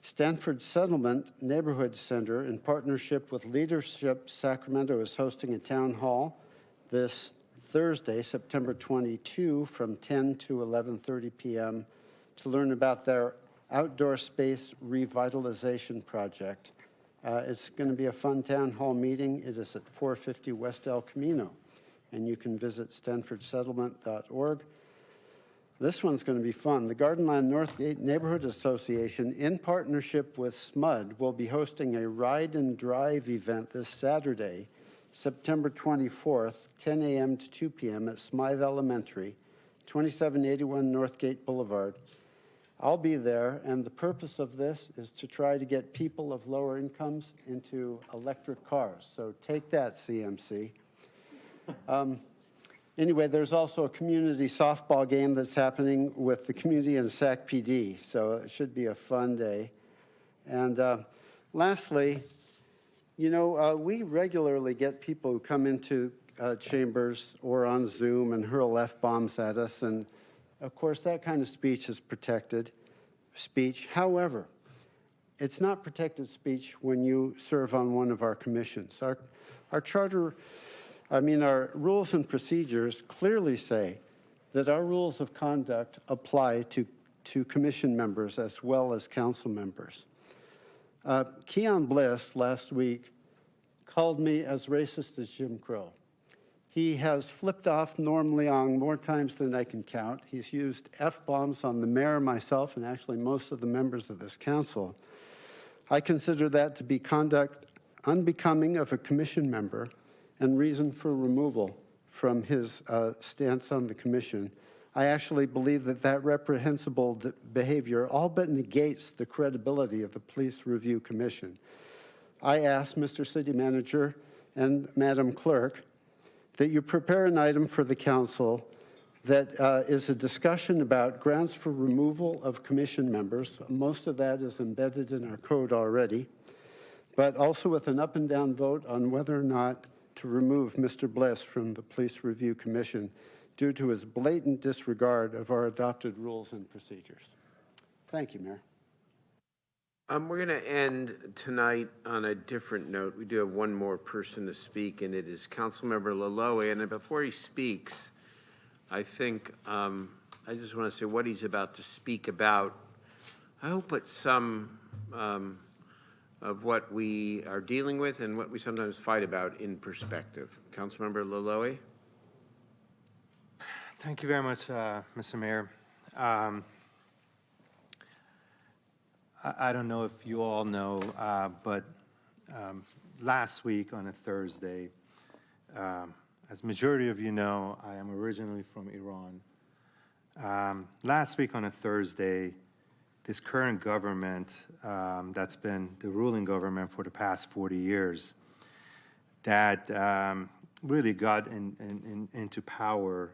Stanford Settlement Neighborhood Center, in partnership with Leadership Sacramento, is hosting a town hall this Thursday, September 22, from 10 to 11:30 p.m. to learn about their outdoor space revitalization project. It's going to be a fun town hall meeting. It is at 450 West El Camino, and you can visit stanfordsettlement.org. This one's going to be fun. The Gardenland Northgate Neighborhood Association, in partnership with SMUD, will be hosting a ride and drive event this Saturday, September 24th, 10 a.m. to 2 p.m. at Smythe Elementary, 2781 Northgate Boulevard. I'll be there, and the purpose of this is to try to get people of lower incomes into electric cars. So take that, CMC. Anyway, there's also a community softball game that's happening with the community and Sac PD, so it should be a fun day. And lastly, you know, we regularly get people who come into chambers or on Zoom and hurl F-bombs at us, and of course that kind of speech is protected speech. However, it's not protected speech when you serve on one of our commissions. Our charter, our rules and procedures clearly say that our rules of conduct apply to commission members as well as council members. Keon Bliss last week called me as racist as Jim Crow. He has flipped off Norm Leong more times than I can count. He's used F-bombs on the mayor, myself, and actually most of the members of this council. I consider that to be conduct unbecoming of a commission member and reason for removal from his stance on the commission. I actually believe that that reprehensible behavior all but negates the credibility of the Police Review Commission. I ask Mr. City Manager and Madam Clerk that you prepare an item for the council that is a discussion about grounds for removal of commission members. Most of that is embedded in our code already, but also with an up and down vote on whether or not to remove Mr. Bliss from the Police Review Commission due to his blatant disregard of our adopted rules and procedures. Thank you, Mayor. We're going to end tonight on a different note. We do have one more person to speak, and it is Councilmember Laloe. And before he speaks, I think I just want to say what he's about to speak about. I hope put some of what we are dealing with and what we sometimes fight about in perspective. Councilmember Laloe. Thank you very much, Mr. Mayor. I don't know if you all know, but last week on a Thursday, as majority of you know, I am originally from Iran. Last week on a Thursday, this current government that's been the ruling government for the past 40 years that really got into power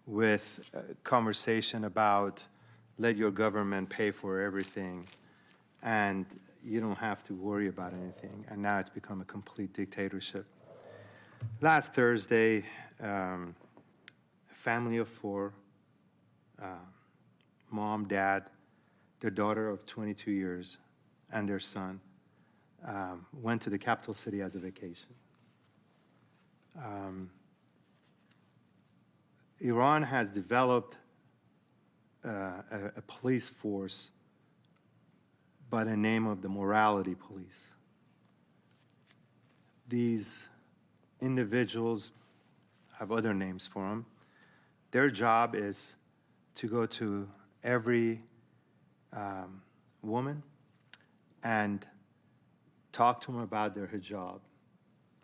with a conversation about let your government pay for everything and you don't have to worry about anything. And now it's become a complete dictatorship. Last Thursday, a family of four, mom, dad, their daughter of 22 years, and their son, went to the capital city as a vacation. Iran has developed a police force by the name of the morality police. These individuals have other names for them. Their job is to go to every woman and talk to them about their hijab.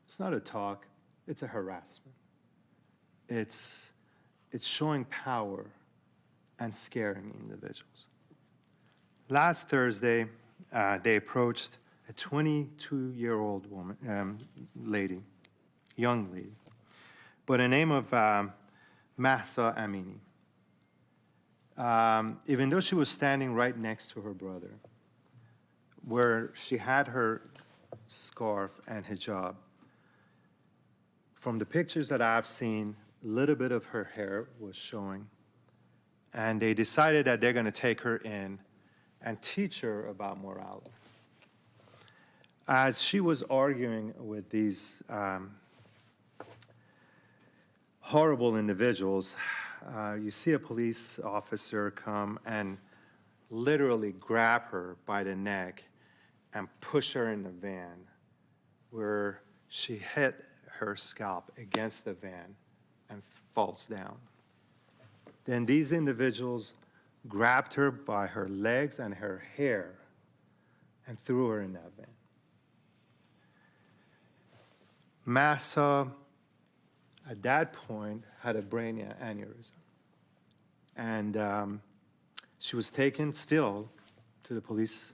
It's not a talk, it's a harassment. It's showing power and scaring individuals. Last Thursday, they approached a 22-year-old woman, young lady, by the name of Mahsa Amini. Even though she was standing right next to her brother, where she had her scarf and hijab, from the pictures that I've seen, a little bit of her hair was showing, and they decided that they're going to take her in and teach her about morality. As she was arguing with these horrible individuals, you see a police officer come and literally grab her by the neck and push her in the van, where she hit her scalp against the van and falls down. Then these individuals grabbed her by her legs and her hair and threw her in that van. Mahsa, at that point, had a brain aneurysm. And she was taken still to the police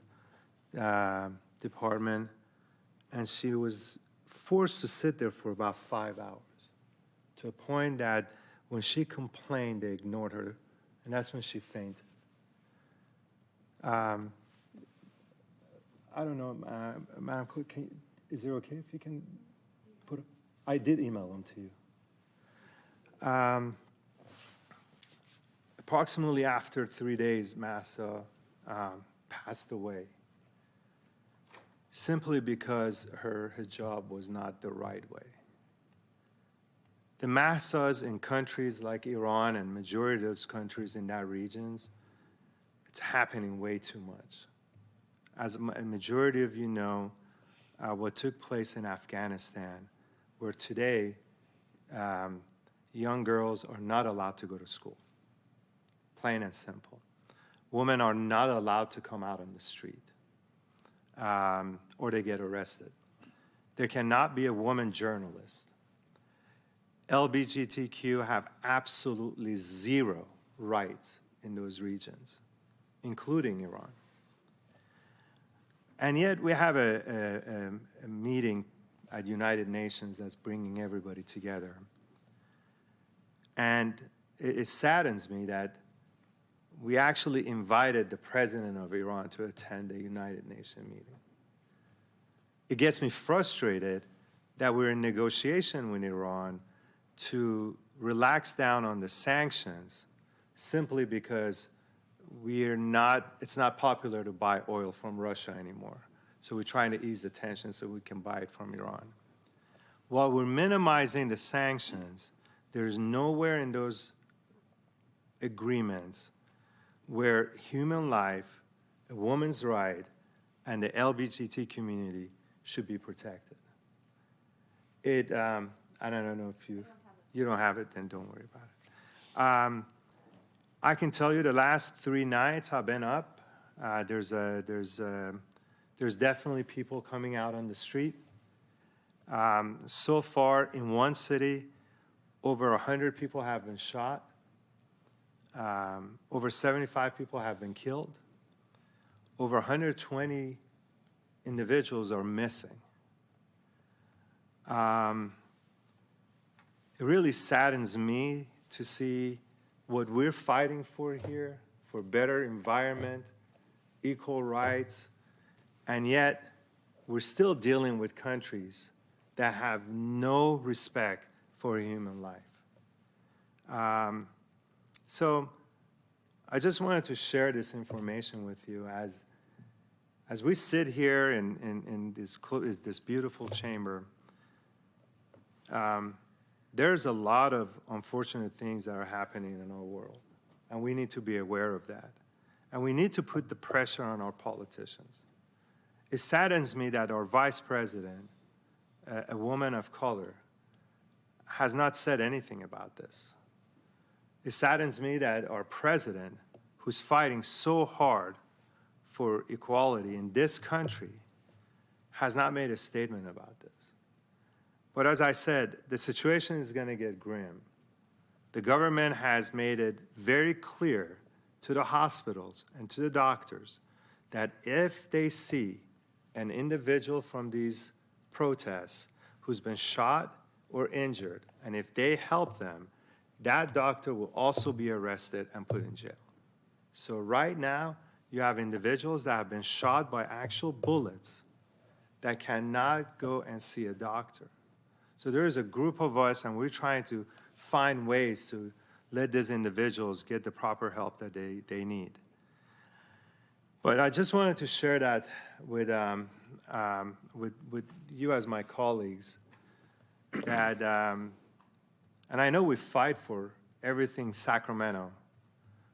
department, and she was forced to sit there for about 5 hours, to a point that when she complained, they ignored her, and that's when she fainted. I don't know, Madam Clerk, is it okay if you can put I did email them to you. Approximately after 3 days, Mahsa passed away, simply because her hijab was not the right way. The Mahsas in countries like Iran and majority of those countries in that regions, it's happening way too much. As a majority of you know, what took place in Afghanistan, where today young girls are not allowed to go to school, plain and simple. Women are not allowed to come out on the street, or they get arrested. There cannot be a woman journalist. LGBTQ have absolutely zero rights in those regions, including Iran. And yet we have a meeting at United Nations that's bringing everybody together. And it saddens me that we actually invited the president of Iran to attend the United Nations meeting. It gets me frustrated that we're in negotiation with Iran to relax down on the sanctions simply because it's not popular to buy oil from Russia anymore. So we're trying to ease the tension so we can buy it from Iran. While we're minimizing the sanctions, there's nowhere in those agreements where human life, a woman's right, and the LGBT community should be protected. I don't know if you don't have it, then don't worry about it. I can tell you the last 3 nights I've been up. There's definitely people coming out on the street. So far in one city, over 100 people have been shot. Over 75 people have been killed. Over 120 individuals are missing. It really saddens me to see what we're fighting for here, for better environment, equal rights, and yet we're still dealing with countries that have no respect for human life. So I just wanted to share this information with you as we sit here in this beautiful chamber. There's a lot of unfortunate things that are happening in our world, and we need to be aware of that. And we need to put the pressure on our politicians. It saddens me that our vice president, a woman of color, has not said anything about this. It saddens me that our president, who's fighting so hard for equality in this country, has not made a statement about this. But as I said, the situation is going to get grim. The government has made it very clear to the hospitals and to the doctors that if they see an individual from these protests who's been shot or injured, and if they help them, that doctor will also be arrested and put in jail. So right now, you have individuals that have been shot by actual bullets that cannot go and see a doctor. So there is a group of us, and we're trying to find ways to let these individuals get the proper help that they need. But I just wanted to share that with you as my colleagues, that, and I know we fight for everything Sacramento,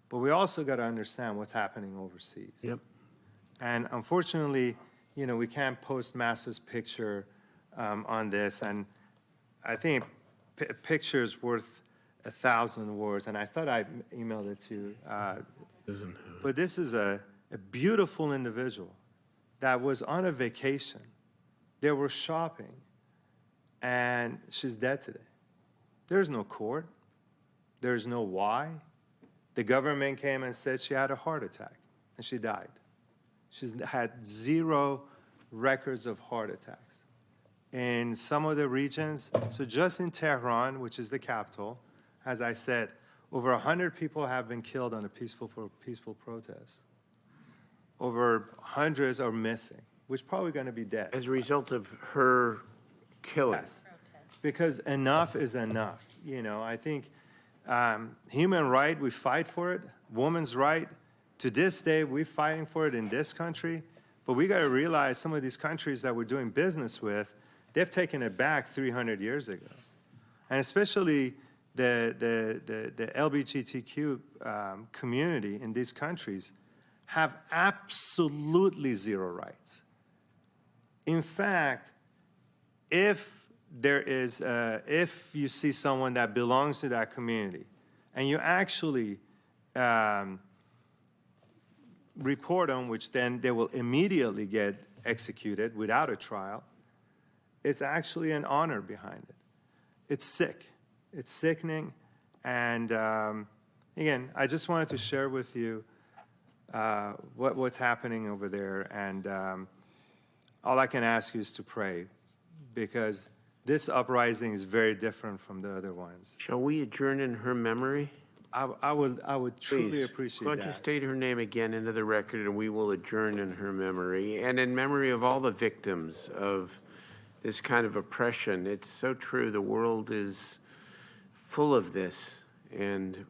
but we also got to understand what's happening overseas. Yep. And unfortunately, we can't post Massa's picture on this, and I think a picture is worth 1,000 words, and I thought I emailed it to you. But this is a beautiful individual that was on a vacation. They were shopping, and she's dead today. There's no court. There's no why. The government came and said she had a heart attack, and she died. She's had 0 records of heart attacks. In some of the regions, so just in Tehran, which is the capital, as I said, over 100 people have been killed on a peaceful protest. Over hundreds are missing, which is probably going to be dead. As a result of her killing. Yes, because enough is enough. I think human right, we fight for it. Woman's right, to this day, we're fighting for it in this country. But we got to realize some of these countries that we're doing business with, they've taken it back 300 years ago. And especially the LGBTQ community in these countries have absolutely 0 rights. In fact, if you see someone that belongs to that community and you actually report them, which then they will immediately get executed without a trial, it's actually an honor behind it. It's sick. It's sickening. And again, I just wanted to share with you what's happening over there. And all I can ask you is to pray, because this uprising is very different from the other ones. Shall we adjourn in her memory? I would truly Please, appreciate why that. don't you state her name again into the record, and we will adjourn in her memory, and in memory of all the victims of this kind of oppression. It's so true. The world is full of this, and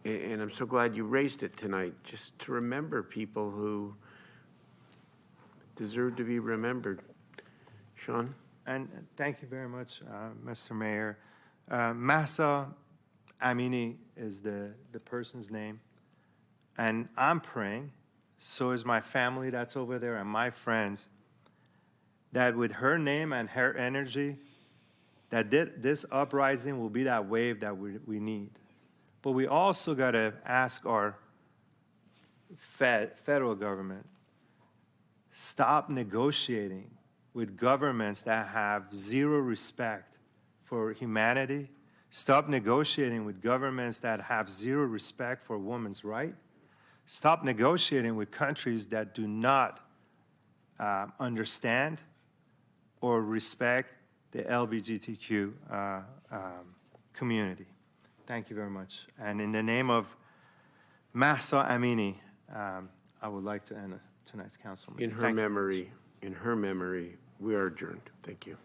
I'm so glad you raised it tonight, just to remember people who deserve to be remembered. Sean? And thank you very much, Mr. Mayor. Mahsa Amini is the person's name. And I'm praying, so is my family that's over there and my friends, that with her name and her energy, that this uprising will be that wave that we need. But we also got to ask our federal government, stop negotiating with governments that have zero respect for humanity. Stop negotiating with governments that have zero respect for women's rights. Stop negotiating with countries that do not understand or respect the LGBTQ community. Thank you very much. And in the name of Mahsa Amini, I would like to end tonight's council meeting. In her memory, we are adjourned. Thank you.